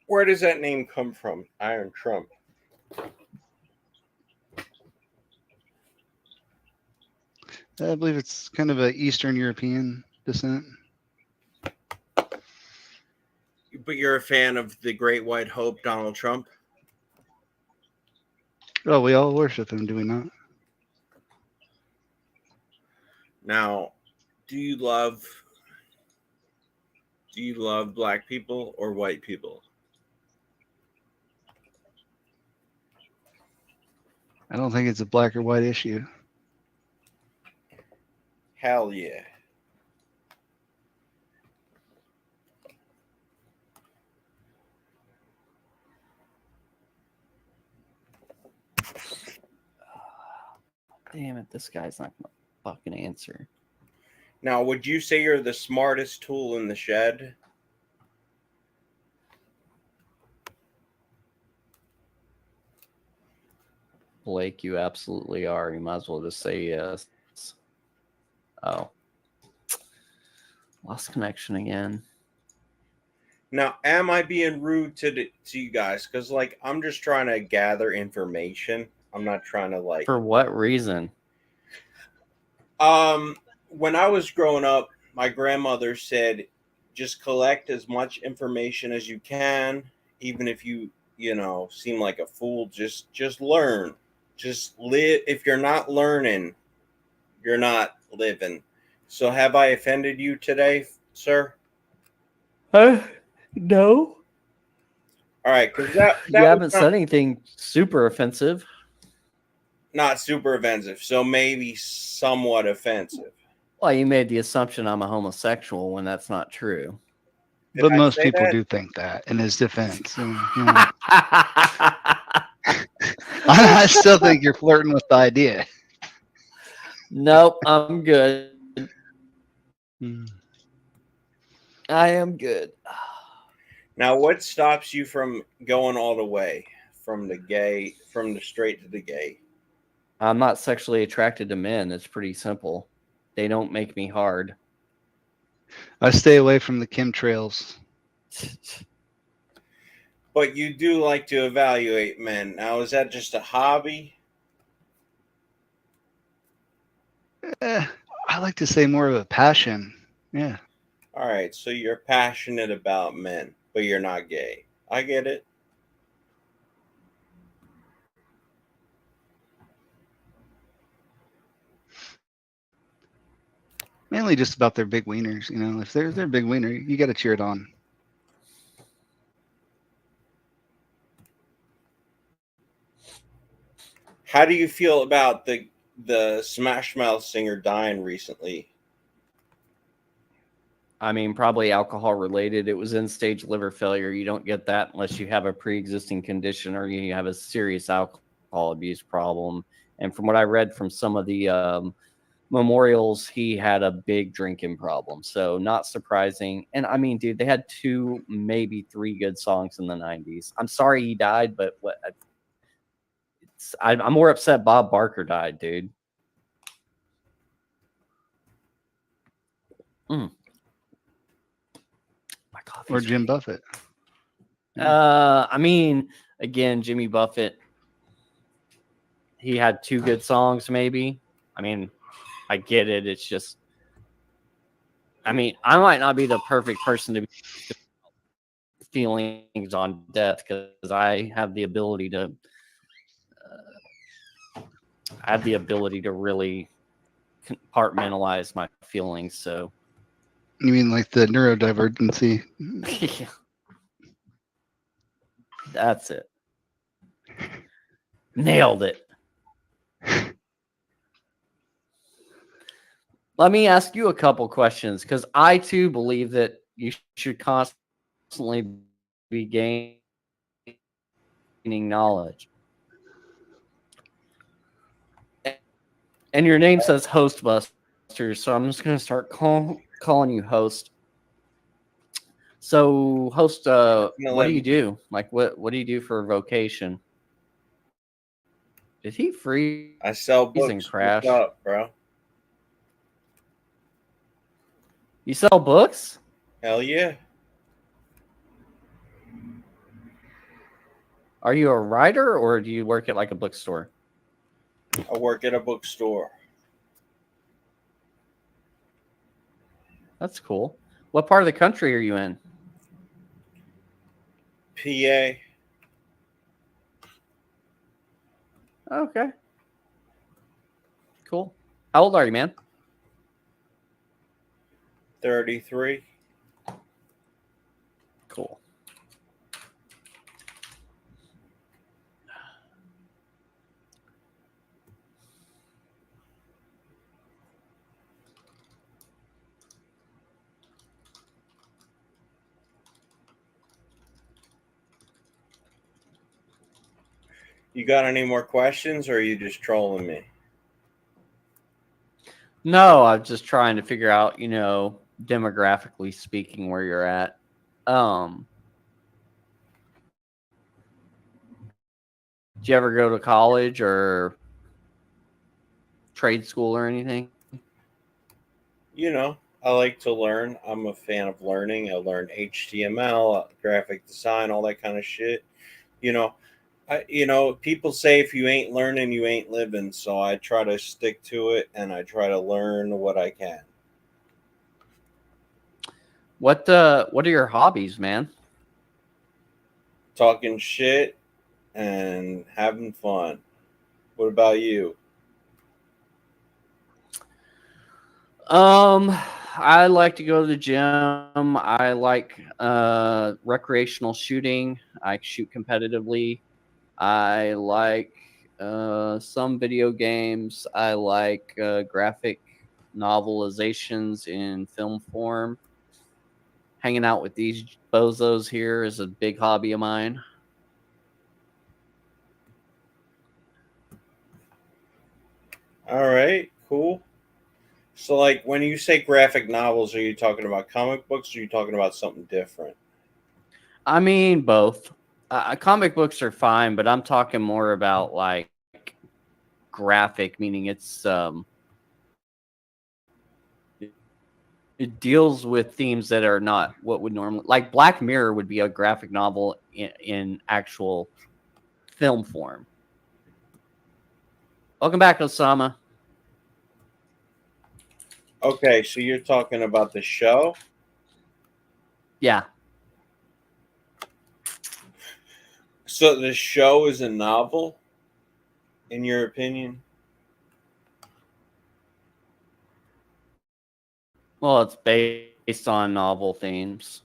where does that name come from, Iron Trump? I believe it's kind of a Eastern European descent. But you're a fan of the Great White Hope, Donald Trump? Oh, we all worship him, do we not? Now, do you love black people or white people? I don't think it's a black or white issue. Hell yeah. Damn it, this guy's not gonna fucking answer. Now, would you say you're the smartest tool in the shed? Blake, you absolutely are. You might as well just say yes. Oh. Lost connection again. Now, am I being rude to you guys? Because, I'm just trying to gather information. I'm not trying to, For what reason? When I was growing up, my grandmother said, just collect as much information as you can, even if you seem like a fool. Just learn. Just live. If you're not learning, you're not living. So have I offended you today, sir? No. All right, because that You was haven't said anything super offensive. not super offensive, so maybe somewhat offensive. Well, you made the assumption I'm a homosexual when that's not true. But I most say people that? do think that in his defense. And, you know. I still think you're flirting with the idea. Nope, I'm good. Hmm. I am good. Now, what stops you from going all the way from the straight to the gay? I'm not sexually attracted to men. It's pretty simple. They don't make me hard. I stay away from the chemtrails. But you do like to evaluate men. Now, is that just a hobby? I like to say more of a passion. Yeah. All right, so you're passionate about men, but you're not gay. I get it. Mainly just about their big wieners. You know, if they're big wiener, you got to cheer it on. How do you feel about the Smash Mouth singer dying recently? I mean, probably alcohol related. It was end stage liver failure. You don't get that unless you have a pre-existing condition or you have a serious alcohol abuse problem. And from what I read from some of the memorials, he had a big drinking problem. So not surprising. And I mean, dude, they had 2, maybe 3 good songs in the 90s. I'm sorry he died, but I'm more upset Bob Barker died, dude. Or Jim Buffett. I mean, again, Jimmy Buffett, he had 2 good songs, maybe. I mean, I get it. It's just, I mean, I might not be the perfect person to be feelings on death because I have the ability to, really compartmentalize my feelings. So, You mean like the neurodivergency? yeah. That's it. Nailed it. Let me ask you a couple questions because I too believe that you should constantly be gaining knowledge. And your name says Hostbusters, so I'm just going to start calling you Host. So, Host, what do you do? Like, what do you do for a vocation? Did he freeze? I sell books. And crash, What's up, bro? You sell books? Hell yeah. Are you a writer or do you work at like a bookstore? I work at a bookstore. That's cool. What part of the country are you in? PA. Okay. Cool. How old are you, man? 33. Cool. You got any more questions or are you just trolling me? No, I'm just trying to figure out, demographically speaking, where you're at. Did you ever go to college or trade school or anything? I like to learn. I'm a fan of learning. I learned HTML, graphic design, all that kind of shit. People say if you ain't learning, you ain't living. So I try to stick to it and I try to learn what I can. What are your hobbies, man? Talking shit and having fun. What about you? I like to go to the gym. I like recreational shooting. I shoot competitively. I like some video games. I like graphic novelizations in film form. Hanging out with these bozos here is a big hobby of mine. All right, cool. So, like, when you say graphic novels, are you talking about comic books or are you talking about something different? I mean, both. Comic books are fine, but I'm talking more about like graphic, meaning it's it deals with themes that are not what would normally, like Black Mirror would be a graphic novel in actual film form. Welcome back, Osama. Okay, so you're talking about the show? Yeah. So the show is a novel, in your opinion? Well, it's based on novel themes.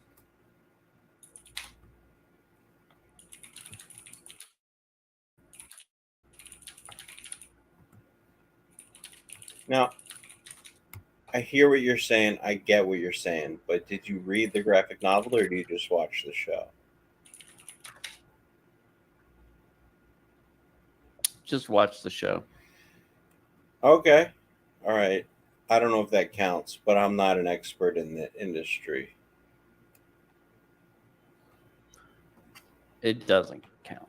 Now, I hear what you're saying. I get what you're saying. But did you read the graphic novel or do you just watch the show? Just watch the show. Okay. All right. I don't know if that counts, but I'm not an expert in the industry. It doesn't count.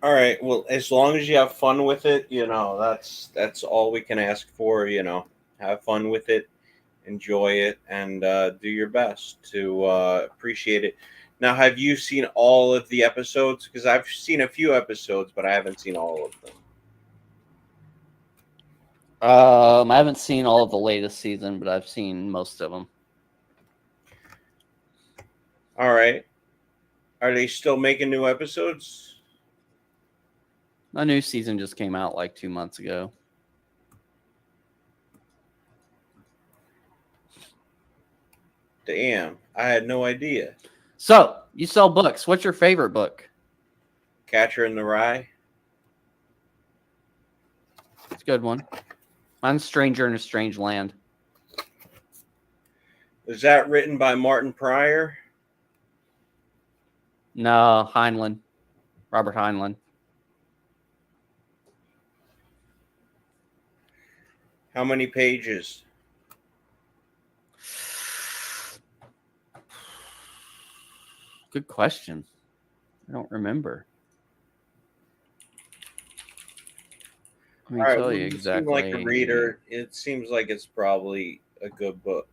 All right. Well, as long as you have fun with it, that's all we can ask for. Have fun with it, enjoy it, and do your best to appreciate it. Now, have you seen all of the episodes? Because I've seen a few episodes, but I haven't seen all of them. I haven't seen all of the latest season, but I've seen most of them. All right. Are they still making new episodes? A new season just came out like 2 months ago. Damn, I had no idea. So, you sell books. What's your favorite book? Catcher in the Rye. It's a good one. Mine's Stranger in a Strange Land. Is that written by Martin Pryor? No, Heinlein. Robert Heinlein. How many pages? Good question. I don't remember. Let me All right, tell well, you you seem exactly. like a reader. It seems like it's probably a good book.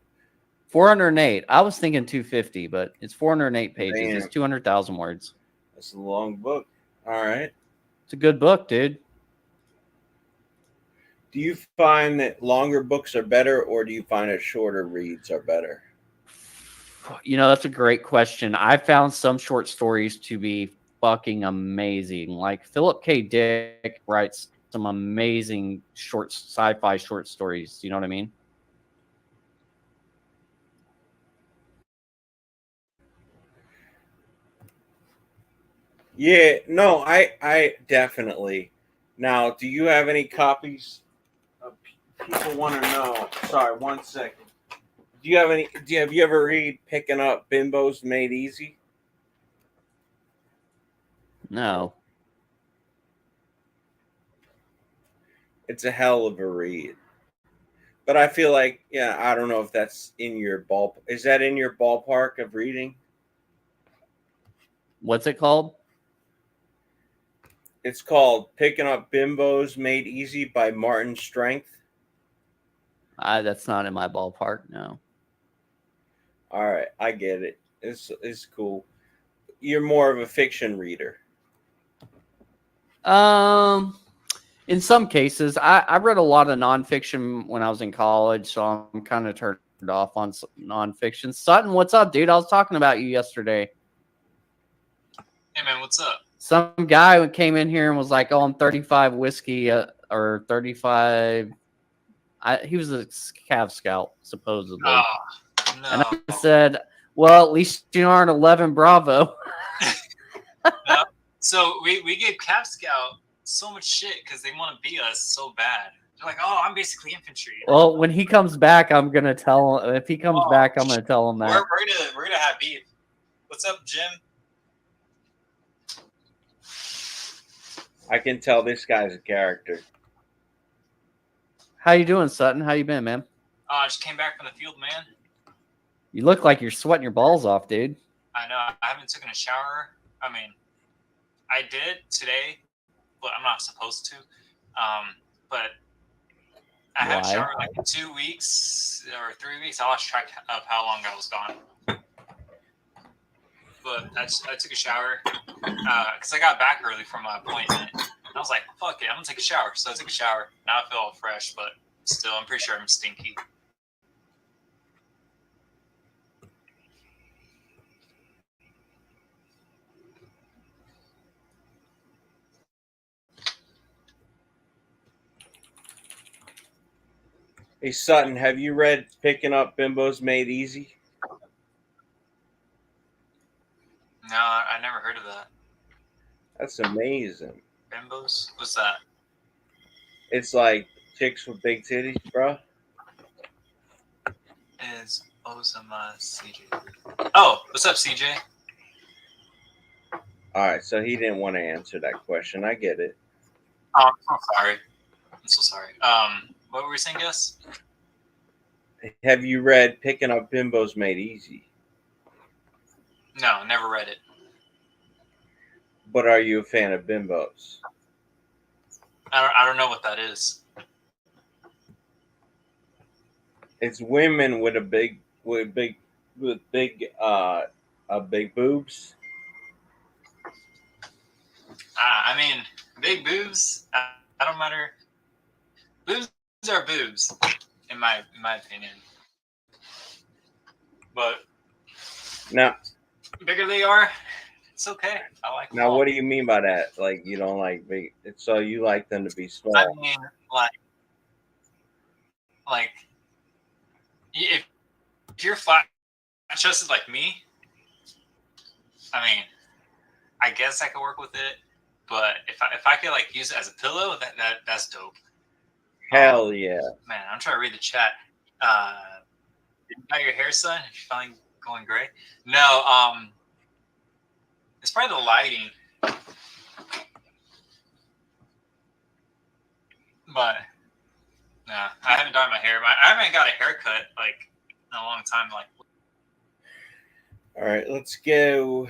408. I was thinking 250, but it's 408 pages. Damn. It's 200,000 words. That's a long book. All right. It's a good book, dude. Do you find that longer books are better, or do you find that shorter reads are better? That's a great question. I found some short stories to be fucking amazing. Like Philip K. Dick writes some amazing sci-fi short stories. You know what I mean? Yeah, no, I definitely. Now, do you have any copies? People want to know. Sorry, 1 second. Have you ever read Picking Up Bimbos Made Easy? No. It's a hell of a read. But I feel like, I don't know if that's in your ballpark. Is that in your ballpark of reading? What's it called? It's called Picking Up Bimbos Made Easy by Martin Strength. That's not in my ballpark, no. All right, I get it. It's cool. You're more of a fiction reader. In some cases, I read a lot of nonfiction when I was in college, so I'm kind of turned off on nonfiction. Sutton, what's up, dude? I was talking about you yesterday. Hey man, what's up? Some guy came in here and was like, "Oh, I'm 35 whiskey or 35." He was a Cav Scout supposedly, and I said, "Well, at least you aren't 11 Bravo." No. So we gave Cav Scout so much shit because they want to beat us so bad. They're like, "Oh, I'm basically infantry." Well, when he comes back, I'm gonna tell him. If he comes back, I'm gonna tell him that. We're gonna have beef. What's up, Jim? I can tell this guy's a character. How you doing, Sutton? How you been, man? I just came back from the field, man. You look like you're sweating your balls off, dude. I know. I haven't taken a shower. I mean, I did today, but I'm not supposed to. But I haven't Why? showered like in 2 weeks or 3 weeks. I lost track of how long I was gone. But I took a shower because I got back early from my appointment. And I was like, fuck it, I'm going to take a shower. So I took a shower. Now I feel all fresh, but still, I'm pretty sure I'm stinky. Hey Sutton, have you read Picking Up Bimbos Made Easy? No, I never heard of that. That's amazing. Bimbos? What's that? It's like chicks with big titties, bro. Is Ozama CJ? Oh, what's up, CJ? All right, so he didn't want to answer that question. I get it. Oh, I'm so sorry. I'm so sorry. What were we saying, Gus? Have you read Picking Up Bimbos Made Easy? No, never read it. But are you a fan of bimbos? I don't know what that is. It's women with big boobs. I mean, big boobs. I don't matter. Boobs are boobs, in my opinion. But Now, bigger they are, it's okay. I like them now, all. what do you mean by that? Like, you don't like big? So you like them to be small? I mean, like, if you're flat chested like me, I mean, I guess I could work with it. But if I could like use it as a pillow, that's dope. Hell yeah! Man, I'm trying to read the chat. You got your hair, son? Is you finally going gray? No, it's probably the lighting. But nah, I haven't dyed my hair. I haven't got a haircut like in a long time. Like, All right, let's go.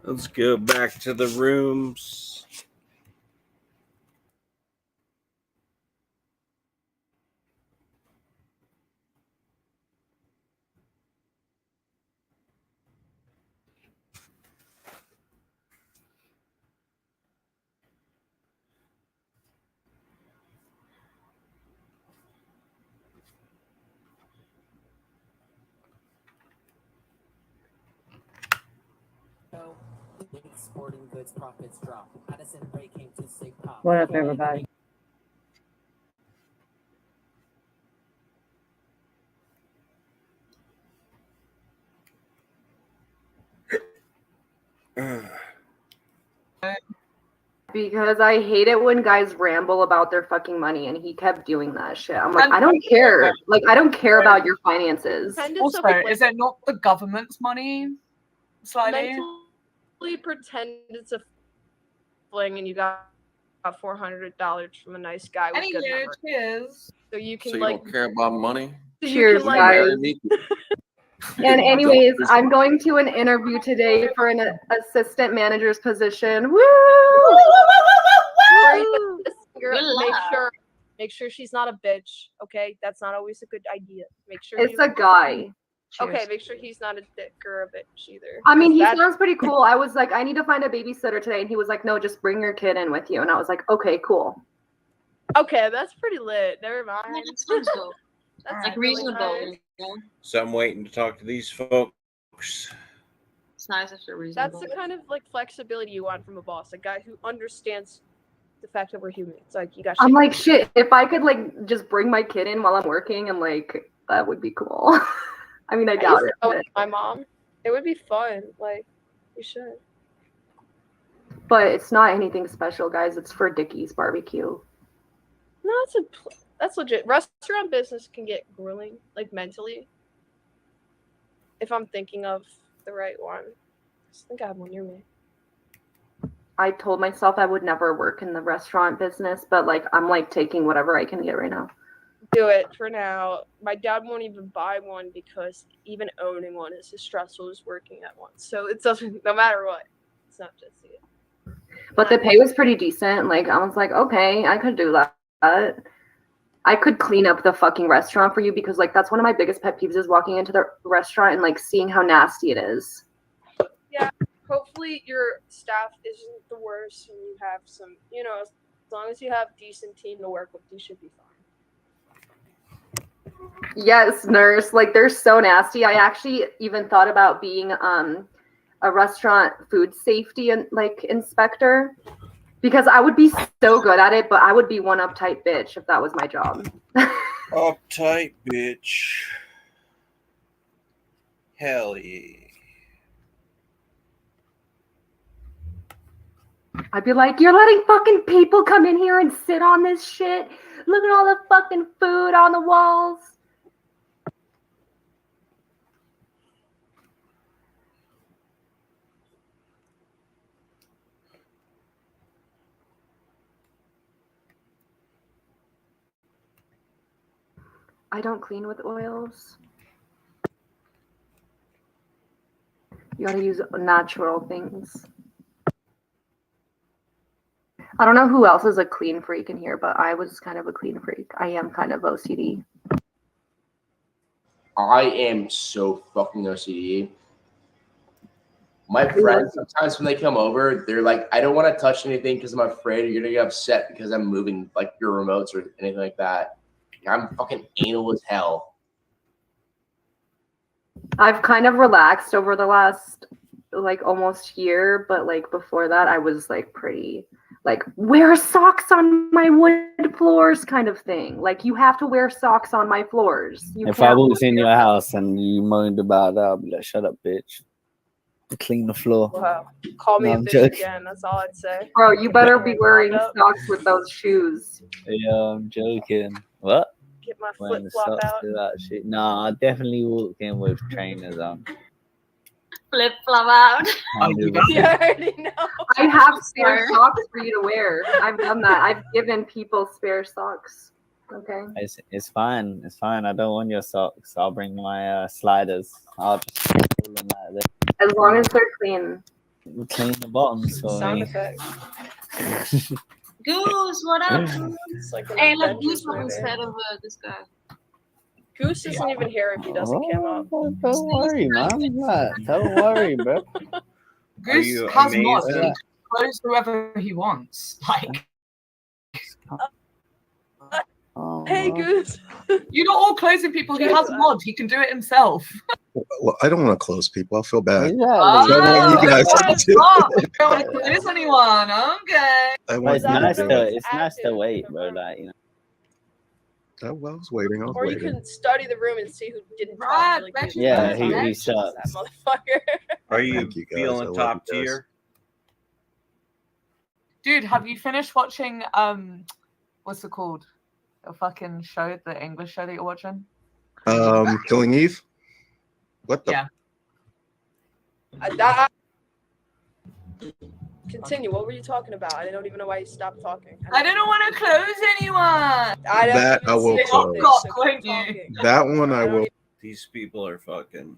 Let's go back to the rooms. Sporting goods profits drop. Addison Rae came to say pop. What up, everybody? Because I hate it when guys ramble about their fucking money, and he kept doing that shit. I'm like, I don't care. Like, I don't care about your finances. Also, is it not the government's money? Slightly. Mentally pretend it's a fling, and you got $400 from a nice guy with good memory. Cheers. So you can So you like. don't care about money? So you Cheers, can, like, guys. And anyways, I'm going to an interview today for an assistant manager's position. Woo! Make sure she's not a bitch. Okay, that's not always a good idea. Make sure It's a guy. Okay, make sure he's not a dick or a bitch either. I mean, he That's- sounds pretty cool. I was like, I need to find a babysitter today, and he was like, no, just bring your kid in with you. And I was like, okay, cool. Okay, that's pretty lit. Never mind. That's Alright. reasonable. So I'm waiting to talk to these folks. It's nice if you're That's reasonable. the kind of like flexibility you want from a boss, a guy who understands the fact that we're human. It's like you got. I'm like, shit, if I could like just bring my kid in while I'm working and like that would be cool. I mean, I doubt it. With my mom, it would be fun. Like, we should. But it's not anything special, guys. It's for Dickie's barbecue. No, that's legit. Restaurant business can get grueling, like mentally. If I'm thinking of the right one, I just think I have one near me. I told myself I would never work in the restaurant business, but like I'm like taking whatever I can get right now. Do it for now. My dad won't even buy one because even owning one is as stressful as working at one. So it doesn't, no matter what. It's not just it. But the pay was pretty decent. Like I was like, okay, I could do that. I could clean up the fucking restaurant for you because like that's one of my biggest pet peeves is walking into the restaurant and like seeing how nasty it is. Yeah, hopefully your staff isn't the worst and you have some, you know, as long as you have decent team to work with, you should be fine. Yes, nurse. Like they're so nasty. I actually even thought about being a restaurant food safety and like inspector because I would be so good at it, but I would be one uptight bitch if that was my job. Uptight bitch. Hell yeah. I'd be like, you're letting fucking people come in here and sit on this shit? Look at all the fucking food on the walls. I don't clean with oils. You gotta use natural things. I don't know who else is a clean freak in here, but I was kind of a clean freak. I am kind of OCD. I am so fucking OCD. My friends, sometimes when they come over, they're like, I don't want to touch anything because I'm afraid you're going to get upset because I'm moving like your remotes or anything like that. I'm fucking anal as hell. I've kind of relaxed over the last like almost year, but like before that I was like pretty like wear socks on my wood floors kind of thing. Like you have to wear socks on my floors. You If I can't walked in your house and you moaned about that, I'd be like, shut up, bitch. Clean the floor. Wow. Call me No, a I'm bitch joking. again. That's all I'd say. Bro, you better be wearing socks with those shoes. Yeah, I'm joking. What? Get my Wearing the flip-flop socks out. to that shit. No, I definitely walked in with trainers on. Flip flop out. You already know. I have spare socks for you to wear. I've done that. I've given people spare socks. Okay. It's fine. It's fine. I don't want your socks. I'll bring my sliders. I'll just pull them out of there. As long as they're clean. Clean the bottoms for Sound me. effect. Goose, what up? It's like an Hey, look, Avengers Goose was movie. instead of this guy. Goose isn't even here if he doesn't come up. Don't worry, man. Don't worry, bro. Goose you has amazed? mods. He can close whoever he wants. Like, Hey, Goose. you're not all closing people. He has mods. He can do it himself. Well, I don't want to close people. I feel bad. Oh, So I want you guys to do you don't want to close anyone. Okay. I But want it's you to nice do to it. it's nice to wait, bro. Like, you know. I was waiting. I was Or you waiting. can study the room and see who didn't talk. Right, Like, bet who- you Yeah, can. he that sucks. motherfucker. Are you Thank you, guys. I feeling love top you guys. tier? Dude, have you finished watching what's it called? The fucking show, the English show that you're watching? Killing Eve. What the? Yeah. Continue. What were you talking about? I don't even know why you stopped talking. I don't want to close anyone. I don't That even I will see close. it, God, so won't keep you? talking. That one I will. These people are fucking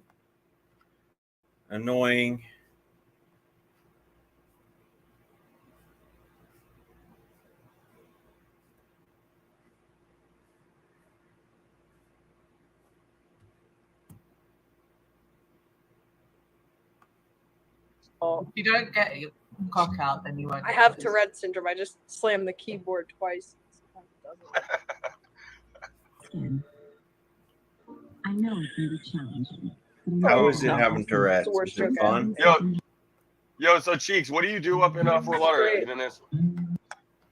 annoying. If you don't get your cock out, then you won't. I have Tourette syndrome. I just slammed the keyboard twice. I How is it having Tourette's? It's the worst Is it joke fun? Yo, so Cheeks, what do you do up in Fort Lauderdale? Dennis?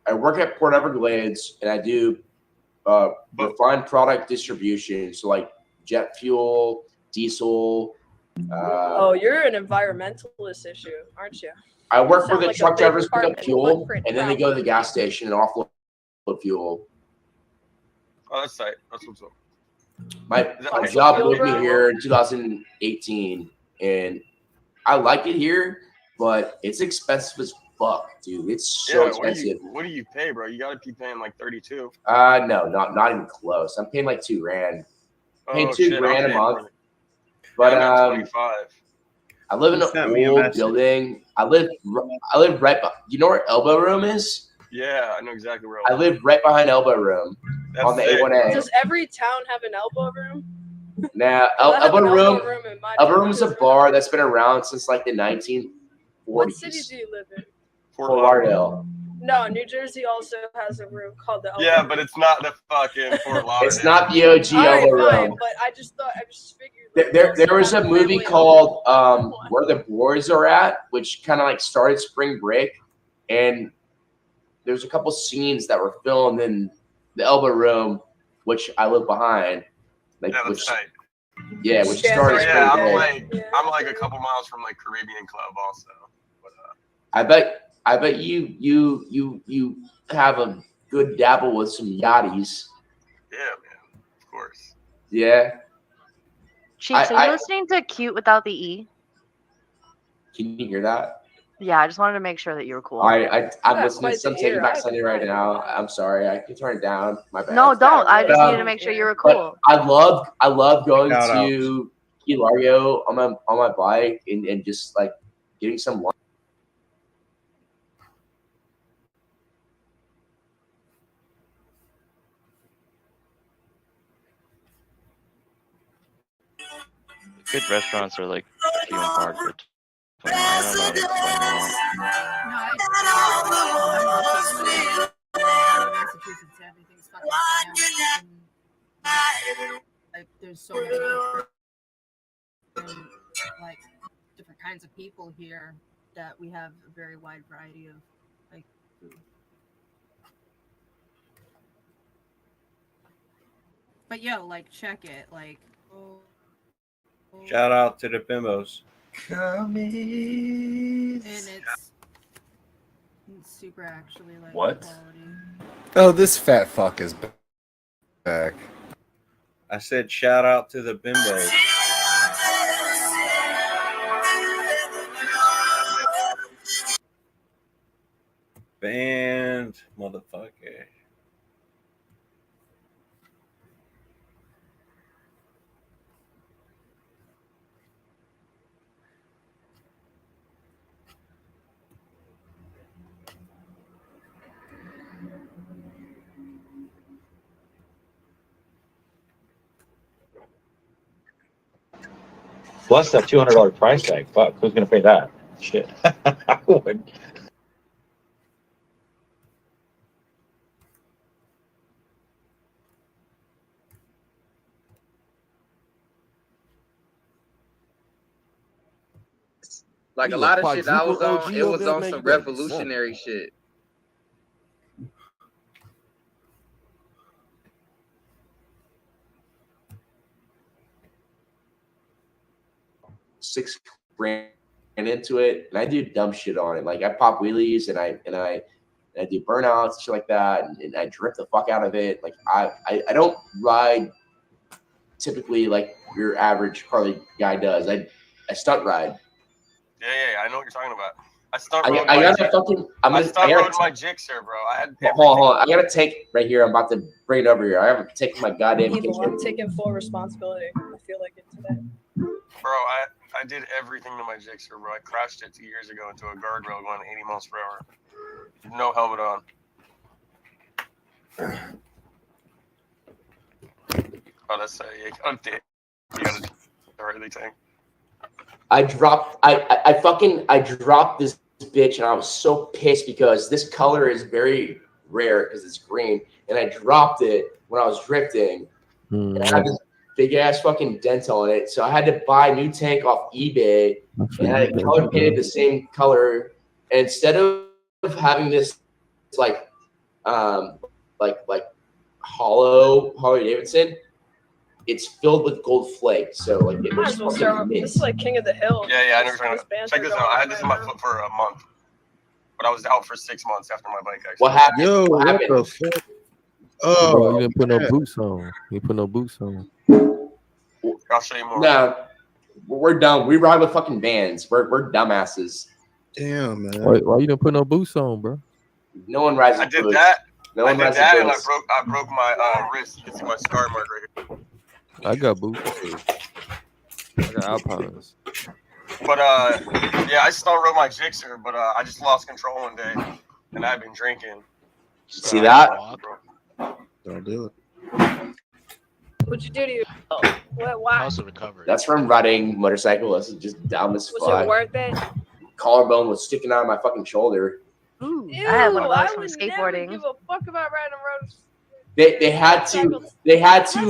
I work at Port Everglades, and I do refined product distribution. So like jet fuel, diesel. Oh, you're an environmentalist issue, aren't you? I work for Sound the like a truck big drivers pick up department, fuel, footprint, and then they go to the gas station and offload fuel. Oh, that's tight. That's what's up. My Is that job fuel, moved me bro? here in 2018, and I like it here, but it's expensive as fuck, dude. It's so expensive. What do you pay, bro? You gotta be paying like 32. No, not even close. I'm paying like $2,000. Paying $2,000 a month. But I'm at 25. I live in Sent an me a old message. building. I live right. You know where Elbow Room is? Yeah, I know exactly where. I live right behind Elbow Room on the sick. A1A. Does every town have an elbow room? Now, I have an Elbow Room. elbow room in my Elbow Room is a bar that's been around since like the 1940s. What city do you live in? Fort Lauderdale. No, New Jersey also has a room called the elbow Yeah, room. but it's not the fucking Fort Lauderdale. It's not the OG All right, Elbow fine, Room. but I just figured. There was a movie called Where the Boys Are At, which kind of like started Spring Break, and there's a couple scenes that were filmed in the Elbow Room, which I live behind. Like, Yeah, that's tight. Yeah, which started Yeah, Spring I'm Break. like a couple miles from like Caribbean Club also. But, I bet you have a good dabble with some yachties. yeah, man, of course. Yeah. Cheeks, are you listening to Cute without the E? Can you hear that? Yeah, I just wanted to make sure that you were cool. I'm listening to some Taking Back Sunday right now. I'm sorry, I can turn it down. My bad. No, don't. I just But, needed to make sure you were but cool. I love going Shout out. to Key Largo on my bike and just like getting some lunch. Good restaurants are like few and far between. I don't know how to explain that. Massachusetts, everything's fucking slammed. Like, there's so many different, like, different kinds of people here that we have a very wide variety of, like, food. But yo, like, check it, like. Shout out to the bimbos. And it's super actually like What? quality. Oh, this fat fuck is back. I said shout out to the bimbos. Band motherfucker. Plus that $200 price tag. Fuck, who's gonna pay that? Shit. I would. Like a You a lot of shit I was quadruple on, OG it over was there, on man, some you better be revolutionary shit. $6,000 into it, and I do dumb shit on it. Like I pop wheelies and I do burnouts and shit like that, and I drip the fuck out of it. Like I don't ride typically like your average Harley guy does. I stunt ride. Yeah, I know what you're talking about. I stunt I rode gotta my fucking. I stunt rode my Gixxer, bro. I had Hold on. I gotta take right here. I'm about to bring it over here. I haven't taken my goddamn Evil, I'm Gixxer. taking full responsibility. I feel like it today. Bro, I did everything to my Gixxer, bro. I crashed it 2 years ago into a guardrail going 80 miles per hour. No helmet on. Oh, that's you gotta do everything. I dropped this bitch, and I was so pissed because this color is very rare because it's green, and I dropped it when I was drifting. And I had this big ass fucking dent on it. So I had to buy a new tank off eBay and I had it color painted the same color. And instead of having this like hollow Harley Davidson, it's filled with gold flakes. So like it Might was as well fucking start with mint. this is like King of the Hill. Yeah, I never This band's check this going out. I on had this in my right now. foot for a month, but I was out for 6 months after my bike accident. What happened? Yo, What what happened? the fuck? Bro, Oh, you didn't put no man. boots on. You put no boots on. I'll show you more. No, we're dumb. We ride with fucking vans. We're dumbasses. Damn, man. Why you didn't put no boots on, bro? No one rides I with did boots. that. No I one did rides that, with and I boots. broke my wrist. You can see my scar mark right here. I got boots. I got Alpines. But yeah, I still rode my Gixxer, but I just lost control one day, and I've been drinking. So See that? Don't do it. What'd you do to yourself? What? Why? Also recovered. That's from riding motorcycle. This is just dumb as Was fuck. it worth it? Collarbone was sticking out of my fucking shoulder. Ooh, Ew, I had one of I those from would skateboarding. never give a fuck about riding roads. They had to Unless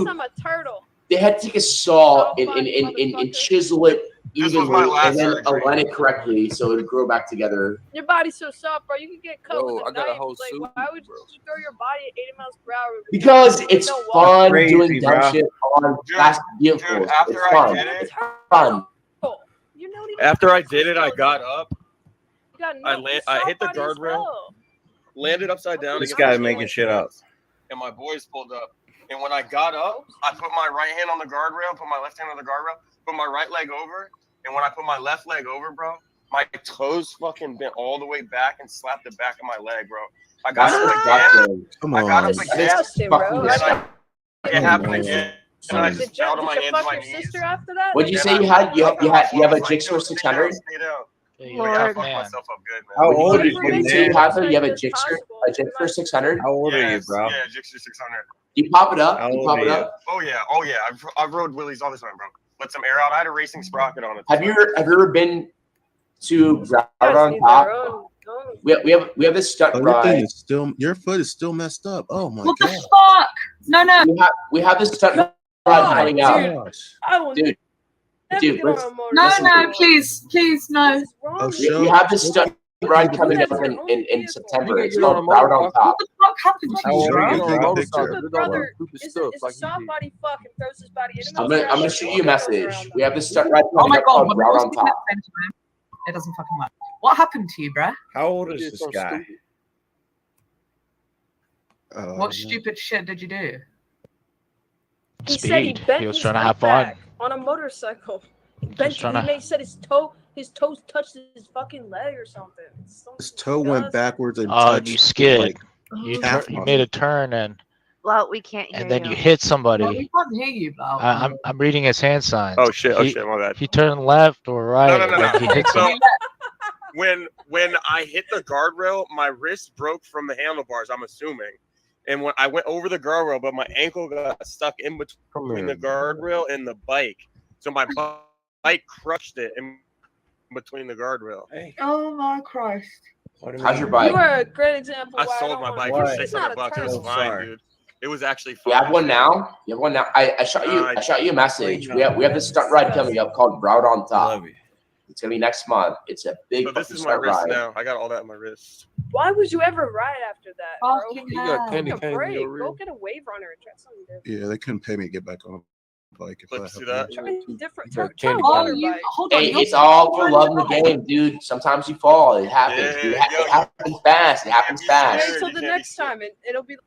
I'm a turtle. they had to take a saw and chisel it This was my evenly last and then surgery. align it correctly so it would grow back together. Your body's so soft, bro. You could get cut Bro, with a I got a knife. whole Like, suit, why would you just throw your body at 80 miles per hour? Because it's No water. fun Crazy, doing dumb bro. shit on fast vehicles. Dude, after It's I fun. did it, It's Fun. You know, even after I did it, I got up. you got I no land, I hit the soft body as guardrail, well. landed upside down. This against guy the making ceiling, shit up. And my boys pulled up. And when I got up, I put my right hand on the guardrail, put my left hand on the guardrail, put my right leg over. And when I put my left leg over, bro, my toes fucking bent all the way back and slapped the back of my leg, bro. I got That's up disgusting. again. Come I got on. up It's again. disgusting, bro. And it happened again. And I Did just you, fell to my did you hands and fuck my your knees. sister after that? What'd you And say I you had? woke You up and have my a boy was like, Gixxer "Dude, stay 600? down, stay down." Yeah, Like, you're I a tough fucked man. myself up good, man. How old What are did you, you say man? you have? You have a It's Gixxer? possible. A Gixxer 600? How old are you, Yes, bro? yeah, Gixxer 600. You pop it up? How You old pop are it you? up? Oh yeah. I've rode wheelies all the time, bro. Let some air out. I had a racing sprocket on it. Have you ever been to Route Guys on need Top? their own. We have this stunt Oh, your thing ride. is still, your foot is still messed up. Oh my What god. the fuck? No, no. We have this stunt ride coming out. Gosh. I will Dude, never dude, get on let's- a motorcycle. No, Listen, no, please, please, no. What's wrong Oh, with show. we have this stunt ride coming That's up your in own vehicle. September. It's You can get on called a Route on motorcycle. Top. What the fuck happened to How you, old are bro? you, Get on a bro? motorcycle. The Do that brother stupid is stuff a like soft you body fuck and throws his body 80 I'm miles per gonna hour. shoot you a message. We have this stunt ride Oh coming my up god, called my Route voice on didn't Top. send to him. It doesn't fucking work. What happened to you, bruh? How old did is this something guy? stupid. What stupid shit did you do? He said he Speed. bent He was his trying to foot have fun. back on a motorcycle. He was bent. He trying to- made said his toes touched his fucking leg or something. It's so His toe went disgusting. backwards and Oh, and touched you skid. like You calf you made a muscle. turn and Well, we can't hear then you. you hit Well, somebody. we can't hear you, bro. I'm reading his hand signs. Oh shit! My bad. He turned left or right, No. and then he hit So somebody. when I hit the guardrail, my wrist broke from the handlebars. I'm assuming, and when I went over the guardrail, but my ankle got stuck in between the guardrail and the bike, so my bike crushed it in between the guardrail. Hey, Oh my Christ. what do you How's mean? your bike? You are a great example. I why sold don't my wanna- bike Why? for It's not a $600. It was turtle. fine, Sorry. dude. It was actually You fine. have one now? You have one now? I shot you. I shot you a message. We have this stunt ride coming up called Route on I Top. love you. It's gonna be next month. It's a big So this fucking is my stunt wrist ride. now. I got all that in my wrist. Why would you ever ride after that, bro? Fucking You got hell. candy Take a canes in break. your Go rear. get a wave runner and try something different. Yeah, they couldn't pay me to get back on a bike if Let's I see had that. Try different. You got Try a candy water Oh, you bike. hold on. Hey, you're it's all for running love in the around. game, dude. Sometimes you fall. It happens. Yeah, dude. yo, It happens fast. It happens be fast. Wait scared. till You the can't be next time, and it'll be.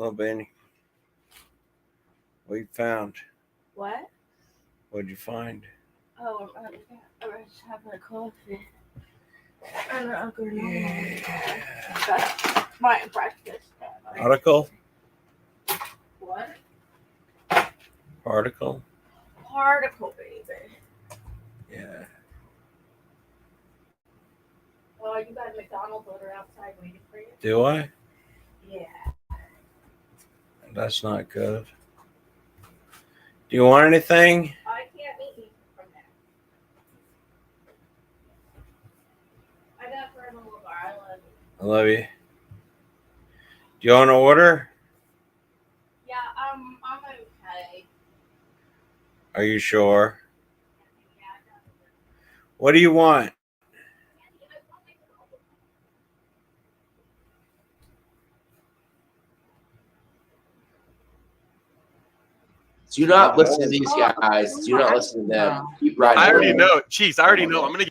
Oh, Benny. What you found? What? What'd you find? Oh, I was having a coffee. And I'm going to That's my breakfast. Article? What? Particle? Particle, baby. Yeah. Oh, you got a McDonald's order outside waiting for you? Do I? Yeah. That's not good. Do you want anything? I can't meet you from there. I got for a little bar. I love you. I love you. Do you want to order? Yeah, I'm okay. Are you sure? What do you want? Do not listen to these guys. Do not listen to them. Keep riding. I already know. Jeez, I already know. I'm gonna.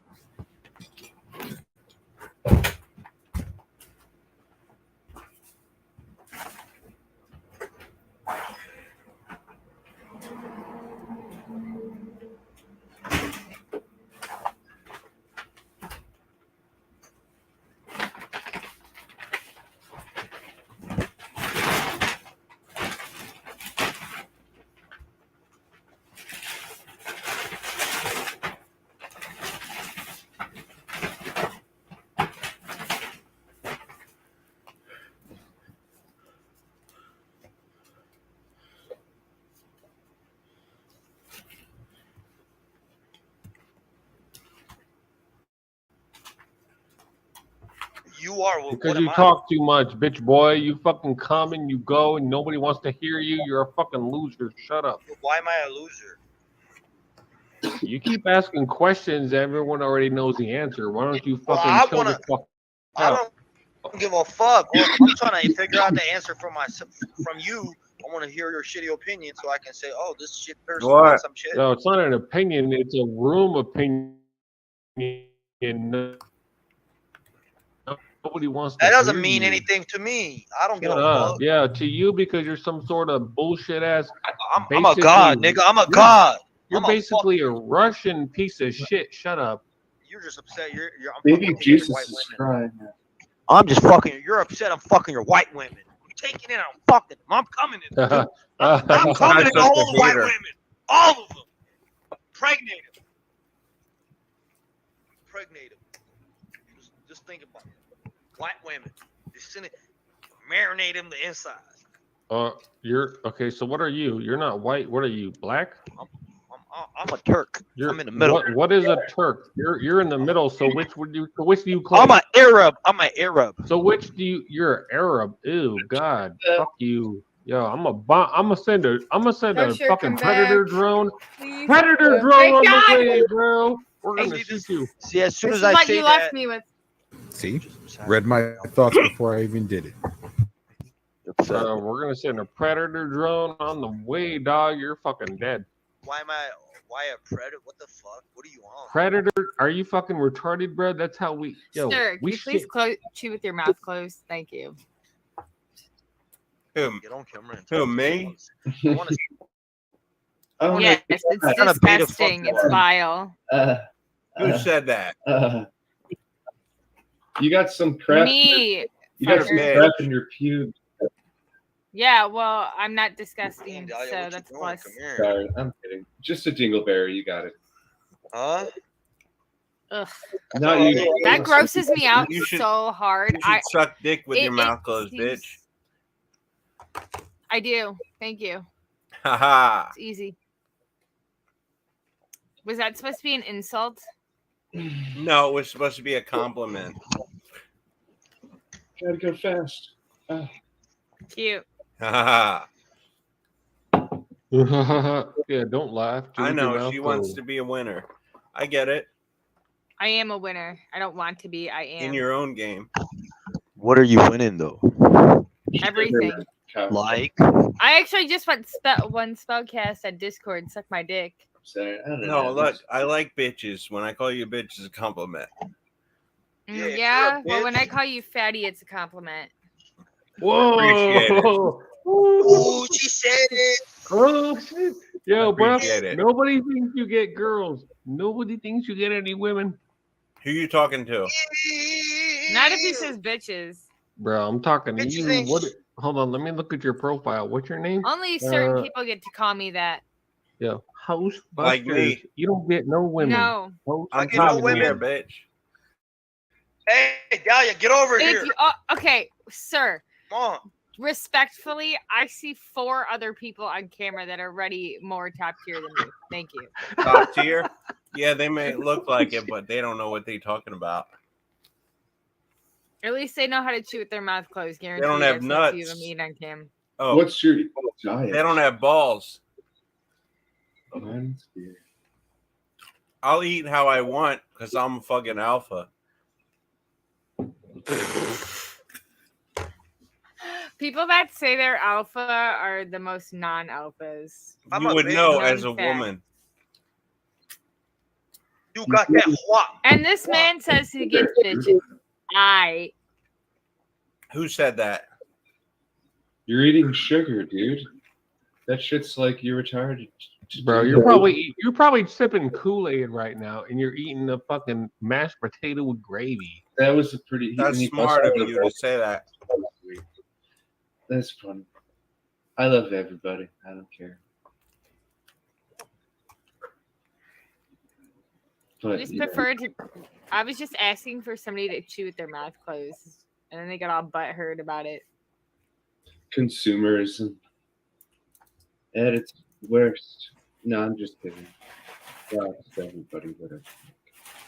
You are. Because you talk too much, bitch boy. You fucking come and you go and nobody wants to hear you. You're a fucking loser. Shut up. Why am I a loser? You keep asking questions everyone already knows the answer. Why don't you fucking I chill the fuck I out? don't give a fuck. Well, I'm trying to figure out the answer from you. I want to hear your shitty opinion so I can say, oh, this shit person did some shit. No, it's not an opinion. It's a room opinion. Nobody wants to That doesn't hear mean you. anything to me. I don't give Shut a up. fuck. Yeah, to you because you're some sort of bullshit ass. I'm a god, nigga. I'm a god. You're basically a Russian piece of shit. Shut up. You're just upset. I'm Maybe fucking taking Jesus your white is women. trying. I'm just fucking. You're upset. I'm fucking your white women. I'm taking it. I'm fucking them. I'm coming in. Dude. I'm coming in all the white women. All of them. Pregnate them. Pregnate them. Just think about it. White women. Just send it. Marinate them the insides. You're okay. So what are you? You're not white. What are you? Black? I'm a Turk. You're I'm in the middle. What is a Turk? You're in the middle. So which do you claim? I'm an Arab. I'm an Arab. So which do you? You're Arab. Ew, God, fuck you. Yo, I'm gonna send a Kosher, fucking come predator back. drone. Please. Predator Thank drone on God. the way, bro. We're gonna shoot you. See, as soon This as is I what say you that, left me with. See, read my thoughts before I even did it. We're gonna send a predator drone on the way, dog. You're fucking dead. why a predator? What the fuck? What are you on? Predator? Are you fucking retarded, bro? That's how we. Yo, Sir, can we you please chew with your mouth closed? Thank you. Who? Get on camera and Who, me? I wanna Yes, it's disgusting. It's vile. Who said that? You got some crap. Me. You got some fucker. crap in your pubes. Yeah, well, I'm not disgusting, so that's plus. Sorry, I'm kidding. Just a dingleberry. You got it. Huh? Ugh. Not you. That grosses me out You should- so hard. You should suck dick with your it mouth closed, seems- bitch. I do. Thank you. Haha. It's easy. Was that supposed to be an insult? No, it was supposed to be a compliment. Gotta go fast. Cute. Haha. Yeah, don't laugh. Chew I with your know mouth she wants closed. to be a winner. I get it. I am a winner. I don't want to be. I am. In your own game. What are you winning though? Everything. Like? I actually just won spellcast at Discord. Suck my dick. Sorry, I don't No, know. look, I like bitches. When I call you a bitch, it's a compliment. Yeah. Well, when I call you fatty, it's a compliment. Appreciate it. Whoa! Ooh, she said it. Oh shit. Yo, bro. Appreciate it. Nobody thinks you get girls. Nobody thinks you get any women. Who you talking to? Not if he says bitches. Bro, I'm talking to Bitches you. ain't What? Hold on, let me look at your profile. What's your name? Only certain Uh, people get to call me that. Yo, House Like Busters. me. You don't get no women. No. House I'm get no top women. tier, bitch. Hey, Dahlia, get over Thank here. you. Oh, okay, sir. Come on. Respectfully, I see 4 other people on camera that are already more top tier than me. Thank you. Top tier? Yeah, they may look like it, but they don't know what they're talking about. Or at least they know how to chew with their mouth closed. Guarantee don't have I've seen a few of nuts. them eat on cam. Oh, What's your diet? they don't have balls. Mine's weird. I'll eat how I want because I'm a fucking alpha. People that say they're alpha are the most non-alphas. I'm You a would big know known as a fact. woman. You got that what? And this man says he gets bitches. Who said that? You're eating sugar, dude. That shit's like you're retarded. Bro, you're probably sipping Kool-Aid right now, and you're eating a fucking mashed potato with gravy. That was a pretty. That's smart of you to say that. That's funny. I love everybody. I don't care. I But just yeah. prefer to. I was just asking for somebody to chew with their mouth closed, and then they got all butthurt about it. Consumerism at its worst. No, I'm just kidding. God, it's everybody, whatever.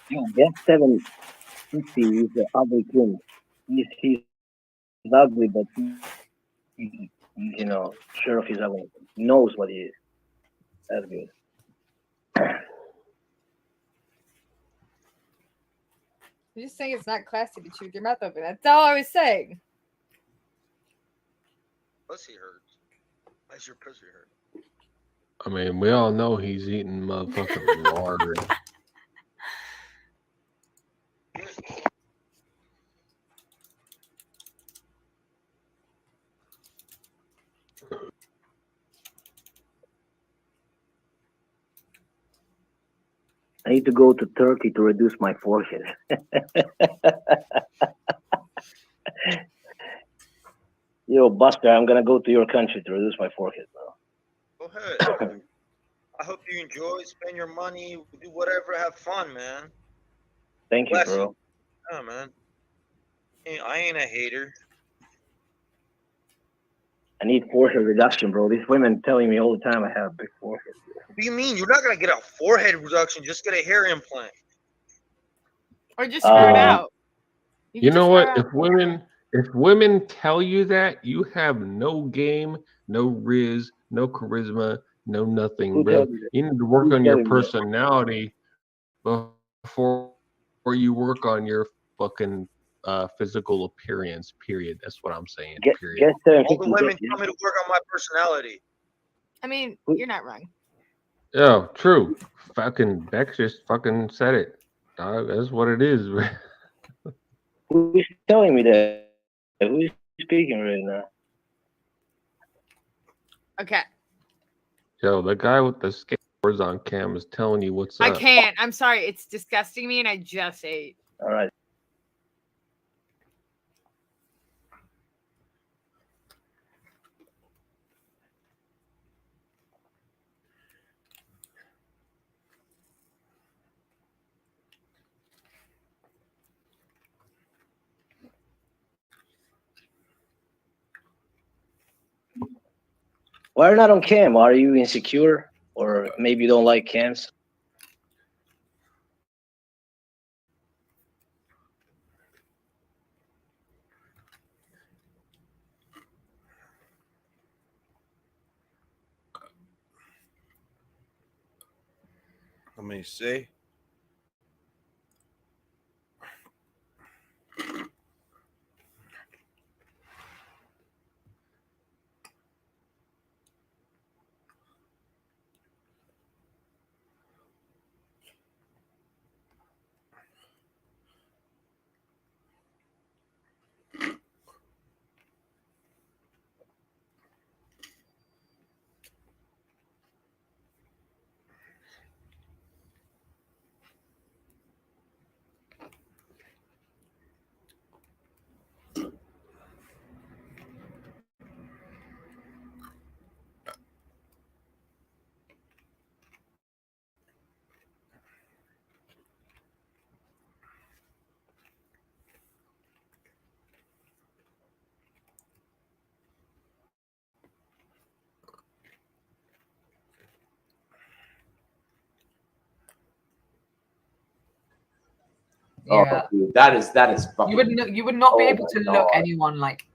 Yo, get 750 is the ugly twin. He's ugly, but he, you know, sure of his ugly. He knows what he is. That's good. I'm just saying it's not classy to chew with your mouth open. That's all I was saying. Pussy hurts. Why's your pussy hurt? I mean, we all know he's eating motherfucking lard. I need to go to Turkey to reduce my forehead. Yo, Buster, I'm gonna go to your country to reduce my forehead, bro. Go ahead. I hope you enjoy, spend your money, do whatever, have fun, man. Thank you, Bless bro. Yeah, man. I ain't a hater. I need forehead reduction, bro. These women telling me all the time I have a big forehead. What do you mean? You're not gonna get a forehead reduction, just get a hair implant. Or just screw it out. You know what? If women tell you that, you have no game, no riz, no charisma, no nothing, Who bro. told you that? You need to work Who's on your telling you that? personality before you work on your fucking physical appearance. Period. That's what I'm saying. Period. All the women tell me to work on my personality. I mean, you're not wrong. Yeah, true. Fucking Bex just fucking said it. Dog, that's what it is. Man. Who's telling me that? Who's speaking right now? Okay. Yo, the guy with the skateboards on cam is telling you what's I up. can't. I'm sorry. It's disgusting me, and I just ate. All right. Why are you not on cam? Are you insecure, or maybe you don't like cams? Let me see. Oh, Yeah. dude, that is fucking. You would not be Oh able to my look God. anyone like.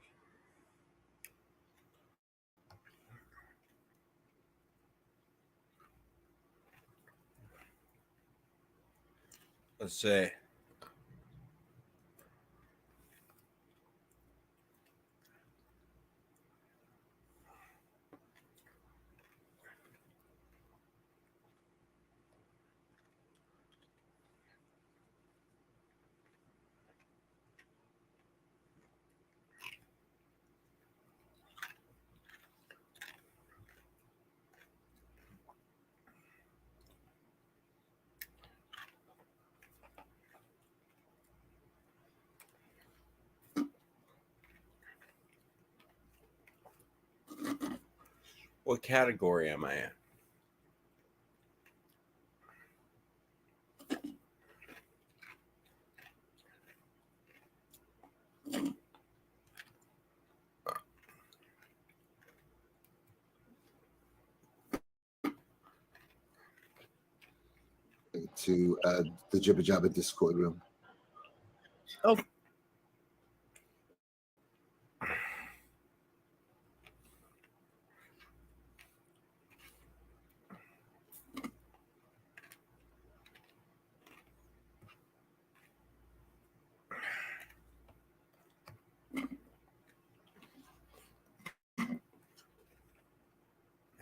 Let's see. What category am I in? To the Jibba Jabba Discord room. Oh.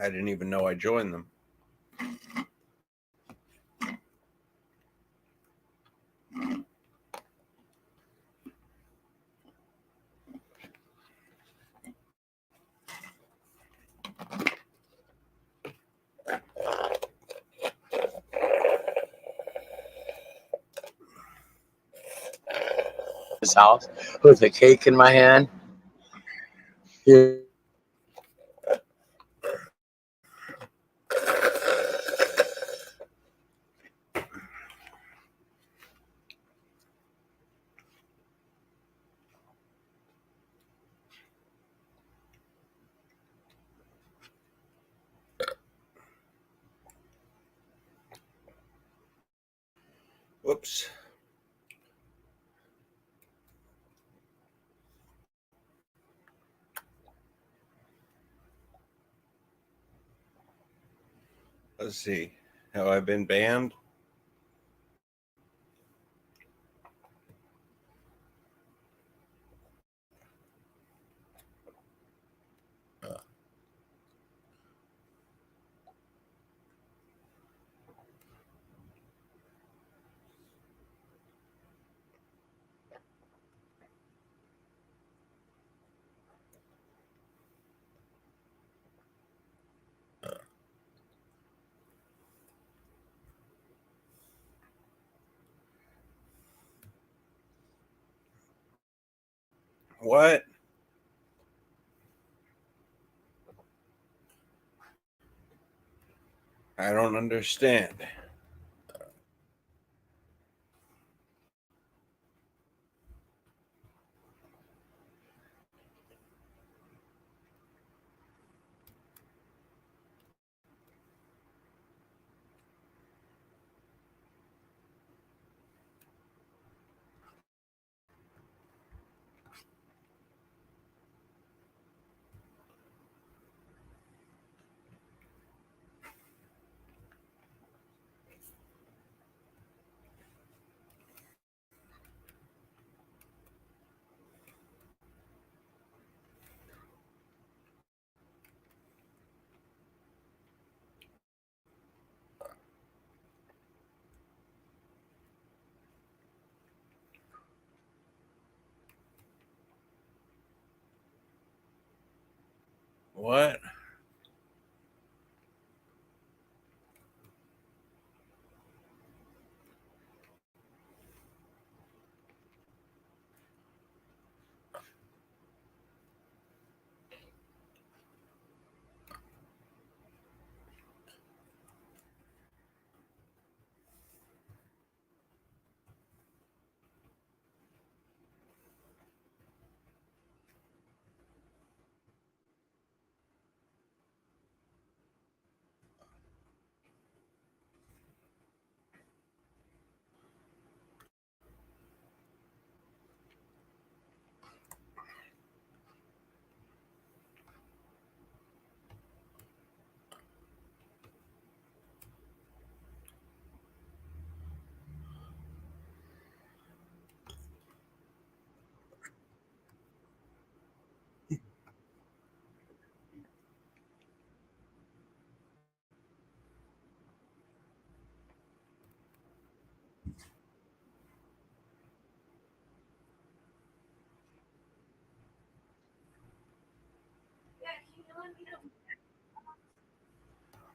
I didn't even know I joined them. His house with a cake in my hand. Yeah. Whoops. Let's see. Have I been banned? What? I don't understand. What?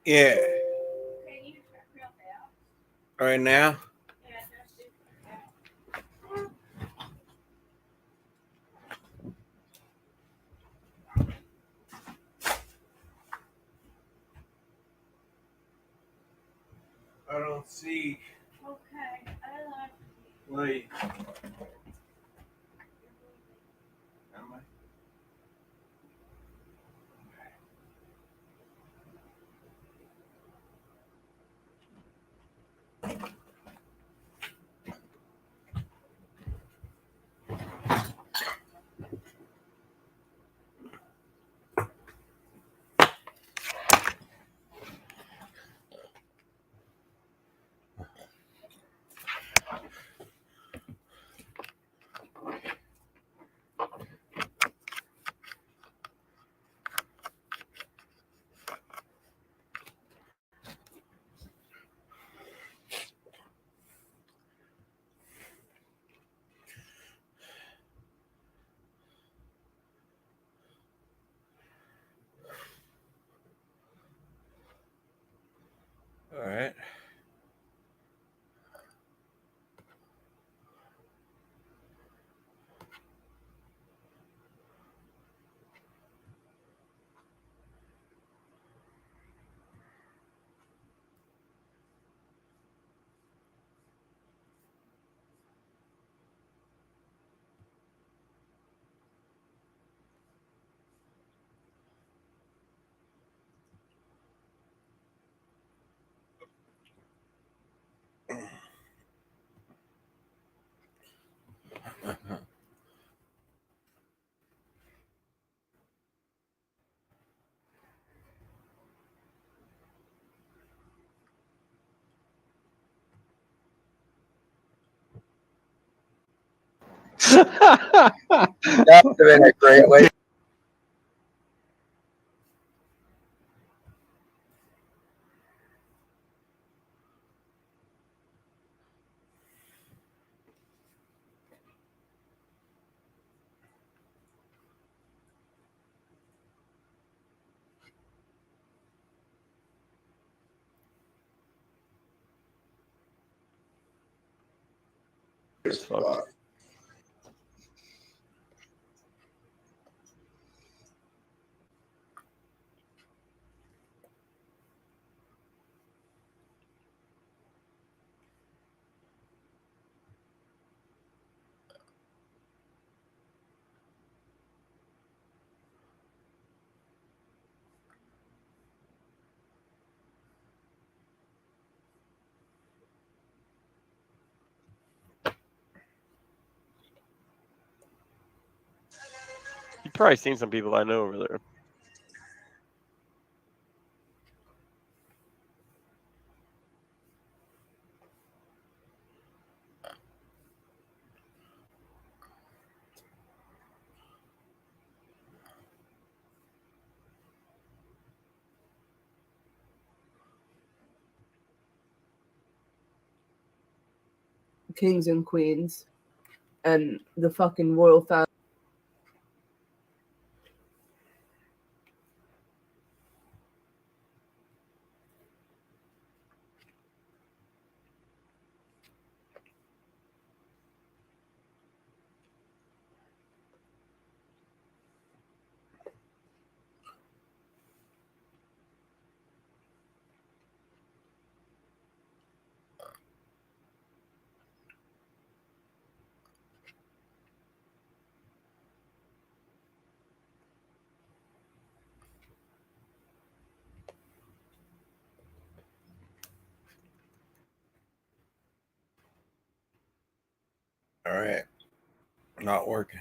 Yeah. Right now? I don't see. Okay. Wait. Am I? All right. That would have been a great way. Fuck. You've probably seen some people I know over there. Kings and queens and the fucking royal family. All right. Not working.